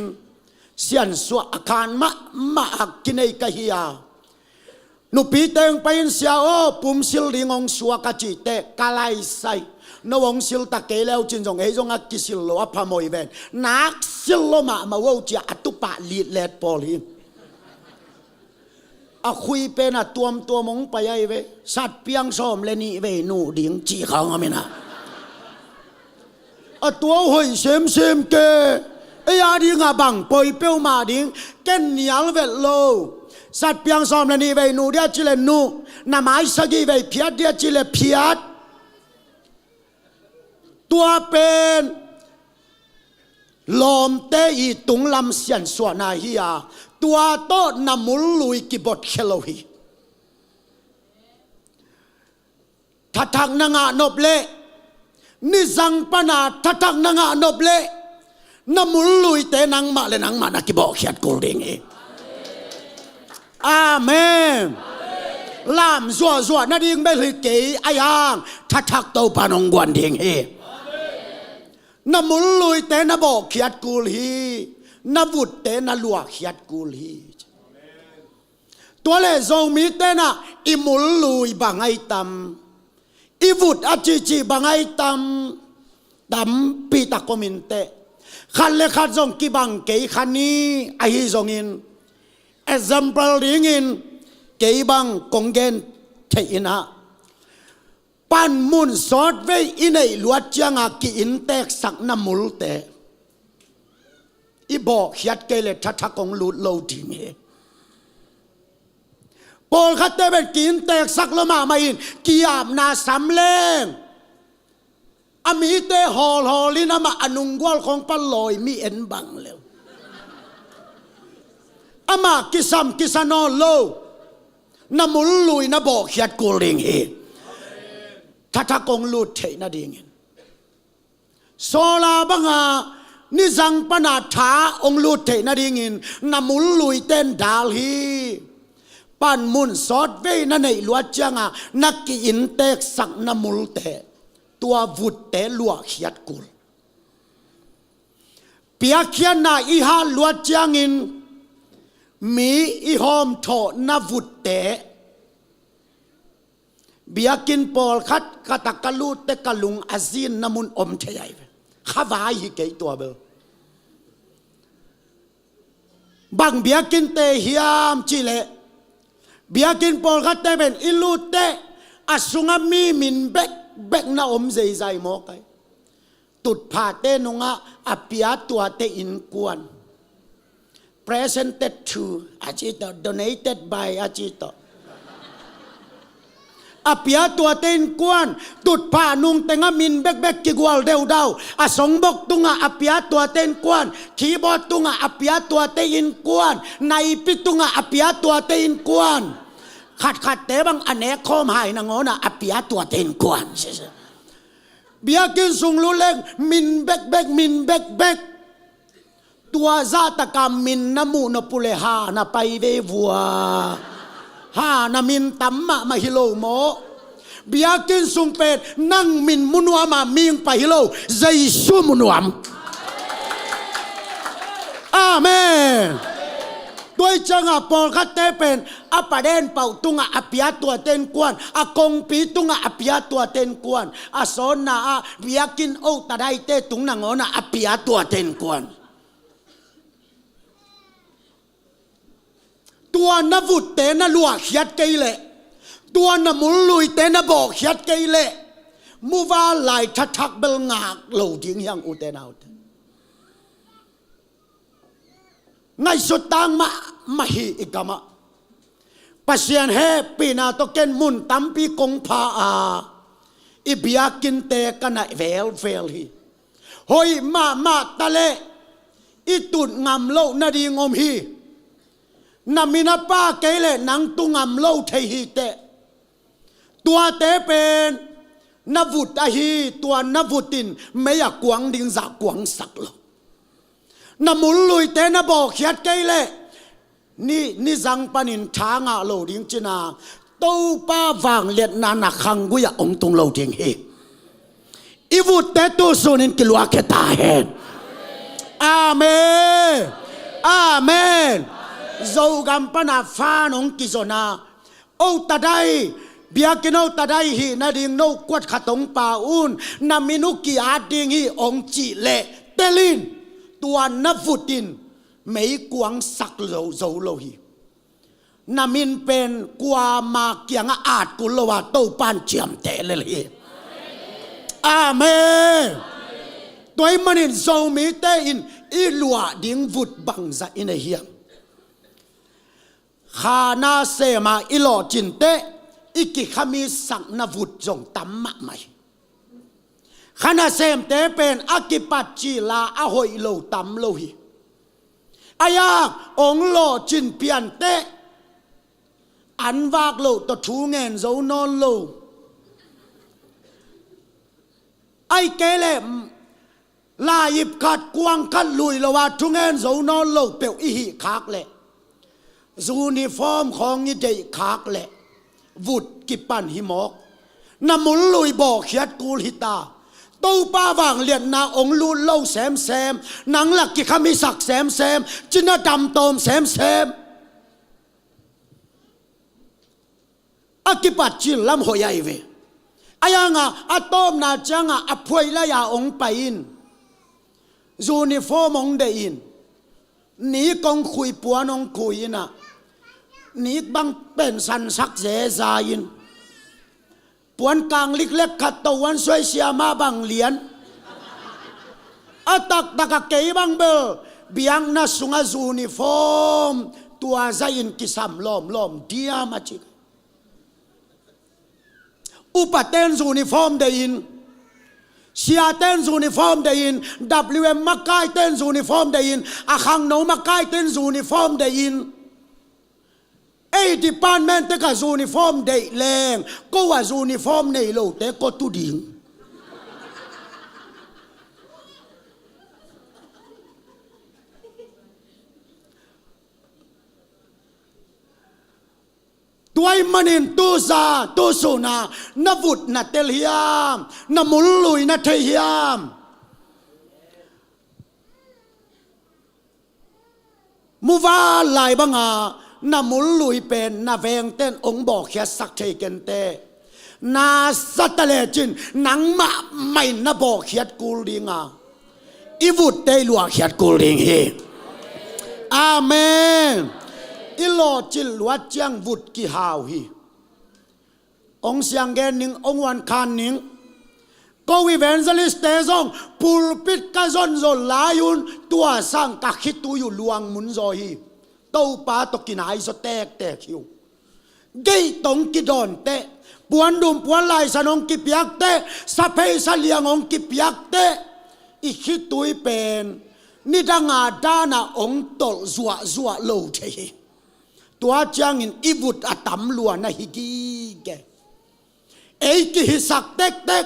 D: เซียนสวดอาคารมากินไอกะฮิยานุปีเตงไปอินเสียโอปุ่มสิลลิงองสวกะจิเตกาไลไซนวงสิลตะเกเลวจินจงเฮจงอักกิสิลโลอพามอยเวนนักสิลโลมาว่าจะอัตุปะลีดเลดปอลิงคุยเป็นตัวมงไปไอเวสัตว์เปียงซ้อมเลนี่เวนูดิ่งจีเขาไงนะตัวหอยเซมเกไอ้ยาดิ่งบังปอยเปียวมาดิ่งเก่นเหนียวเวโลสัตว์เปียงซ้อมเลนี่เวนูเดียจิเลนูน้ำไม้สกีเวเพียดเดียจิเลเพียดตัวเป็นลมเตอีตุงลำเสียนส่วนนาฮิยาตัวโตนมุลลุยกิบทเคโลฮีทัทังนางานบเลนิสังปนาทัทังนางานบเลนมุลลุยเตนังมาเลนังมานักิบอกเขียดกูดิงเออาเมนลามซัวนาดิงเบลิเกยอายังทัทักโตปานองกวนดิงเอนมุลลุยเตนบอกเขียดกูลีนวุตเตนลัวเขียดกูลีตัวเลซงมีเตนะอิมุลลุยบางไอตัมอิวุตอจิบางไอตัมตัมปีตะกมินเตขันเลขัดซงกิบังเกยขันนี้ไอฮิซงอินexample ลิงอินเกยบังกงเกนเทอินะปันมุนสอดเวอินไอลวดจังอากิอินเตกสักนมุลเตอีบอกเขียดเกลเลทักของลูดโลดิเมปอลคัตเตเป็นกินแตกสักละมาอินกิยามนาสำเลงอามีเตฮอลลินามาอนุงกวลของปลอยมีเอ็นบังแล้ว อามากิซัมกิซานอโลนามุลลุยนาบอกเขียดกูลิงเฮถ้ากงลูดเทนาดิ่งโซลาบังอานิจังปนาถาองลูดเทนาดิ่งนามุลลุยเต้นดาลฮีปันมุนสอดเวนั่นในลวดจังอานักกินเตกสักนามุลเตตัววุดเตลวกเขียดกูเปียเขียนนาอีฮาลวดจังอินมีอีหอมโถนาวุดเตเบียกินปอลคัดกะตักกะลูเตกะลุงอาซีนนามุนอมเทยไปข้าวายฮิเกยตัวเบลบางเบียกินเตฮิยามจิเลเบียกินปอลคัดเตเป็นอิลูเตอาสุงามีมินเบกนาอมใจหมอกไอตุดผาเตนุงะอภิยาตัวเตอินกวน presented to อาจิต donated by อาจิตอภิยาตัวเตอินกวนตุดผานุงเตงะมินเบกกิกวลเดวดาวอสงบกตุงะอภิยาตัวเตอินกวนคีย์บอร์ดตุงะอภิยาตัวเตอินกวนในปิตุงะอภิยาตัวเตอินกวนขัดเตบังอเนกข้อมหายนางอนะอภิยาตัวเตอินกวนเบียกินสุงลุเล็กมินเบกตัวซาตะกามินน้ำมูนปุเลหานะไปเววัวหานะมินตัมมาฮิโลโมเบียกินสุงเป็ดนั่งมินมุนวามามิงไปฮิโลใจซูมุนวามอาเมนด้วยจังอาปอลคัตเตเป็นอปะเดนเป่าตุงอภิยาตัวเต็นกวนอากงปีตุงอภิยาตัวเต็นกวนอสอนนาเบียกินโอตะไดเตตุงนางอนะอภิยาตัวเต็นกวนตัวนวุฒเตนลวกเขียดไกเลตัวนมุลลุยเตนบอกเขียดไกเลมูวาลายทักเบลงากเหลวทิ้งยังอุเตนเอาไงสุดตังมาฮีอีกมะปัสยันเฮปีนาตเกนมุนตัมปีกงพาอาอิบยากินเตกันเวลฮีหอยมาตะเลอิตุนงามโลนาดีงอมฮีนามินาป้าเกเลนังตุงามโลเทฮีเตตัวเตเป็นนวุตาฮีตัวนวุตินไม่อยากกวางดิงจากกวางสักโลนามุลลุยเตนบอกเขียดไกเลนี่จังปนินทางาโลดิงจินาตู้ป้าวางเลียดนานักขังกุยองตุงโลดิงเฮอีวุตเตตูสุนินกิลวาเกตาเฮนอาเมนอาเมนโจกัมปนาฟานองกิโซนาโอตาไดเบียกินโอตาไดฮีนาดิงโนกวดขตงป่าอุนนามินุกิอาดิงฮีองจิเลเตลินตัวนวุตินไม่กวางสักโลโลฮีนามินเป็นกวามาเกียงอาจกุลวาโตปานเจียมเตเลยอาเมนตัวมันอินโซมีเตอินอีลัวดิงวุดบังซาอินเฮียขานาเซมาอิโลจินเตอิกิขมีสักนวุดจงตัมมะไหมขณะเซมเตเป็นอากิปัจจิลาอหอยโลตัมโลหิอายาองโลจินเปียนเตอันวากโลตทูเงินโจนอนโลไอเกเลลายิบขัดกวางขัดลุยละว่าทุเงินโจนอนโลเปียวอีหิคากเลยูนิฟอร์มของยิเดคากเลวุดกิปันหิมอกนามุลลุยบอกเขียดกูลหิตาตู้ป้าวางเลียนนาองลูเล่าแซมหนังหลักกิขมิสักแซมจินาดำโตมแซมอากิปัจจิลำหอยเวอายังอาโตมนาจังอาพวยละยาองไปอินยูนิฟอร์มองเดอินนี้กองคุยปัวนองคุยนะนี้บังเป็นสันสักเจซายินปวนกลางลิกเล็กขัดตะวันสวยเสียมาบังเหรียญตักเกยบังเบลเบียงนาสุงาจูนิฟอร์มตัวใจอินกิสามล้อมเดียมาจิกอุปเตนจูนิฟอร์มเดอินเชียเต้นยูนิฟอร์มเดอิน WM มักไกเต้นยูนิฟอร์มเดอินอาคังโนมักไกเต้นยูนิฟอร์มเดอิน ดิปานแมนเตกับยูนิฟอร์มเดย์แรงก็ว่ายูนิฟอร์มในโลกแต่ก็ตุดิงตัวมันอินตูซาตูสุนานาวุฒนาเตลียมนามุลลุยนาเทียมมูวาลายบังอานามุลลุยเป็นนาเวงเต้นองบอกแค่สักเทกันเตนาสัตเลจินนังมาไม่นาบอกแค่กูลิงาอีวุฒเตลัวแค่กูลิงเฮอาเมนอีโลจิลวัดจังวุฒกิฮาวฮีองเสียงแกนิงองวันคานนิงก็วิเวนเซลิสเตซองปูลปิดกะซอนโซลายุนตัวสังกักขิตุอยู่ลวงมุนโซฮีเต้าปาตกินไอโซแตกแตกคิวเกยตงกิดอนเตปวนดุมปวนลายสนองกิเปียกเตสะเพยสะเลียงองกิเปียกเตอีขิตุยเป็นนิดังอาดานาองตลจัวจัวโลเทตัวจังอินอีวุฒอตัมลัวนะฮิกีแกเอ้กิฮิสักเต็กเต็ก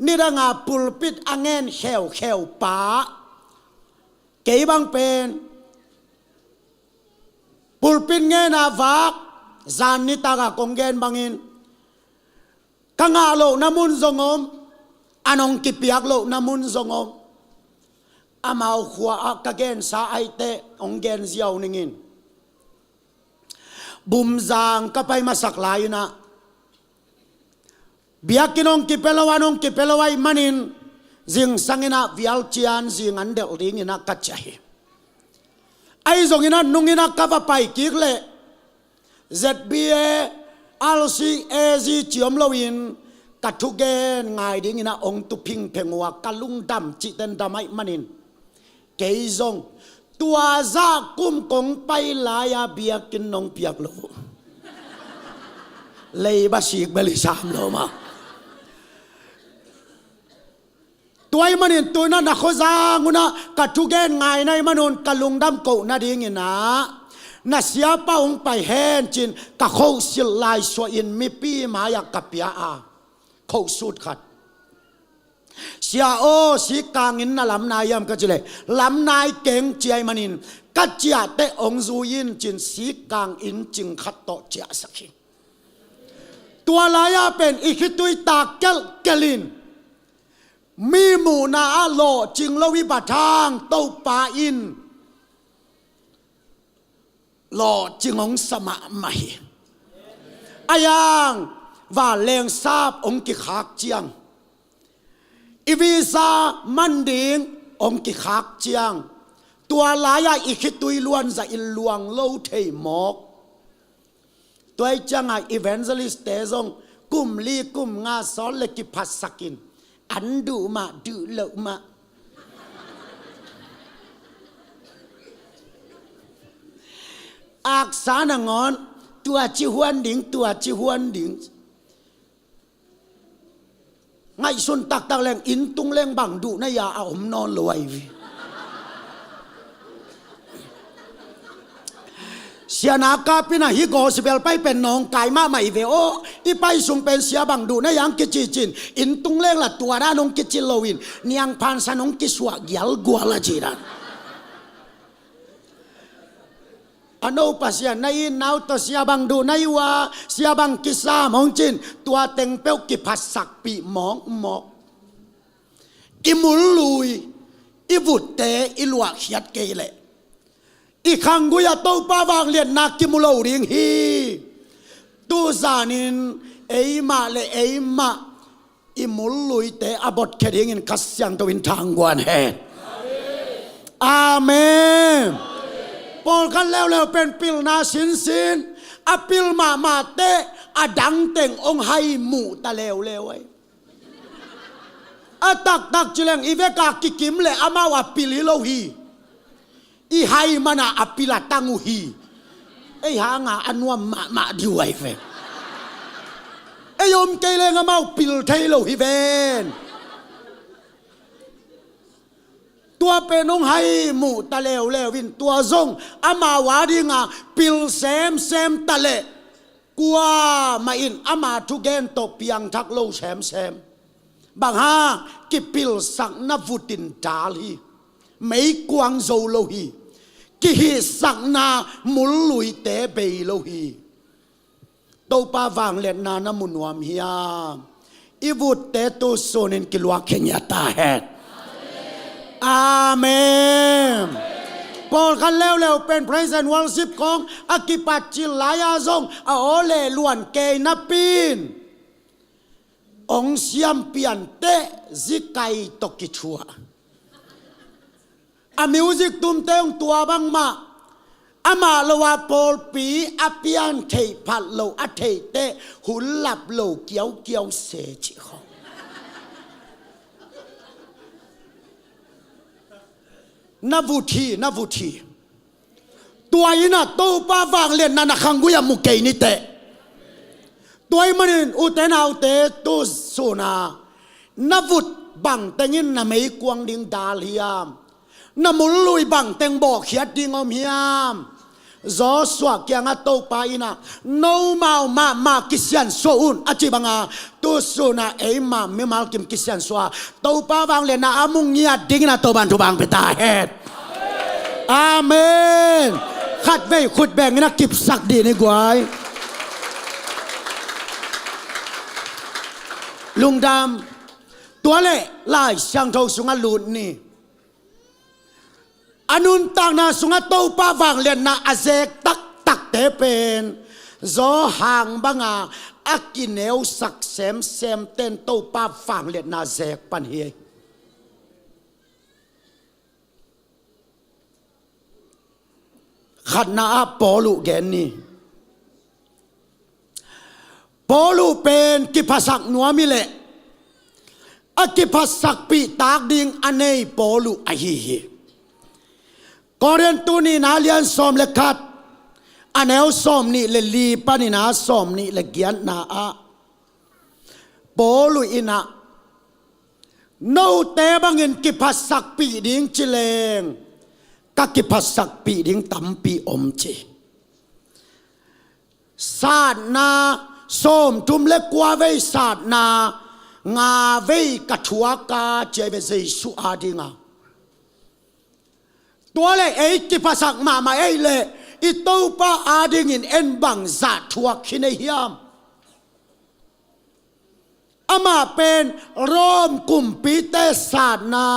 D: นี่ระงาปุลปิดอังเงินเขวเขวป้าเก๋บังเป็นปุลปิดเงินอาวักจานนิตากากงเงินบังอินกังอาโลนามุนซงอมอันองกิเปียกโลนามุนซงอมอามาขวากักเงินสาไอเตองเงินเสียวนิงินบุมจางก็ไปมาสักลายนะเบียกินองกิเปลวานองกิเปลวายมันินจิงสังอินะวิอัลเชียนจิงอันเดลลิงอินะกัจจัยไอ้จงอินะนุ่งอินะกับไปกิกเล่ ZBA LCAZ จิอมลวินกัดทุกเกนไงดิ้งอินะองตุพิงเพงวกัลุงดำจิเตนดำไอมันินเกยจงตัวจากกุมกงไปลายาเบียกินนองเปียกโลเลยบาสิกเบลิสามโลมาตัวไอ้มันตัวนั้นนักข้อจางุนะกัดทุกเกนไงในมนุนกัลุงดำโกนาดีงินะน่าเสียป้าองไปเฮนจินกัดเขาสิลายสวอินมีปีมาอยากกับเปียอาเขาสุดขัดเสียโอสีกางอินน่ะลำนายยามก็จะเลยลำนายเก่งเจียมันินกัจจาเตองซูยินจินสีกางอินจิงขัดโตเจียสักิตัวลายาเป็นอีกตุยตาเกลเกลินมีหมู่นาโลจิงลวิบัทางเต้าปาอินโลจิงองสมะไม่อายังว่าเลงซาบองกิขากเจียงอีวีซามันดิงองกิขากเจียงตัวลายาอีกตุยล้วนจะอิลวงโลเทมอกตัวจังไออีเวนเจลิสเตซงกุมลีกุมงาสอนเลกิพัสสกินอันดูมาดูเลมาอักษานงอนตัวจิฮวนดิงตัวจิฮวนดิงไงสุนตักตักแรงอินตุงแรงบังดูนายาเอาผมนอนลอยเสียนากาปินะฮิโกสเบลไปเป็นน้องกายมาใหม่เวโออีไปสุงเป็นเสียบังดูนายางกิจิจินอินตุงแรงละตัวด้านองกิจิโลวินเนียงพันสนองกิสวกยัลกัวละจีรันอันโอปัสยาในนาวตัวเสียบังดูในว่าเสียบังกิสามองจินตัวเต็งเปลกิพัสสักปีมองหมอกอิมุลลุยอิบุตเตอิลวกเขียดเกยเลอีขังกุยาโตปาวางเลียนนักกิมุลริงฮีตูซานินเอมาเลเอมาอิมุลลุยเตอบดเคดิงินคัสยังตวินทางกวนเฮอาเมนปอลกันแล้วเป็นปิลนาสินอปิลมาเตอดังเต่งองให้หมู่ตะเลวไว้ตักจิเลงอีเวกากิกิมเลอามาวาปิลิโลฮีอีให้มานาอปิลาตังูฮีไอหางาอันว่ามาดิวไอเฟไอยมเกเลงอามาปิลเทโลฮีเวน ตัวเป็นองให้หมู่ตะเลวเลวินตัวซงอามาวาดิงาปิลเซมตะเลกัวมาอินอามาทุเกนตบเปียงทักโลแซมบางฮากิปิลสักนวุตินจาลีไม่กวางโซโลฮีกิฮิสักนามุลลุยเตเบโลฮีตัวป้าวางเล่นนานามุนวามฮิยามอีวุตเตตุโซนินกิลวาเคนยาตาเฮดอาเมนพอกันแล้วเป็น praise and worship ของอากิปัจจิลายาซงอาโอเลล้วนเกยนับปีนองเสียมเปลี่ยนเตะซิกไกตกิชัวอามิวสิกตุ้มเตงตัวบังมาอามาลวาโปลปีอาเปียนเทพัดโลอาเทเตหุนหลับโลเกี่ยวเสจิของนวุธีตัวยินะตัวป้าวางเล่นนันขังกุยามุเกนิเตตัวมันอุเตนาอุเตตุสุนานวุฒบังเตงินนาไม่กวางดิงดาลียามนามุลุยบังเตงบอกเขียดดิงอมฮิยามจอสวกยังตัวป้าอินะโนมากิสยันโซอุนอาจิบังตุสุนาเอมาไม่มากิมกิสยันสวาตัวป้าวางเล่นนาอามุงเงียดิงนาตัวบันทุบังเปตาเฮดอาเมนขัดเวขุดแบ่งนักกิบสักดีในกวายลุงดำตัวเล่ไล่ช่างเท่าสุงลุนนี่อนุนต่างนาสุงโตป้าวางเลียนนาอาเซกตักเตเป็นจอห่างบังอากินเนวสักเซมเต้นโตป้าฟังเลียนนาเซกปันเฮขัดนาปอลุแกนนี่ปอลุเป็นกิภาษาหนัวมิเลอกิภาษาปีตากดิงอันเนยปอลุอหิเฮกอเรียนตูนี่นาเลียนสอมเลขัดอันเอวสอมนี่เลลีปานี่นาสอมนี่เลเกียนนาอาปอลุอินะโนเตบังเงินกิภาษาปีดิงจิเลงกักิภาษาปีดิงตัมปีอมเจศาสนาส้มทุมเล็กกว่าเวศาสนางาเวกัทวกาเจเบเซสุอาดิงาตัวเล็กกิภาษามาเอเลอิตูปาอาดิงินเอ็นบังจัดทัวคินเฮียมอามาเป็นรอมกุมปีเตศาสนา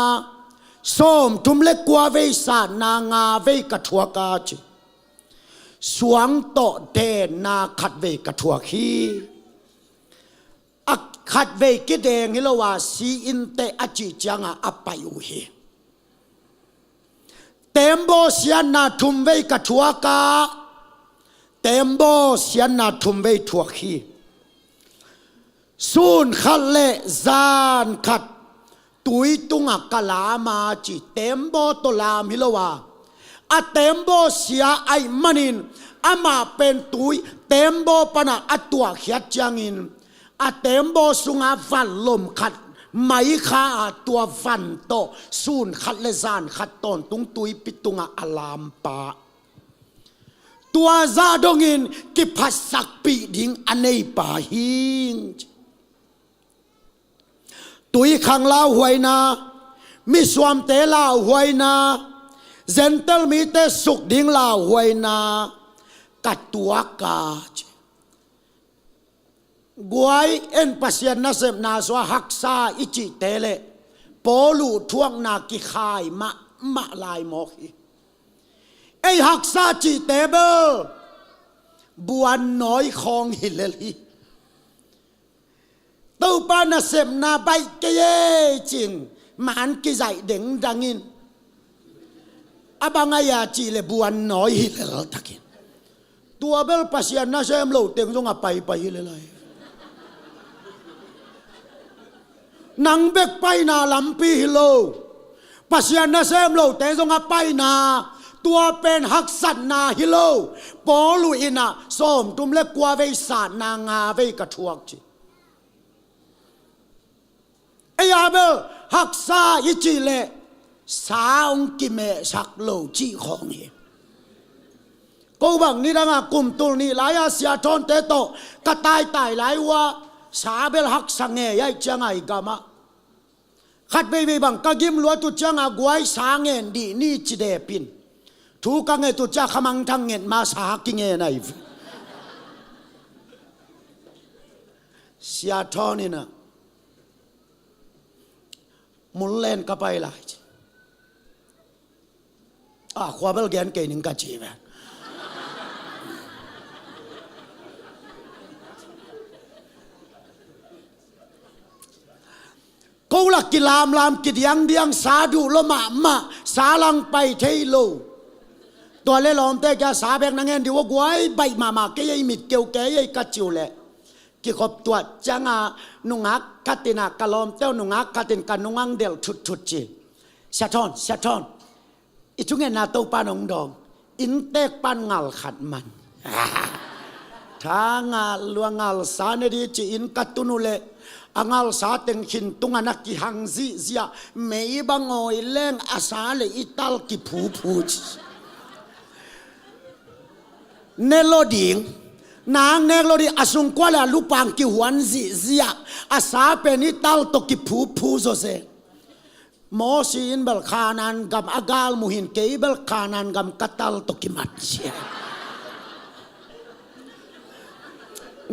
D: ส้มทุมเล็กกว่าเวศาสนางาเวกัทวกาเจสวงโตเดนาขัดเวกทัวขีอักขัดเวกิเดงฮิโลวาสีอินเตอจิจังอัปไปอุเฮเต็มโบเสียนาทุมเวกทัวกาเต็มโบเสียนาทุมเวทัวขีซูนขัดเลจานขัดตุยตุงกะลามาจิเต็มโบตลามฮิโลวาa tembo sia ai manin ama pen tui tembo pana atua khiat changin a tembo sunga van lom khat mai kha tua van to sun khat le zan khat ton tung tui pitunga alam pa tua za dongin ki phasak pi ding anei pa hing tui khang la huaina mi swam te la huaina gentle mi te suk ding la huaina katua ka guai en pasien na sem na so haksa ichi tele polu thuang na ki khai ma lai mo hi ei haksa chi tebe buan nói khong hileli tâu pa na sem na bai ke ye ching man ki zai deng dangin abangaya chi le buan nói hilel takin tua bel pasien na sem lo teng jong a pai hilelai nang bek pai na lampi hilo pasien na sem lo teng jong a pai na tua pen hak sat na hilo polu ina som tum le kwa ve sa na nga ve ka thuak chi aya bel hak sa ichi le สาองกิเมสักโลจีของเฮกูบังนี่ดังกุมตุลนี่หลายอาเซียทอนเตโตกระต่ายตายหลายว่าสาเบลหักสังเงยจังไงกามาขัดไปบังกะกิมลัวตุจังกวยสาเงินดีนี่จิเดปินถูกังเงตุจักขมังทังเงินมาสากิเงยไนเสียทอนนี่นะมุลเลนกับไปหลายความเบลแกนเก่งหนึ่งกัจจีแมกูหลักกิลามกิดยังเดียงสาดูลมาสาลังไปเทโลตัวเล่ลอมเตจะสาแบงนังเงินดีว่ากวยใบมาเกยมิดเกียวเกยกัจจิวเล่กิขบตัวจังนุงักกัตินากะลอมเต้านุงักกัตินกันนุงังเดลทุดจีเสียทอนอิจุงเงินนาโตปานองดองอินเตกปันงัลขัดมันทางลวงงัลสานดีจีอินกัตุนุเลangal sa teng khin tunga na ki hang zi zia mei bangoi leng asale ital ki phu neloding nang nelodi asung kwala lupang ki huan zi zia asa pen ital to ki phu zo se mo sin bel khanan gam agal muhin ke bel khanan gam katal to ki mat sia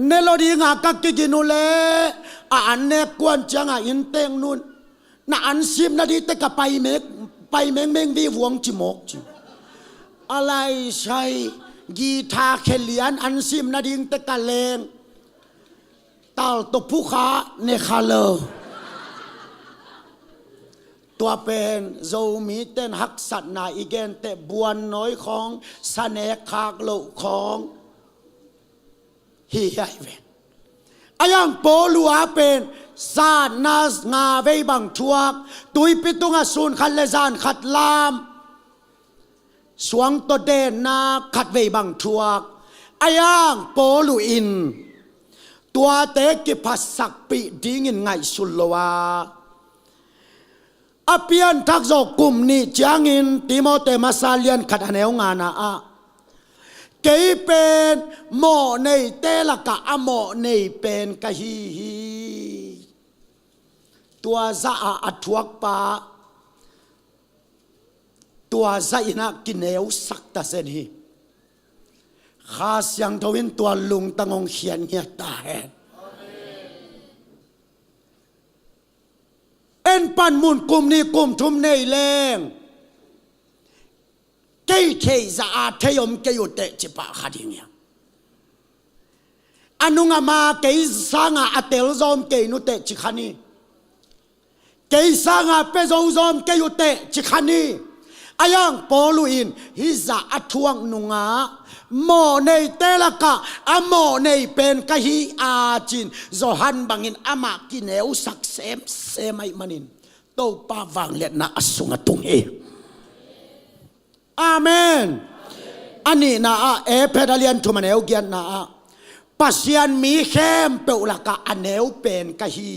D: nelodi nga ka ki ginule anเนกวนจังอินเตงนุนน่าอันซิมนาดีแต่กับไปเมงวีหวงจิมกจิอะไรใช่กีทาเคลียนอันซิมนาดีแต่กับเลงตาตบผู้ค้าเนคาเลตัวเป็นโจมีเต้นหักสัตนาอีเกนแต่บวนน้อยของสเนคากโลของฮีไอเวอายังโปลัวเป็นซาดนาสงาเวบังทวกตุยปิตุงสุนขัดเลซานขัดลามสวงตเดนนาขัดเวบังทวกอายังโปลุอินตัวเตกิพัสสักปีดิ้งินไงสุลวาอเปียนทักโจกุมนี่จางอินติโมเตมาซาเลียนขัดเนวงานาอาเกยเป็นหมอในเตละกะอหมอในเป็นกะฮีตัวซาอัทวกปาตัวซาอินักกินเนวสักตาเซนีข้าเสียงทวินตัวลุงตังองเขียนเงียตาแหนเอ็นปันมุนกุมนี่กุมทุมในแรงเกยเทจะอาเทยมเกยุเตจิปะขัดยังอันนุงมาเกยสังอาเตลซอมเกยนุเตจิขันีเกยสังอาเปโซซอมเกยุเตจิขันีอายังปอลุอินฮิจะอัทวงนุงาหมอในเตละกะอหมอในเป็นกะฮีอาจินโจฮันบังอินอามากินเอวสักเซไม่มันินโตปาวังเล็ดนาอสุงตุงเออาเมนอันนี้นะเอเพดาเลียนทุมันเอวเกียนนะปัสยันมีเข้มเปล่ากะอันเอวเป็นกะฮี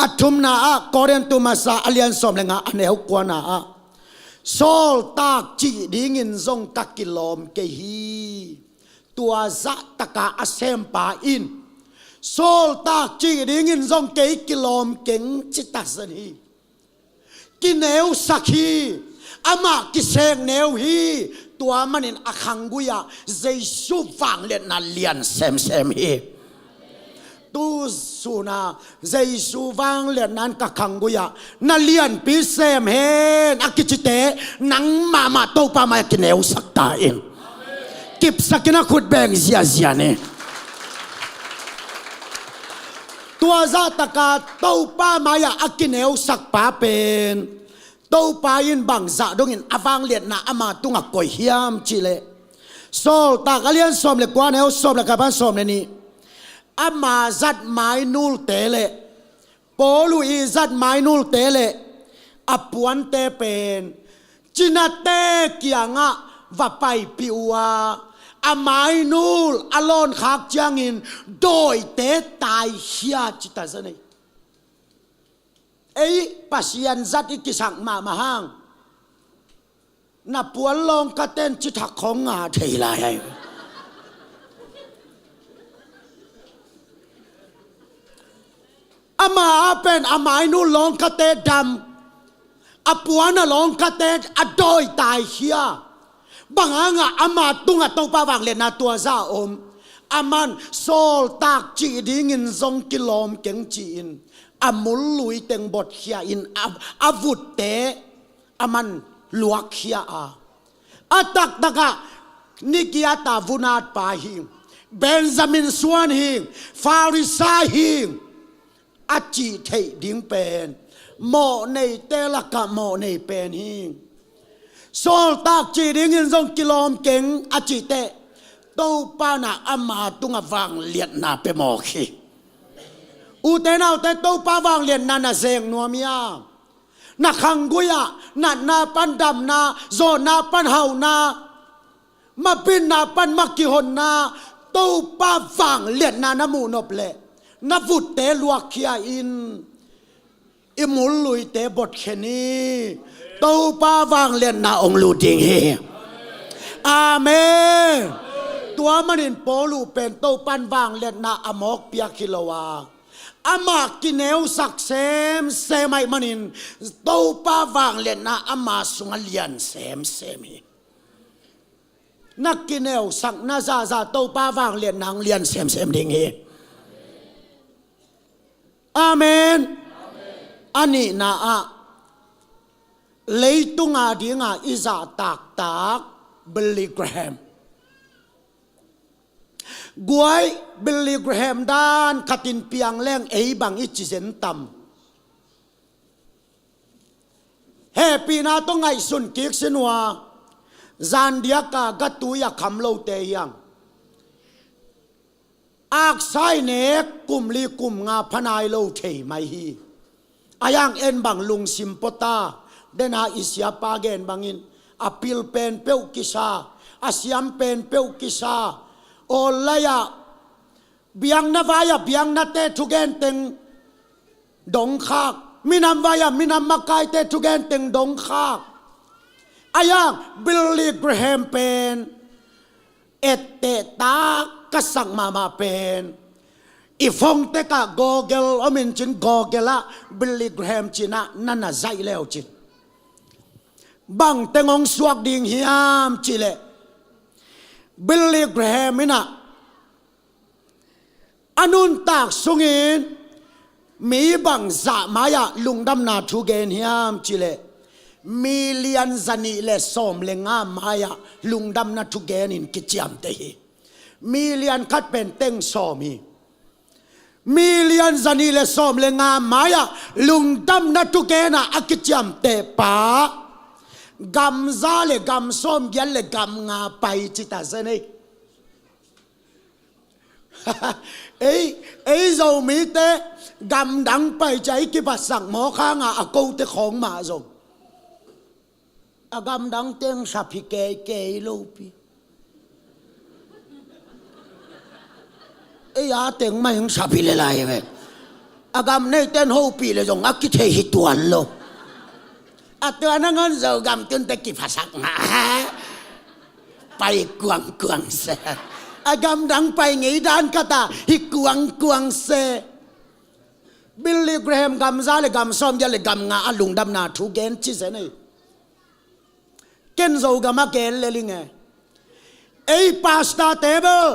D: อัตุมนะกอเรนตุมาซาอเลียนสมเลงอันเอวกว่านะโซลตากจีดิ้งินซงกักกิลอมเกฮีตัวจะตะกาอเซมปาอินโซลตากจีดิ้งินซงเกกิลอมเก่งจิตาสนีกินเนวสักฮีอามากิเซงเนวฮีตัวมันอินอัขังกุยาเจสุฟังเลียนนัลเลียนเซมฮีตูสุนาเจสุฟังเลียนนั้นกัขังกุยานัลเลียนปีเซมเฮนอากิจิเตนังมาโตปามากินเนวสักตาเองกิบสักนักขุดแบงเสียเนตัวซาตะกาเต้าป้ามายาอากินเอวสักป้าเป็นเต้าป้ายินบังซาดงอินอฟังเลียนนาอามาตุงกอยเฮียมจิเลโซตากเลียนสมเลกว่าเนวสมเลกับบ้านสมเลนี่อามาจัดไม้นูลเตเลโปลุอีจัดไม้นูลเตเลอปวนเตเป็นจินาเตเกียงะว่าไปปิวาอาไม้นูลอลอนขักจังอินโดยเตตายเฮียจิตาสนี pasien zat ikisak mahang na puan long katen chitak khong nga thei lai hai ama pen amai nu long kate dam apuana long kate adoi tai hia banganga ama tunga tong pa wang le na tua za aman sol tak chi ding in zong kilom keng chi in amul lui teng bot hia in avut te aman luak hia atak daga nikia ta vunat pa hi Benjamin Swan hi Farisai hi achi thei ding pen mo nei te la ka mo nei pen hi sol tak chi ding in zong kilom keng achi te to pa na ama tunga wang liat na pe mo khi u te nau te to pa wang liat na na zeng nuamia na khanguya na pan dam na zo na pan hau na ma pin na pan makki hon na to pa wang liat na na mu nop le na vut te luak khia in imul lui te bot kheni to pa wang liat na ong lu ding he amenตัวมันอินโปลูเป็นโตปันวางเล็ดนาอมอกเปียคิโลวาอามากินเอวสักเซมเซไม่มันอินโตปาวางเล็ดนาอามาสุงเลียนเซมมีนักกินเอวสักนาซาโตปาวางเล็ดนางเลียนเซมดิ่งเฮอาเมนอันนี้นาเลยตุงอาดีงาอิจาตากเบลลีแกรมกวยบิลลี่แกรแฮมด้านขัดินเปียงแรงบังอิจิเซนตัมเฮปีนาต้องไงสุนกิกสินัวจานเดียกากัตุยคำโลเตียงอักไซเนกกุมลีกุมงาพนายโลเทไม่ฮีอายังเอ็นบังลุงซิมปตาเดนาอิสยาปาเกนบังอินอพิลเป็นเปวกิซาอาเซียมเป็นเปวกิซาโอลายาเบียงนาวายาเบียงนาเตทุเกนเต็งดงคากมินามวายามินามมาไกเตทุเกนเต็งดงคากอายังบิลลี่แกรแฮมเป็นเอเตตากษังมาเป็นอีฟงเตกะโกเกลอมินจินโกเกละบิลลี่แกรแฮมจินะนั่นน่ะใจแล้วจินบังเตงองสวกดิ่งฮิอามจิเลบิลลี่แกรแฮมนะอนุนตากสุงินมีบังสะมายาลุงดำนาทุเกนฮิอามจิเลมีเลียนจันีเลสอมเลงามายาลุงดำนาทุเกนินกิจยามเตฮีมีเลียนคัดเป็นเต็งสอมีมีเลียนจันีเลสอมเลงามมายาลุงดำนาทุเกนะอกิจยามเตปากำซาเลกำส้มยันเลกำงาไปจิตาเสน่เอ้ยเรามีเตะกำดังไปใจกิบสั่งหมอข้างอากูเตะของมาส่งกำดังเต็งสับพิเกยลูปีอาเต็งไม่ยังสับพิเลไลเว้ยกำในเต้นหูปีเลยส่งกิเทหิตวันโลตัวนั้นเงินเรากำจนตะกี้ภาษาหนาไปกวงเสกำดังไปไงด้านกตาฮิกวงเสบิลลี่แกรแฮมกำซาเลกำซ้อมยาเลกำงาลุงดำนาทุเกนชิเสนี่เกนเรากำมาเกนเลยลิงไอ้พาสต้าเทเบิล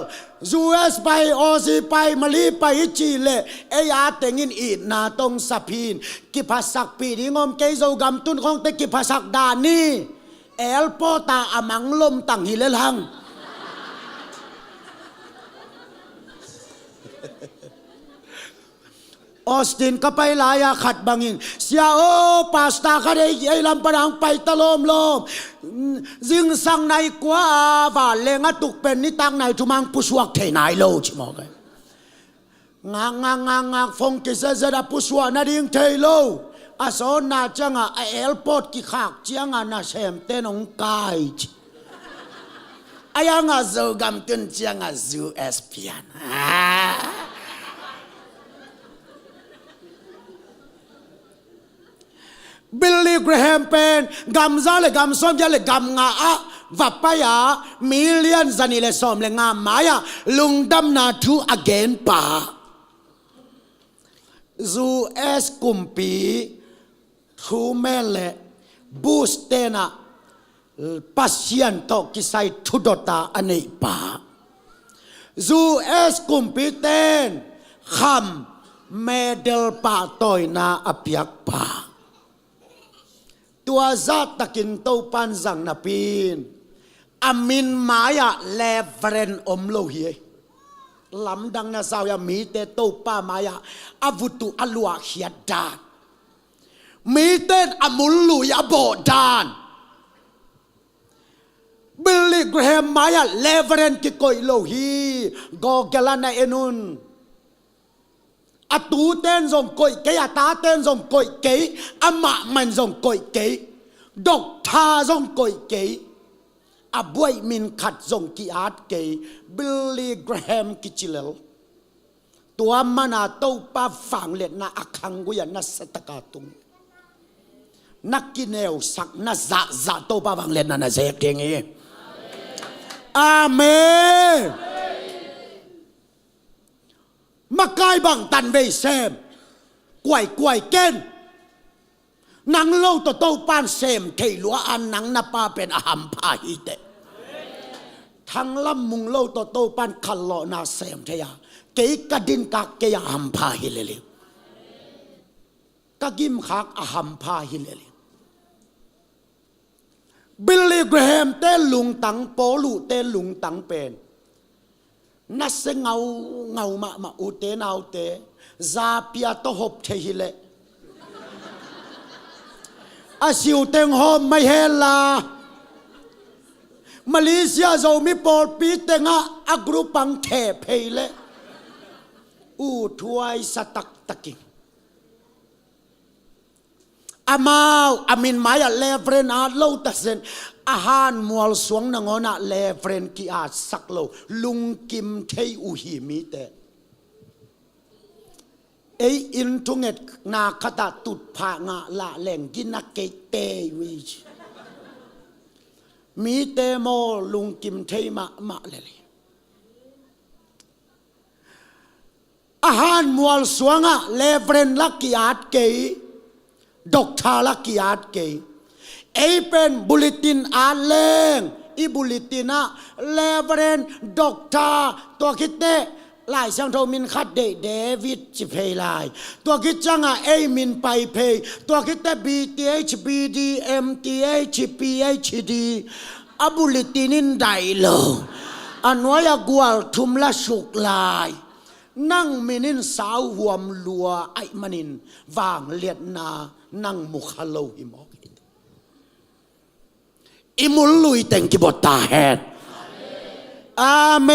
D: ยูเอสไปออซีไปมาลีไปจีเลไอ้อาเตงินอีดนาตงสับพินกิภาษาปีดีงอมเกยเรากำตุนของเตกิภาษาดานีเอลโปตาอมังลมตังฮิเลลังออสตินก็ไปลายขัดบังอินเสียโอปาสตาคดีไอ้ลำปนังไปตะลมจึงสั่งในกว่าว่าเลงตุกเป็นนิตังในทุมังผู้สวกเทนายโลชิมอกงาฟงกิเซเซดาผู้สวกนาดิ่งเทโลอาสอนนาจังเอลปอดกิขากเจียงนาเชมเตนองกายอายังซูกำตุนเจียงซูเอสพียน เกรแฮมเป็นกำซาเลกำส้มยาเลกำงาอะวับไปยามิลเลียนซันิเลส้มเลงามมายาลุงดำนาทูอเกนป่าซูเอสกุมปีทูเมเลบูสเตนะปัสยันโตกิไซทุดตาอเนป่าซูเอสกุมปีเตนคำเมเดลป่าตอยนาอภิยักป่าตัวจัดตะกินโตปันสังนาปีนอามินมายาเลเวรนอมโลฮีลำดังนาสาวยามีเตโตป้ามายาอาวุตุอลัวเขียดานมีเตนอมุลลุยาโบดานบิลลี่เกรแฮมมายาเลเวรนกิโกยโลฮีโกเกลานาเอนุนอาตูเต้นส่งกอยเกยอาตาเต้นส่งกอยเกยอามามันส่งกอยเกยดอกทาส่งกอยเกยอาบวยมินขัดส่งกีอาร์ตเกยบิลลี่เกรแฮมกิจิเลลตัวมันอาโตป้าฝังเล็ดนาอักขังกุยนัสตกาตุงนักกินเอวสักนัสจะโตป้าฝังเล็ดนาเซกเดงเออาเมนมากายบังตันเวเซมกวยเก้นนังเล่าตัวโตปานเซมเทลัวอันนังนาปาเป็นอาหามพาฮิเตทั้งลำมุงเล่าตัวโตปานขันโลนาเซมเทียเกยกระดินกักเกยอาหามพาฮิเลเลกะกิมขักอาหามพาฮิเลเลบิลลี่เกรแฮมเต้ลุงตังโปลูเต้ลุงตังเป็นนัสเงามาอุเตนเอาเตซาเปียโตหบเทหิเลอาซิวเตงหอมไม่เฮลามาเลเซียเรามีปอลปีเตงะอักรุปังเทเพเลอูทวยสตักตะกิอามาอามินมายาเลเฟรนอาโลตัสเซนอาหารมัวลสวงนงอนะเลเฟรนกีอาสักโลลุงกิมเทยอุหิมีเตเออินทุงเอ็ดนาคตาตุดผางะละแหล่งกินักเกเตวิชมีเตโมลุงกิมเทยมาเลยอาหารมัวลสวงอะเลเฟรนลักกีอาดเกดอกทาลักกีอาดเกไอเป็นบุลตินอาเลงอีบุลตินะเลเวรนดอกทาตัวคิดเตลายช่างโทมินคัดเดวิดจิเพยลายตัวคิดจังเอมินไปเพยตัวคิดเตบีทีเอชบีดีเอ็มทีเอชพีเอชดีอบุลตินินไดโลอันวายกวลทุมละสุกลายนั่งมินินสาวหวมลัวไอมันินวางเลียดนานั่งมุขโลหิมอกอิมุลลุยเต็งกิบตาแฮดอาเม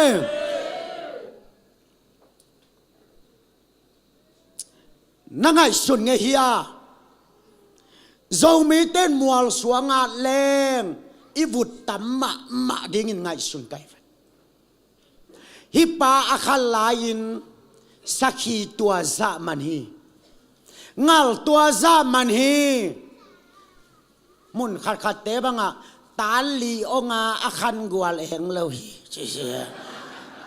D: นนั่งไงสุนเงียโจมีเต้นมัวสวงอาเลงอีวุตตัมมาดิ่งไงสุนไกฮิปาอาคัลลายินสักฮีตัวซามันฮีงัลตัวซามันฮีมุนขัดเตบังอ่ะตาลีองอาขันกัวแหงเราฮีเชี่ย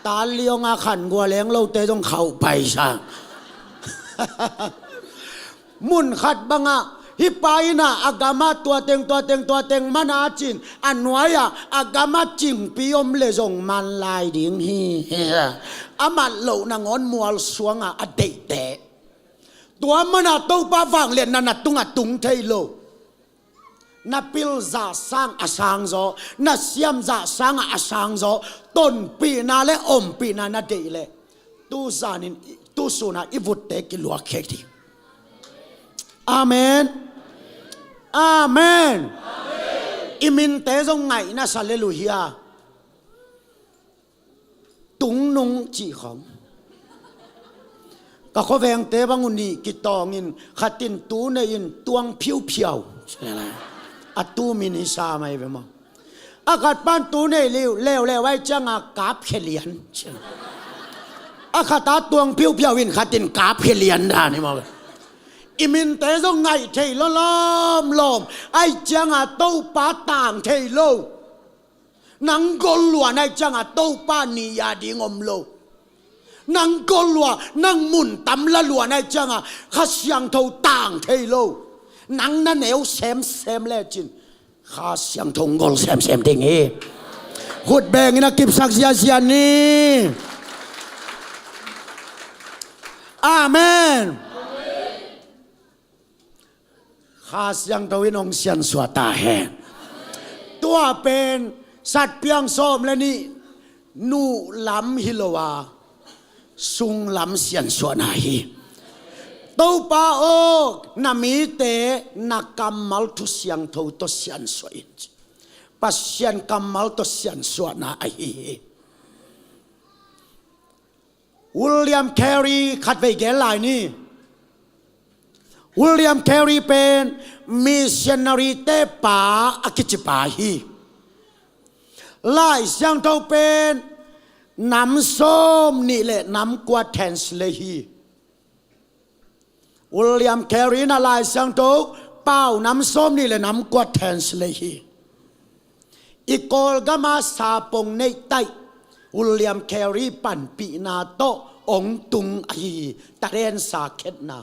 D: ตาลีองอาขันกัวแหงเราเตต้องเข้าไปซะมุนขัดบังอ่ะฮิปายนะอากามาตัวเต็งมันอาจินอันวายะอากามาจิงปิยมเลจงมันลายดิ่งฮีอามันเหล่านางอนมัวสวงอ่ะอเดเตตัวมันอ่ะต้องป้าฟังเรียนนั่นตุงเทโลนับพิลจ่าสังอาสังโซนับเสียมจ่าสังอาสังโซต้นปีนาเลอมปีนานาเดเลตูซานินตูสุนาอิวุตเตกิลัวเคติอาเมนอาเมนอิมินเตจงไงนะซาเลลูฮียาตุงนุงจีของก็เขาแวงเตบังอุนีกิตองอินขัดตินตูเนอินตวงผิวใช่ไหมอตูมินิสาไม่เป็นมั้งอากาศปานตูเนี่ยเลวไว้จังอากาบเขลียนอากาศตาตวงผิววินขัดตินกาบเขลียนได้นี่มั้ง อิมินเตะก็ไงเทลลมไอจังอ่ะเต้าป้าต่างเทโลนังกลลัวไอจังอ่ะเต้าป้านิยาดิงอมโลนังกลัวนังมุนตำละลัวในจังอ่ะข้าเสียงเท่าต่างเทโลนังนั่นเอวเซมเลยจินข้าเสียงทงกลเซมติงเอขุดแบงนักกิบสักเสียนี่อาเมนข้าเสียงเท่าวินองเสียนสวดตาแหงตัวเป็นสัตว์เพียงส้มและนี่นูล้ำฮิโลวาซุงลำเสียนส่วนไหนตัวป้าโอนามีเตนักกำมัลทุเสียงทูตัวเสียนส่วนปัสเสียนกำมัลตัวเสียนส่วนไหนวิลเลียมแครีขัดไว้แก่ลายนี่วิลเลียมแครีเป็นมิชชันนารีเตป้าอากิจิปาฮีลายเสียงทูเป็นน้ำส้มนี่แหละน้ำกวาดแทนสเลฮีวิลเลียมแครีน่าลายสังโตเป้าน้ำส้มนี่แหละน้ำกวาดแทนสเลฮีอีกอลก็มาซาปงในไตวิลเลียมแครีปั่นปีนาโตองตุงอีตะเรนสาเข็ดนา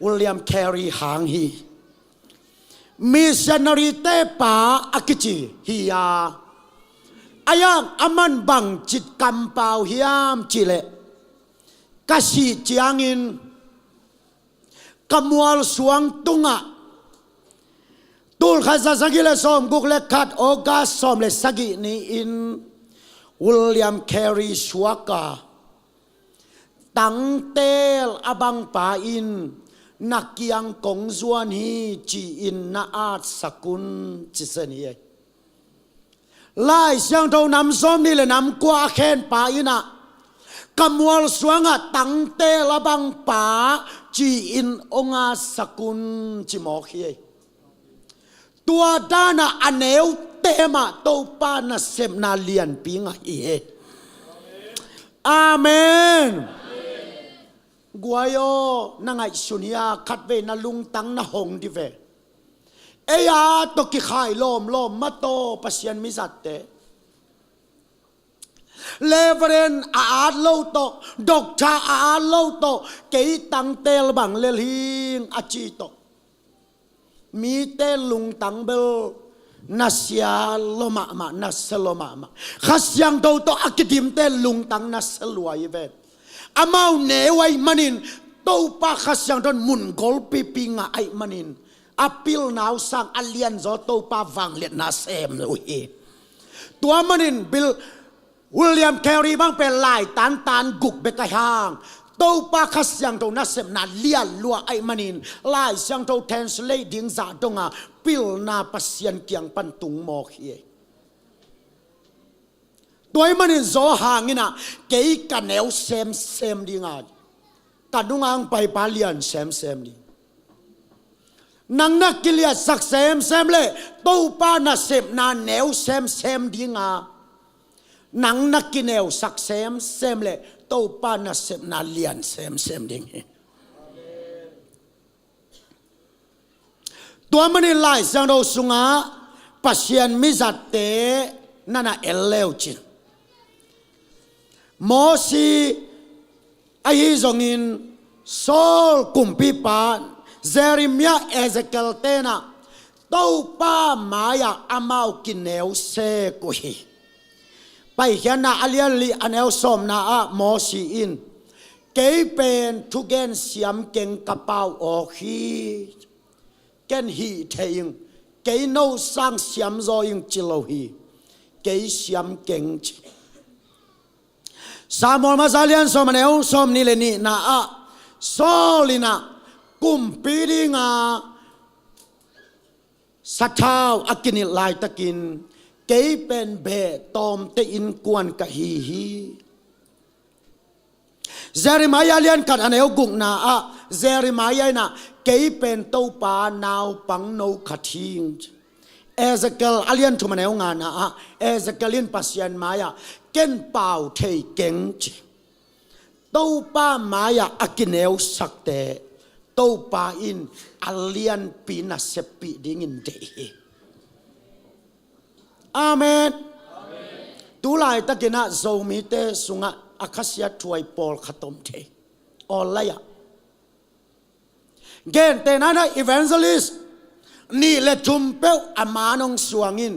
D: วิลเลียมแครีหางฮีมิชชันนารีเตป้าอากิจิฮียาอายังอามันบังจิตกำเปล่าเฮียมจิเลกสิจียงินกมัวลสวงตุงะตูลข้าศึกสกิเลสอมกุกเลขัดโอกาสอมเลสกินีอินวิลเลียมแครีสวากาตั้งเตลอบังป่าอินนักยังกงจวนฮีจีอินนาอาดสกุลจิเซนีลายเสียงเท่าน้ำส้มนี่เลยน้ำกว่าแค้นป่าอินะกำวัลสวงะตั้งเตละบังป่าจีอินองอาสกุลจิมอคีตัวด้านะอันเอวเตมาตัวปานะเซมนาเลียนปิงะเออาเมนกัวโยนังไอสุนียาขัดเวนะลุงตังนะหงดิเวเอียตกิขายลมมาโตปัสยันมิสัตเตเลเวเรนอาดโลโตดอกชาอาดโลโตเกยตังเตลบังเลลิงอาจิโตมีเตลุงตังเบลนัสยาโลมานัสโลมาขัสยังโตโตอักดิมเตลุงตังนัสลวยเวอามาเนวัยมันินโตปะขัสยังโดนมุนกอลปีปิงไอมันินapil nau sang alien zoto pa vang let na sem ui tua manin bil William Carey bang pe lai tan guk be ka hang to pa khas yang to na sem na lian lua ai manin lai sang to translate ding za donga pil na pasien kiang pan tung mo khie toy manin zo hangina kei ka neu sem dinga kadungang pai palian sem ding nang nak kilia sak sem le to pa na sem na neu sem dinga nang nak kineu sak sem le to pa na sem na lian sem dingตัวมันนี่ไล่สังโดสุงาปัสยันมิจัตเตนั่นน่ะเอลเลวจิโมซีไอฮิซงอินโซลกุมปีปานเซริมยาเอเซเกลเตนะตัวป้ามายาอามาวกินเนวเซกุฮีไปเห็นนะอเลียนลีอันเอลสมนะอะโมซีอินเกยเป็นทุกเกนเสียมเก่งกระเป๋าออกฮีเกนฮีเทียงเกยโนสังเสียมรอยิงจิโลฮีเกยเสียมเก่งจิสามอมาซาเลียนสมเนวสมนี่เลยนี่นะอะโซลินะกุมปีดิงาสัทธาวอากินิลายตะกินเกยเป็นเบตอมเตอินกวนกะฮีเจริมายาเลียนกัดอันเอวกุกนาอะเจริมายานะเกยเป็นเต้าปานาวปังโนขัดทิงเอเซเกลอเลียนทุมันเอวงานนะอะเอเซเกลินปัสยันมายาเก่นเป่าเทเก่งต tâu pa maya akineu sakte tâu pa in alian pina sepi dingin de amen tu lai takina zomi te sunga akasia tuai pol khatom the olaya gen te nana evangelist ni le tumpeu amanong suangin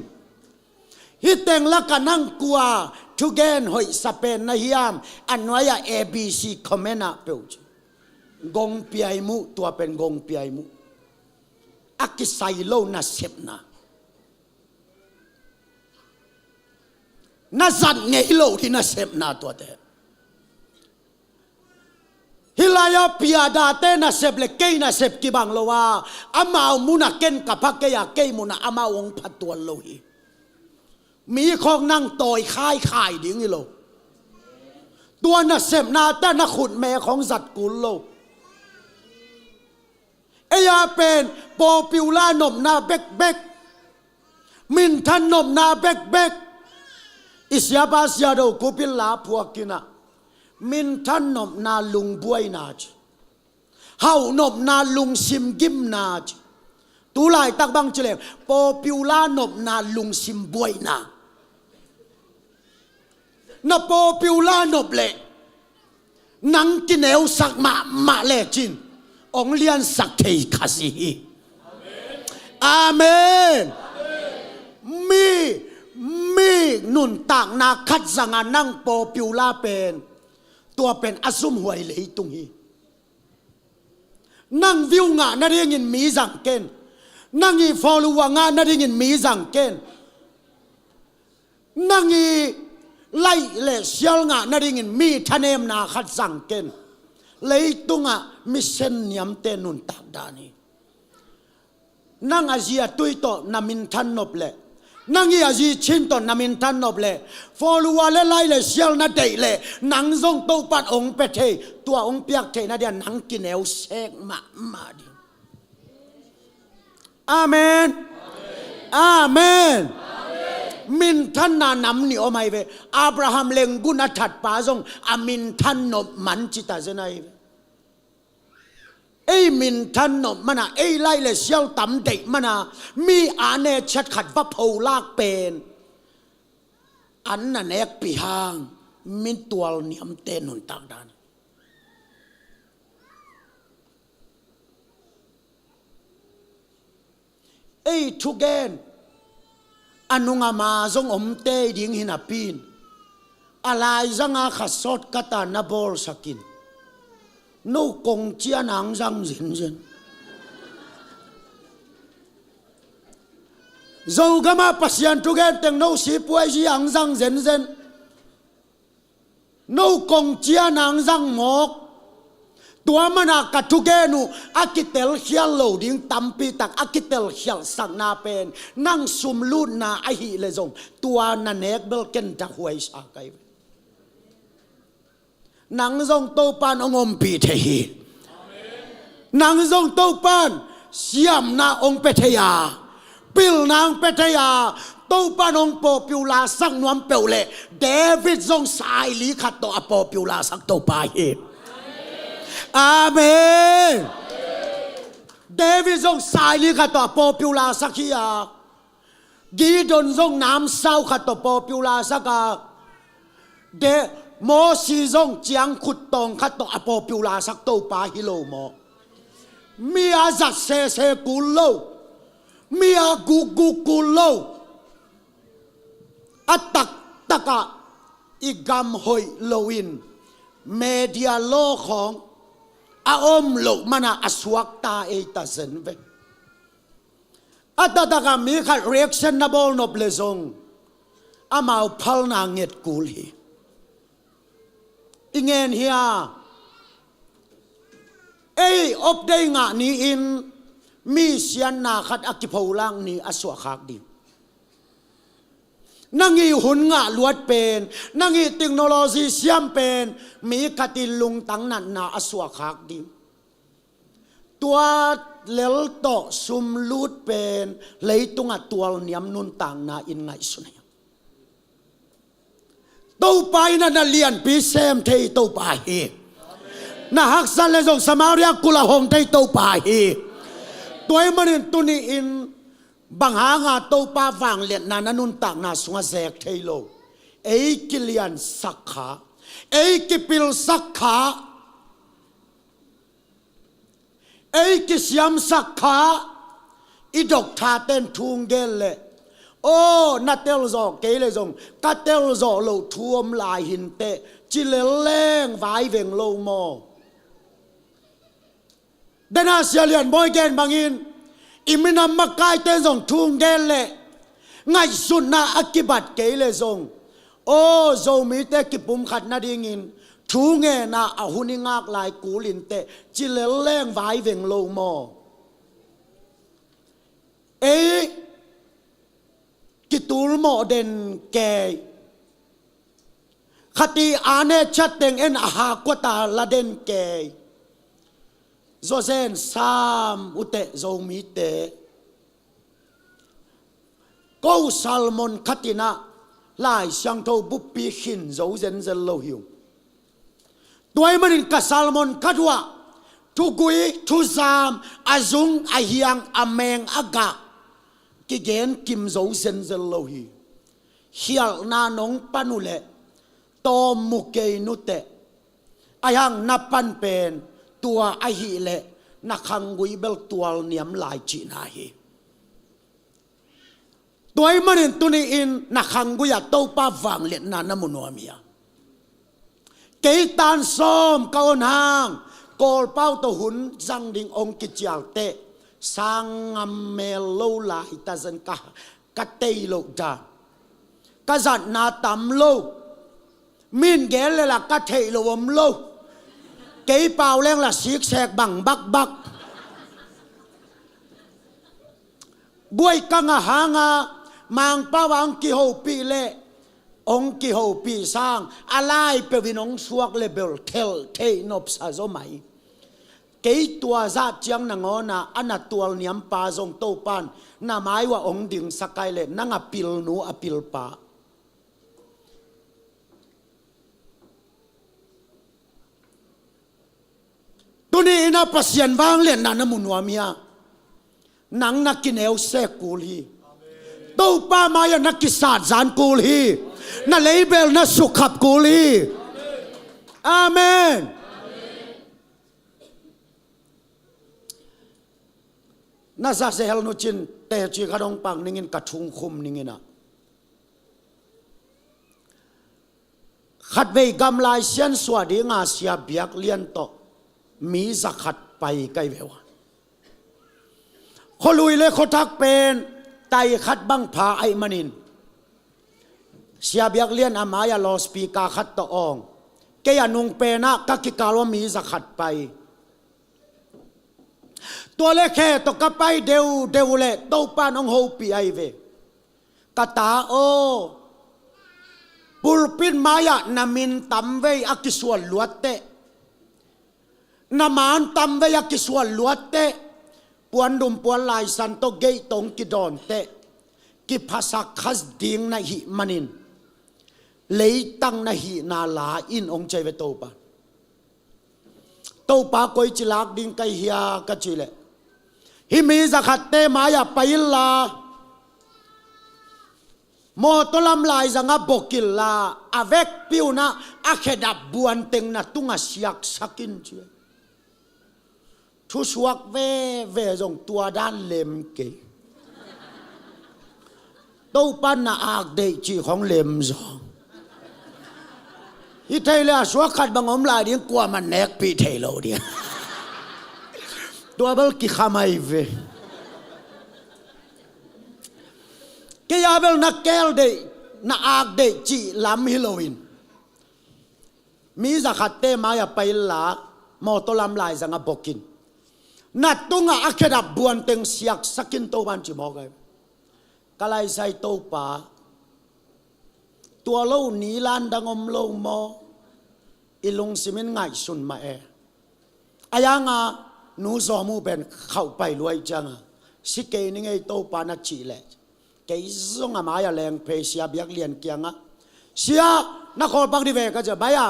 D: hiteng la kanang kuwa tugen hoi sapen na hiam anwaya abc komena peu gong piai mu tua pen gong piai mu akisai lo na sepna na zat ngei lo di na sepna tua te hilaya piada te na seple kei na sep ki bang lo wa amao muna ken kapak ke ya kei muna ama wong patuan lo hiมีของนั่งต่อยค่ายข่ายดิ้งนี่โลตัวน่ะเสพนาแต่น่ะขุดแม่ของสัตว์กุลโลเอยาเป็นโปปิวล่าหนมนาเบกเบกมินทันหนมนาเบกเบกอิสยาบาสยาโดกุปิลาพวกกินะมินทันหนมนาลุงบวยนาจเฮาหนมนาลุงซิมกิมนาจตูไลตักบังเจเลมโปปิวล่าหนมนาลุงซิมบวยนาna popular noble nang kineu sak ma le chin ong lian sak thei khasi amen mi nun tak na khat zanga nang popular pen tua pen asum huai lei tung hi nang view nga na ring in mi zang ken nang i follow nga na ring in mi zang ken nang iไล่เล่เชียลงะนาดิ่งมีทะเนมนาขัดสังเกนเลยตุงะมิเซนยมเตนุนตักดานีนั่งอาเซียตุยโตนามินทันนบเล่นั่งอาเซียชินโตนามินทันนบเล่ฟอลัวเล่ไล่เล่เชียลนาเดยเล่นังซงโตปัดองเปเทตัวองเปียกเทนาเดียนังกินเอวเซกมาดิอาเมนอาเมนมินทันนานำนี่โอไม่เวอับราฮัมเลงกุนัทัดป้าซงอามินทันนบมันจิตาเจนัยเอ้มินทันนบมันเอ้ไล่เลยเชียวตำเด็กมันมีอาเนชัดขัดว่าโพลากเป็นอันนั้นเอกปีหางมินตัวเนียมเตนุนต่างดานเอ้ทุกเกนอันนุงามาซงอมเตดิ้งหินาปีนอะไรจังอาขัดสดกตานาบอลสกินนูกงเจียนังจังจินจินโจกมาปัสยันทุกเกนเต็งนูสีป่วยจีอังจังจินจินนูกงเจียนังจังหมกตัวมันกัดทุกเกนูอากิเตลเขียลโลดิ้งตัมปีตักอากิเตลเขียลสักนาเป็นนั่งซุมลูดนาไอหิเลซงตัวนันเอกเบลเกนจะหวยสักไกนังซงโตปานองอมปีเทีนังซงโตปานเสียมนาองเปเทียปิลนางเปเทียโตปานองโปปิวลาสักนวมเปวเลเดวิดซงสายลีขัดโตอโปปิวลาสักโตปาเหตุอาเมนเดวิดซงสายลีขัดตัวโปปิวลาสักขียากีดอนซงน้ำเศร้าขัดตัวโปปิวลาสักเดโมซีซงเจียงขุดตองขัดตัวโปปิวลาสักโตปาฮิโลโมมีอาจัดเซกุลโลมีอากูกุลโลอัตตักะอีกัมหอยโลวินเมเดียโลของอาอมโลมันอสวกตาเอตาเซนเวอัตตะกามีขัดเรียกเซนนาบอลนบเลซงอามาพัลนางเงตกูลีอิงเงินเฮียอบได้งะนี้อินมีเสียนนาขัดอักิพาวลังนี้อสวกขักดินั่งอีหุ่นงะลวดเป็นนั่งอีเทคโนโลยีเสียมเป็นมีกติลุงตั้งนันนาอสวคักดิตัวเลลโตซุมลูดเป็นเลยตุงตัวเนียมนุนต่างนาอินไงสุนัยตัวไปนั่นเลียนปีเซมเทตัวไป na haksan le jong samaria kula hong dei to pa hi toy manin tuni in bang hanga to pa wang let na nanun tak na sunga zek thailo ei kilian sakha ei kipil sakha ei kisiam sakha idok tha ten thung gel le o na tel zo ke le jong ka tel zo lo thuom lai hin te chi le leng vai veng lo mo dena sialian boy gen bangin imina makai te jong thung gel le ngai sun na akibat ke le jong o zo mi te kipum khat na ding in thu nge na a huni ngak lai kulin te chi le leng vai veng lo mo e kitul mo den ke khati ane chateng en aha kwata la den ke zo zen sam ute zo mi te ko salmon khatina lai sang tho buppi khin zo zen zel lo hiu toy manin ka salmon kadwa thu gui thu sam azung ahiang ameng aga ki gen kim zo zen zel lo hi hial na nong panule tom muke nute ayang na pan pen tua ahi le na khangui bel tual niam lai chi na hi toy manin tuni in na khangui ya to pa wang le na namunomia ke tan som kaon hang kol pau to hun jang ding ong ki chial te sang mel lo lai ta zen ka tei lo da ka zat na tam lo min gel le la ka thei lo om lo ke pau leng la sik sek bang bak bak buai ka nga hanga mang pawang ki ho pi le ong ki ho pi sang alai pe vinong suak le bel tel thei nop sa zo mai ke tua za chiang na ngona ana tual niam pa zong to pan na mai wa ong ding sakai le nanga pil nu apil pa tuni ina pasien wang le na namunwa mia nang nakineu se kul hi to pa maya nakisat zan kul hi na label na sukhap kul hi amen na sa se hel nu chin te chi khadong pang ningin ka thung khum ningina khat vei gam lai sian swa di nga sia biak lian to mi zakhat pai kai vewa kholui le khothak pen tai khat bang pha ai manin sia biak lian amaya lo speaker khat to ong ke anung pe na ka ki kalwa mi zakhat pai to le khe to ka pai deu le to pa nong ho pi ai ve kata o pulpin maya namin tamve akiswal luatte naman tamve akiswal luatte puan dum puan lai san to gei tong ki don te ki phasa khas ding na hi manin lei tang na hi na la in ong chai ve to pa koi chilak ding kai hia ka chile hi mi zakhat te maya pailla mo tolam lai zanga bokil la avek piuna akhedap buan teng na tunga siak sakin chi thu suak ve jong tua dan lem ke to pan na ak de chi khong lem zong hi thai la suak khat bangom lai ding kwa man nek pi thai lo dia tua bel ki khamai ve ke ya bel na kel de na ak de chi lam Halloween mi zakhat te ma ya paila mo to lam lai zanga bokin na tunga akhedap buan teng siak sakin to ban chi mo ga kalai sai to pa tua lo ni lan dangom lo mo ilung simin ngai sun ma e ayanga nu zo mu ben khau pai luai changa sike ni ngai to pa na chi le ke zong ama ya leng pe sia biak lian kianga sia na khol bang di ve ka ja baya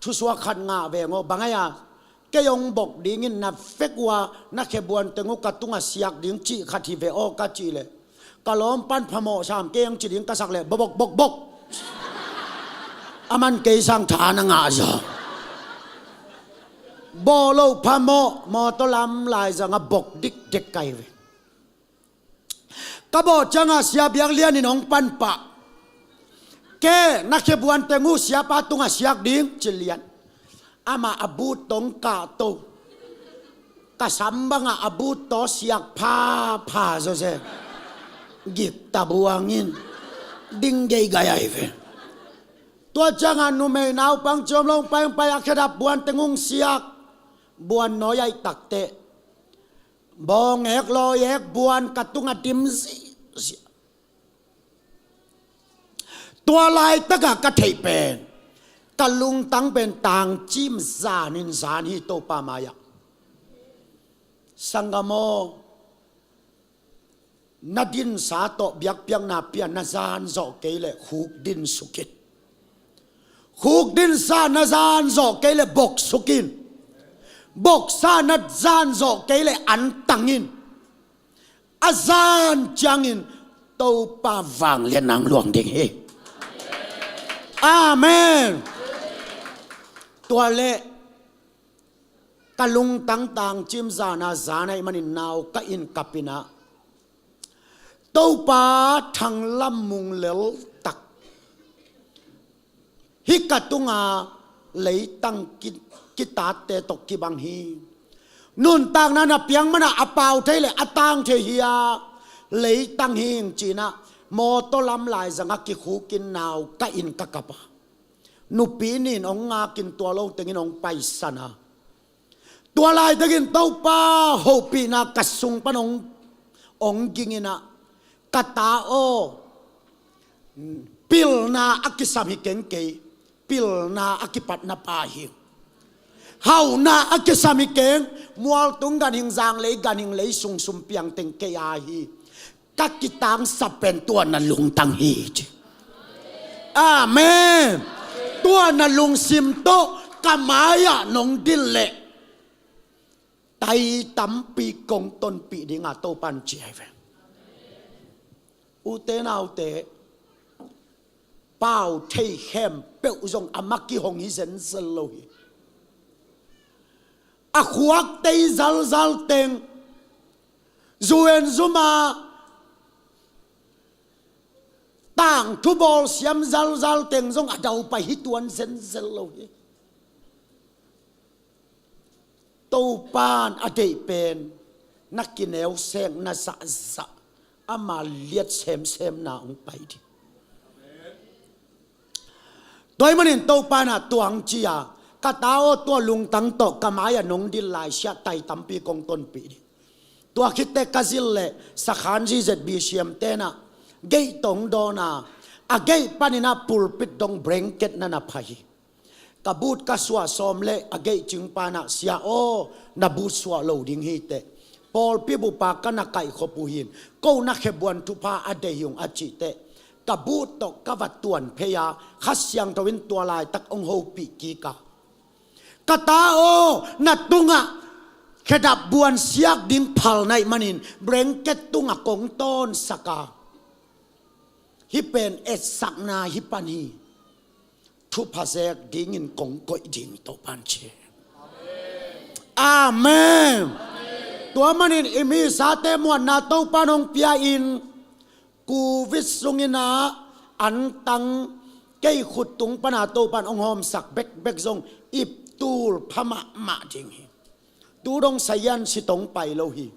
D: thu suwa khat nga ve ngo bangaya ke yong bok dingin na fekwa na kebuan tengu katunga siak ding chi khati ve o ka chi le kalom pan phamo sam ke yang chi ding ka sak le bok bok bok aman ke sang tha na nga zo bo lo phamo mo to lam lai za nga bok dik dik kai ve ka bo changa sia biang lian ni nong pan pa ke na kebuan tengu siapa tunga siak ding chilian ama abut tong ka to kasamba nga abut to siak pa so se git tabuangin ding gay gayay ve tua jangan nume nau pang chom long pang akadap buan tengung siak buan noyay takte bong ek lo ek buan katunga dimsi tua lai taga kathei pen kalung tang ben tang chim zanin zan hi to pa maya sangamo nadin sa to biak piang na pian na zan zo kele huk din sukit huk din sa na zan zo kele bok sukin bok sa na zan zo kele an tangin azan changin to pa vang lian nang luang ding he amenตัวเละกะลุงตังตังจิมซานาซาในมันนาวกะอินกัปินะตัวปาทังลำมุงเลวตักฮิกะตุงาเลยตังกิตาเตตกกิบังฮีนุนตังนั้นเปียงมันอาเปาเทเลอตังเทเฮียเลยตังฮิงจีนะโมโตลำลายสังกิคูกินนาวกะอินกะกะปะนุปีนินองงากินตัวโลตึงองไปสนะตัวลายตึงตัวป้าโฮปีนากระสุงปนองกิงินะกะตาโอปิลนาอักิสามิเกงเกปิลนาอักิปัตนาปาหิเฮานาอักิสามิเกงมัวตุงกันหิงจางเลยกันหิงเลยสุงสุมเปียงเต็งเกยาฮีกักกิตังสับเป็นตัวนันลุงตังฮีจอาเมนตัวนันลุงซิมโตกามายะนงดินเละไตตั้มปีกงต้นปีดิงาโตปันเจียเวอุเตนาอุเตเป้าเทเข้มเป้าจงอามักกิหงฮิเซนสโลฮีอาขวักเตซัลซัลเตงจูเอนซูมาต่างทุบอลเสียมซัลซัลเต็งซงอาดาวไปฮิตวันเซนเซลโลฮีตูปานอเดเป็นนักกินเอวเซงนาซาซาอามาเลียดเซมนาองไปดิโดยมันเห็นตูปานะตัวอังจียกะตาโอตัวลุงตังโตกะมายนงดิลายเสียไตตัมปีกงต้นปีดิตัวคิดแต่กะซิลเลสักขันจีเจ็ดบีเชียมเตนะเกยตงโดนาอาเกยปานินาปูลปิดดงเบรงเกตนันอภัยกบูดกสวาสอมเลอาเกยจึงปานาเสียโอนาบูสวาโลดิงฮีเตปอลปิบุปากันนักไก่ขบุหินกูนักเขบวนทุพาอเดยงอจิเตกบูดตกกวัดตวนเพยาขัดยังทวินตัวลายตักองโฮปีกีกากตาโอนัดตุงะขดับบวนเสียกดิงพัลในมันินเบรงเกตตุงะกงต้นสกาฮิเป็นเอสักนาฮิปันีทุพาเซกดิ่งินกงกอยดิ่งตปันเชอาเมนตัวมันอิมิสาเตมวนนาตปานองเปียอินกูวิสุงินาอันตังเกยขุดตุงปนาโตปานองหอมสักเบกซงอิบตูลพมะมาจิงตูดงสยันสิตงไปโลหิ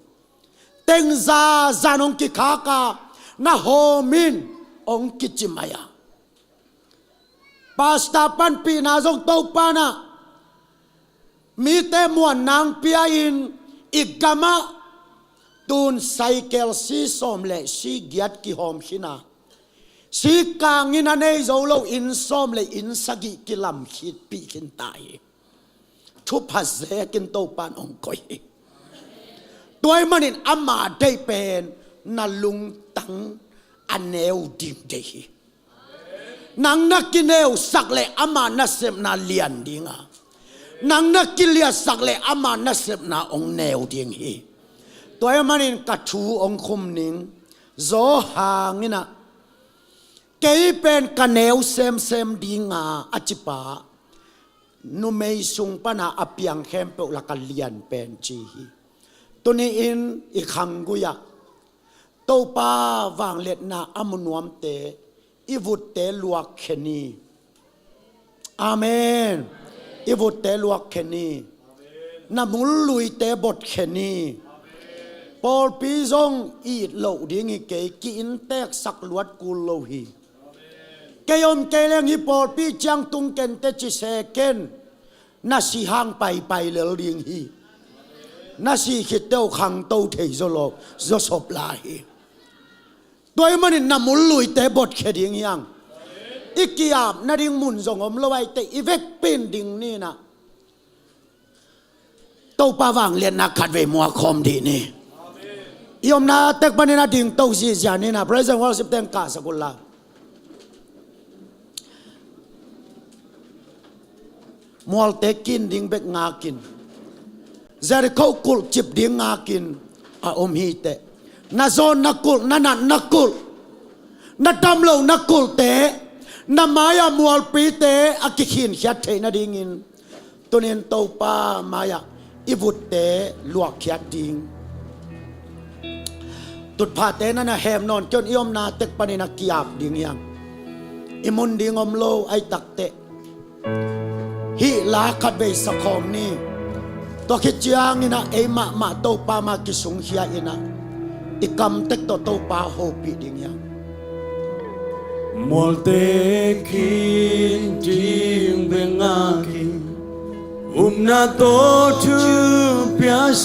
D: เต็งซาจานองกิขากานาโฮมินองกิจิมายาปาสตาปันปีนาจงโตปานะมีเตมวนนางเปียอินอีกกามะตูนไซเคิลซีสอมเลซีเกียดกิหอมขินาซีกางอินาเนยโซโลอินสอมเลอินสกิกิลัมขิดปีกินตายทุพาเซกินโตปานองกอยตัวมันอินอามาได้เป็นนาลุงตังอันเนวดิมเดฮีนังนักกินเอวสักเลอามานาเซมนาเลียนดิงา นังนักกิเลสสักเลอามานัสเซบนาองแนวเดียงฮีตัวมันนินกัดชูองคุมนิงโซหางนี่นะเกยเป็นกันแนวเซมดีงาอจิปานุเมยสุงปนาอเปียงเข้มเปลักเลียนเป็นจีฮีตัวนี้อินอีขังกุยะตัวป้าวางเล็ดนาอมนวมเตอีวุตเตลวกเขนีอาเมนอีวุตเตลวกเขนีนามุลลุยเตบทเขนีปอลปีซงอีดเหลาดิ้งเกยกินแตกสักลวดกูโลฮีเกยอมเกยเลงฮีปอลปีจังตุงเกนเตจิเซเกนนาสีหางไปเลดิ้งฮีนาสีขิดเต้าขังเต้าเทยโซโลโซศพลาฮีตัวมันนามุลลุยเตบทเขดิ้งยังอีกยามนาดิ้งมุนซงอมละไว้เตอีเวกเป็นดิ้งนี่นะเต้าปาวางเลียนนักขัดเวมัวคอมดีนี่ยอมนาเต็กบันนาดิ่งเต้าซีจานี่นะ present worship เต็งกาสกุลลามัวเต็กกินดิ่งเบกงากินเจริเขากุลจิบดิ่งงากินอาอมฮีเตนาโซนนักกุลนักกุลนาดำโลนักกุลเตนามายามัวปีเตอากิขินขัดเทนาดิ่งินตัวนี้เต้าป้ามายาอีบุตเตลวกขัดดิ่งตุดพาเตนันแหมนอนจนยอมนาเต็กปนินักยาบดิ่งยังอิมุนดิ่งอมโลไอตักเตฮิลาขัดเวสคอมนี่ตัวคิดจางนี่นะเอมาโตปามากิสุงเฮียอินะอีกำเต็กโตปาโฮปีดิ่งยัง
B: มัวเตกินจิงเบงากินนาโตทูเปียโซ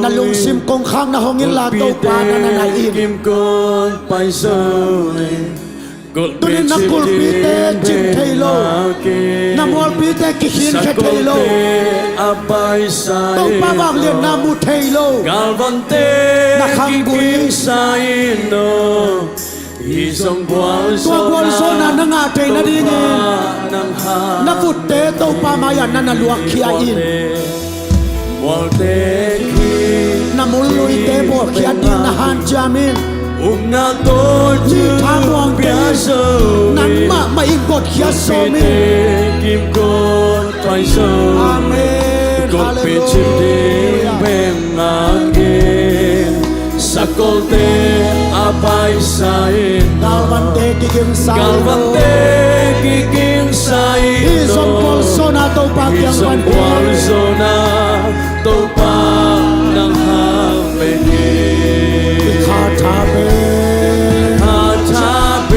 D: นาลุงซิมกงข้างนาหงอินลาโตปานานาอิน
B: กิมกอนไปโซ
D: ตัวนี้นักกุลปีเตจิมเทโลนามัวปีเตกิขินแค่เทโลโตปาวางเลียนนามูเทโลนาคังกุยตัวบอลโซนานังอาเทนาดีงินนาฟุตเตโตปามายันนันลวกขียอินนามุลลุยเตบวกขียดินนาฮันจามิน
B: นาโต
D: จีทางวางเตนังมาอิงกดขียโซมิ
B: กิมกดไปโซ
D: อาเมน
B: กดปิจิดิเบงอาเกสักกลเตอาไปไซ
D: กาลวันเตกิกิงไซอีสมพลโซนาโตปาเกียงวันเต
B: โซนาโตปานังฮาเบเก
D: คาทาเบเตนาเบ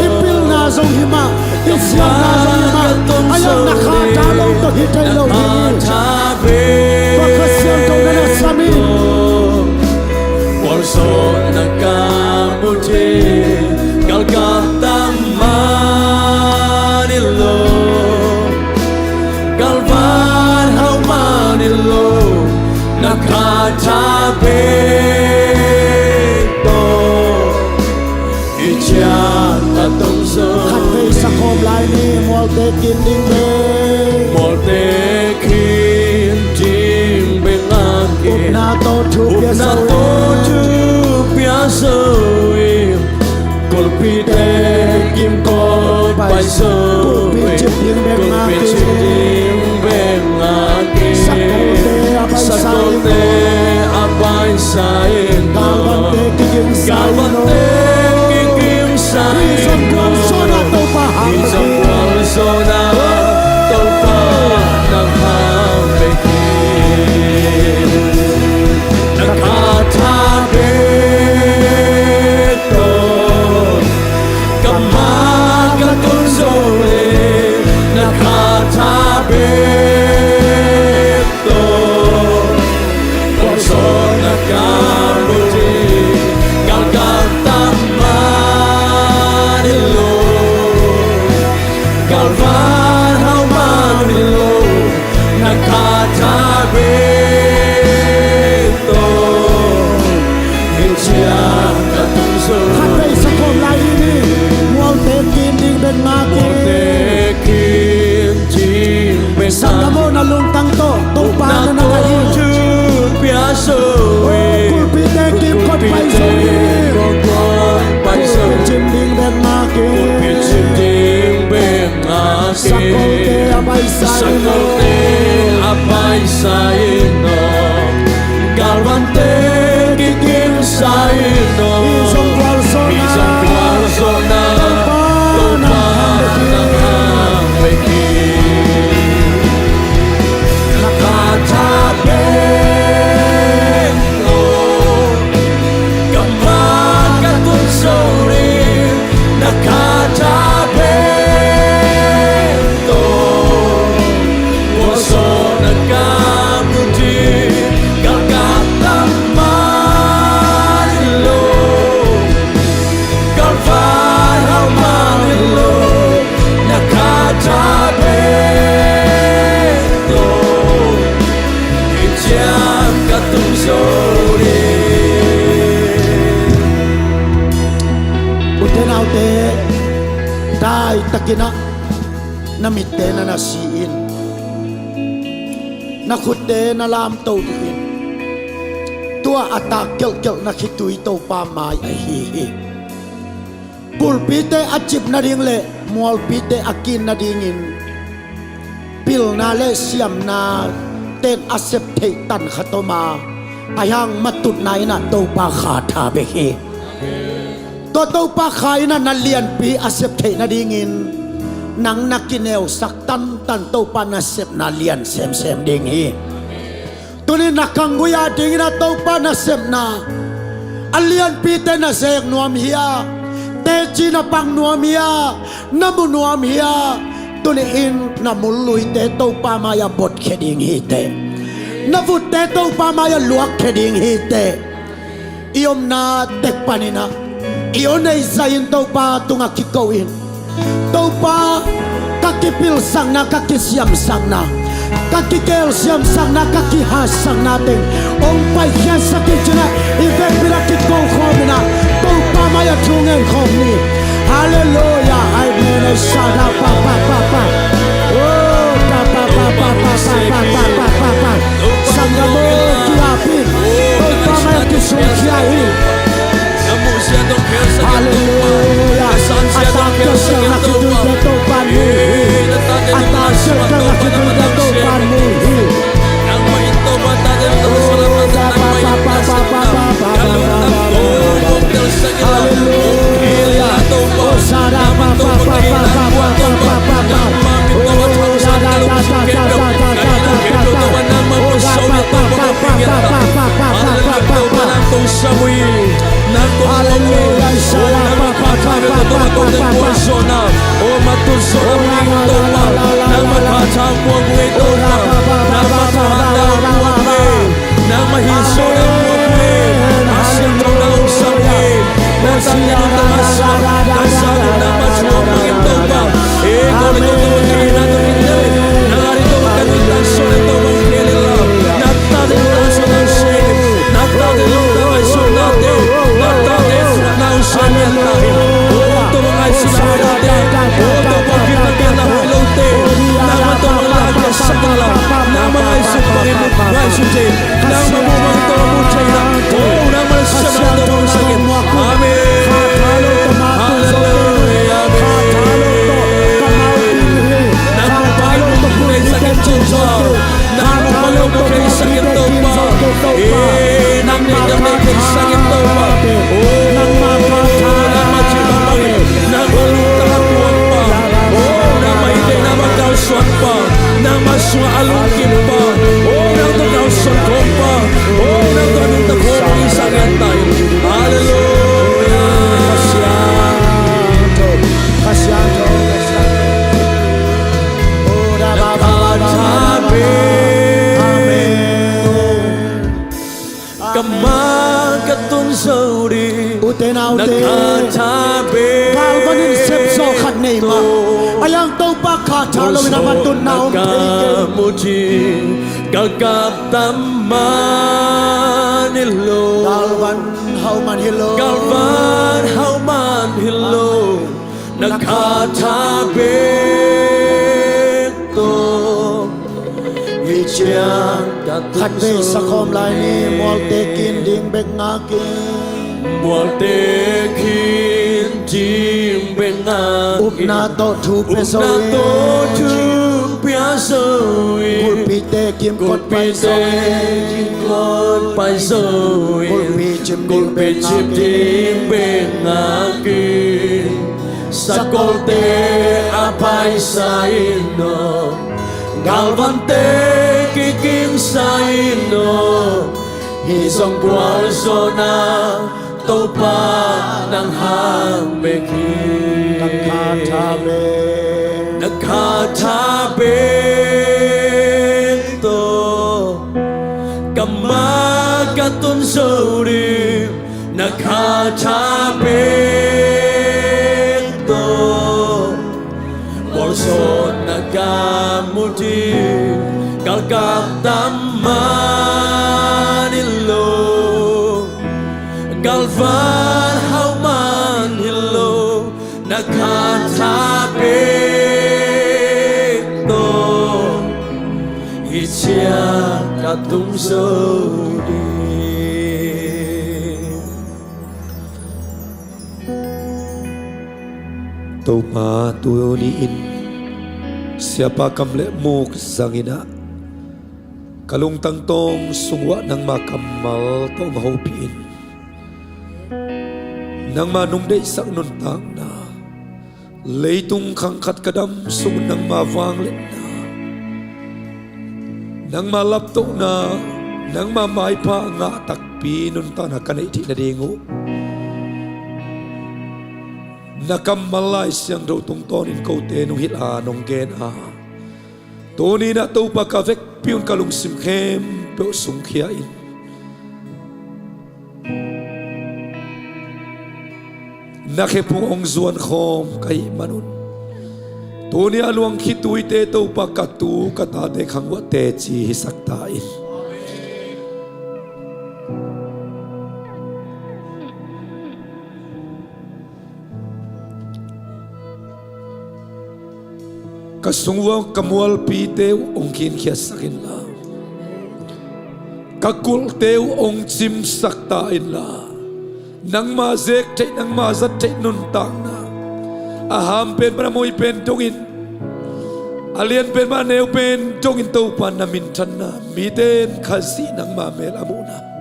D: อิปิลนาซงหิมะอิสยานาซงหิมะอายังนักคาทาโลโตฮิเทโลฮิบัคเซียนโตนานาสามี
B: Persona kamuti Calcutta manilo Calvan how manilo Nakatabeto Ichata tongso
D: ขัดไปสักคมลายนี้มัวเตกินดิ่งเบ
B: Molte kin jim bengake
D: นาโตทูเปียโซ
B: Kolpite kim kol paiso
D: Kolpite
B: bengake Sakolte apai sain
D: Galvante kikim
B: sain
D: Isang kual sona topa
B: ng hambekin Nakatabi Molte kin
D: Sangamo na luntang to Tupa na nagahin Pulpite kim kot pai soi Pulpit ding ben make Sakote abai saino
B: Galvante kikim saino
D: Isong kwal sona Takina namite na nasiin nakutte na lam to diin tua atak kel nakitui to pa mai ai hi pulpite achip na ding le mualpite akin na dingin pil na le siam na ten asep thei tan khatoma ayang matut nai na to pa kha tha be hi to pa khai na nalian pi asep thei na dingin nang nakineo saktan tan to pa na sep na lian sem ding hi tuni nakangguya ding na to pa na sep na alian pi te na sek nuam hiya te chi na pang nuam hiya namu nuam hiya tuni in na mului te to pa ma ya bot kheding hi te na vut te to pa ma ya luak kheding hi te iom na tek panina ionay zayin daw pa tunga kikawin daw pa kakipil sang na kakisiam sang na kakikel siam sang na kakihasang natin ong paikyan sa kitchina ibig pinakit kong komina daw pa maya tungen komni hallelujah ay mene sada pa oh pa sangga mo kiapin daw pa maya kisungkiyahin Hallelujah. Atakkan nakiduga to panu. Atakkan nakiduga to panu. Hallelujah. Oh sada pa. Kalvanin sepso khanema ayang to pa kha chalo na matun naum
B: muji gagap tamanilo
D: Galvan hauman
B: hilo nakatabe to chiang cả
D: khát về sắc hôm lại ni mual tê kín đình bek ngã kín
B: mual tê kín chim bên ngã
D: up na to thu pe soi
B: na to thu pe soi
D: kul pi tê kim
B: cột
D: kot pai soi
B: cột pai soi
D: kul pi chim
B: cột
D: đình
B: pe
D: bek
B: chim đình bên ngã kín sakol te apai saino galvante kikim saino hi song kwal zona topa nang hang beki nakata bento kama katun sori nakata bento Borso nagamuti kalkatamanilo galvan hauman hilo nakatapeto hicia katung sodi
C: Tau pa tu ni in siapa kamle muk zangina kalung tang tong sungwa nang makamal tong hopin nang manung dei sak nun tang na leitung khang khat kadam sung nang mawang let na nang malap to na nang mamai pa nga takpi nun ta na kanai ti na dingo nakamalay siyang daw tong tonin kote nung hila nung gen a toni na tau pa kavek piun kalung simkem pe sung khiain nakepung ong zuan khom kai manun toni aluang khitui te tau pa katu kata de khangwa te chi hisaktain kasungwa kamual pi teu ong kin khia sakin la kakul teu ong chim sakta in la nang ma zek te nang ma zat te nun tang na aham pen pra moi pen tongin alien pen ma neu pen tongin to pan na min than na mi ten khasi nang ma mel amuna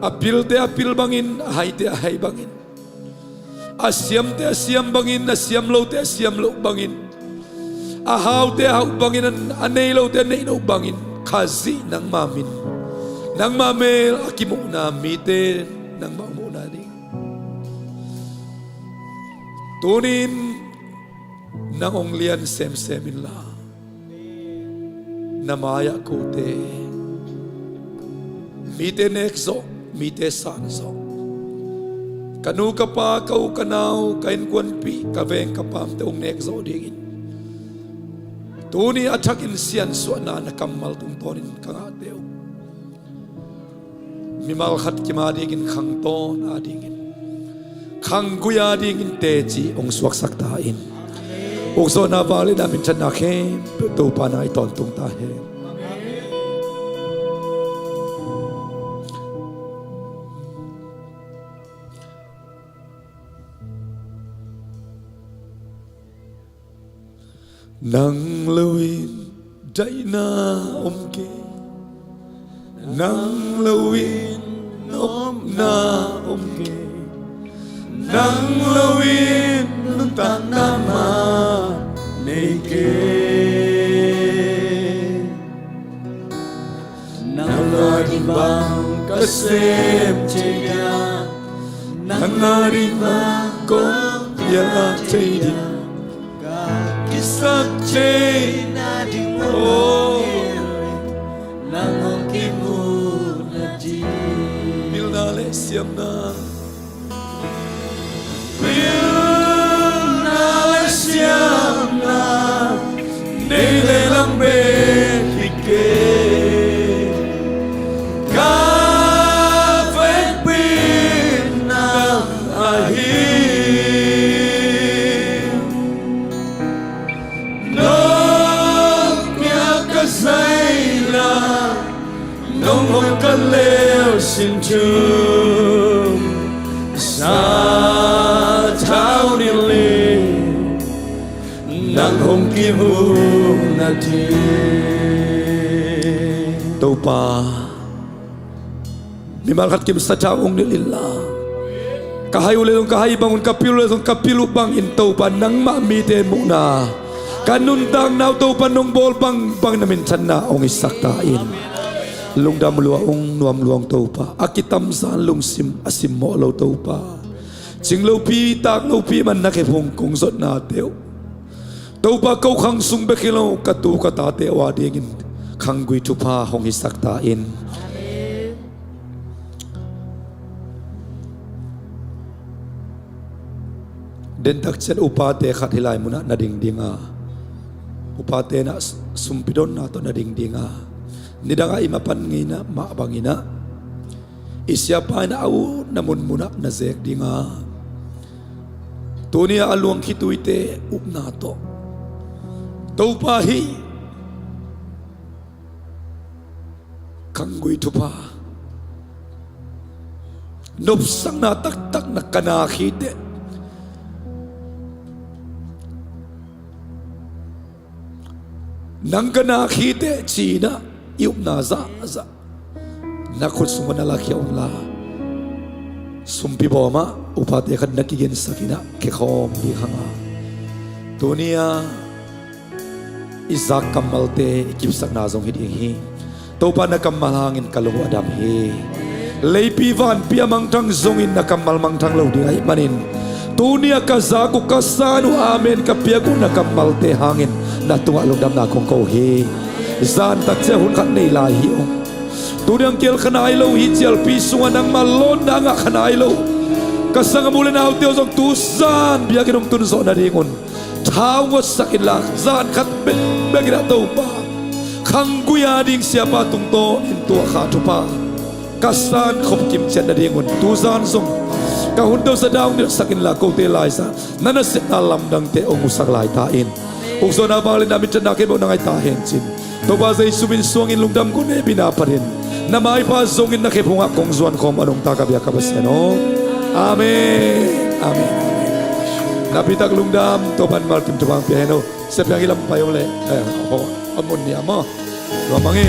C: apil te apil bangin ahai te ahai bangin asyam te asyam bangin asyam lo te asyam lo bangin ahaw te ahaw bangin anay lo te anay lo bangin kazi nang mamin nang mamel akimo na mite nang maumuna ni tunin nang onglian sem semin la namaya kote mite nekso mite sanso kanu kapa kau kanau kain kwan pi kaveng kapam te ong nekso dingin tuni atakin sian suana nakamal tung tonin kanga teu mimal khat kima dingin khang ton adingin khang guya dingin teji ong suak saktain ong so na vale da min chana khem to panai ton tung ta he nang lawin day na omke nang lawin na omke nang lawin nuntan nama neke nang larimbang kasem cheya nang larimbang kopya cheya Sakche na dingo nangong kimu na di milnale siam na milnale siam na nele lambe hike ka ven pin na ahi
B: xin thương xa thao đi lên nang hong kim hu na ti
A: tàu pa mi malkat kim sa chaong nilila kahay ule dong kahay bangun kapilu bang in tàu pa nang ma mi te muna kanun dang naw tàu pa nong bol bang namin chan na ong isaktain lungdam luang nuam luang tàu pa akitam san lung sim asim mo lo tàu pa ching lo pi tak lo pi man na ke phong kong zot na teu tàu pa câu khang sung be kilo katu kata te wa dingin khang gui tu pa hong isaktain den tak chen upate khat hilai muna na ding dinga upate na sumpidon na to na ding dinga nidanga imapan ngina ma bangina isya pa na au namun muna na zek dinga tonia alwang khituite upna to topa hi kangui tupa nop sang na tak na kanakite nang kanakite china iup na za nakut suma na lakya unla sumpi boma upate kan nakigen sakina ke khom di khanga dunia izak kamalte ikipsak na zong hidi hi topa na kamal hangin kalungu adam hi leipi van piamang tang zongin na kamal mang tang lo di ay manin dunia kazaku kasanu amen kapiaku na kamalte hangin na tunga lungdam na kong ko hi zan tak che hun khat nei lai hi ong tu dang kel khanai lo hi chel pi sunga nang malon na nga khanai lo kasang mulen au teo jong tu zan bia ke dong tun zo na ringun thau ngot sakin lak zan khat be gira to pa khang guya ding siapa tung to in tu kha tu pa kasan khop kim chen na ringun tu zan zong ka hun to sa daung ni sakin la ko te lai sa nana se alam dang te ong usak lai ta in ukso na bangli namin chen na ke bo nang ai ta hen chin to ba zai subin suang in lungdam ko ne bina pa rin na mai pa zongin na ke punga kong zuan kom anong ta ka bia ka baseno amen amen napitak lungdam to pan mal kim tubang piano se pyang ilam payong le ho amon ni amo lo mangi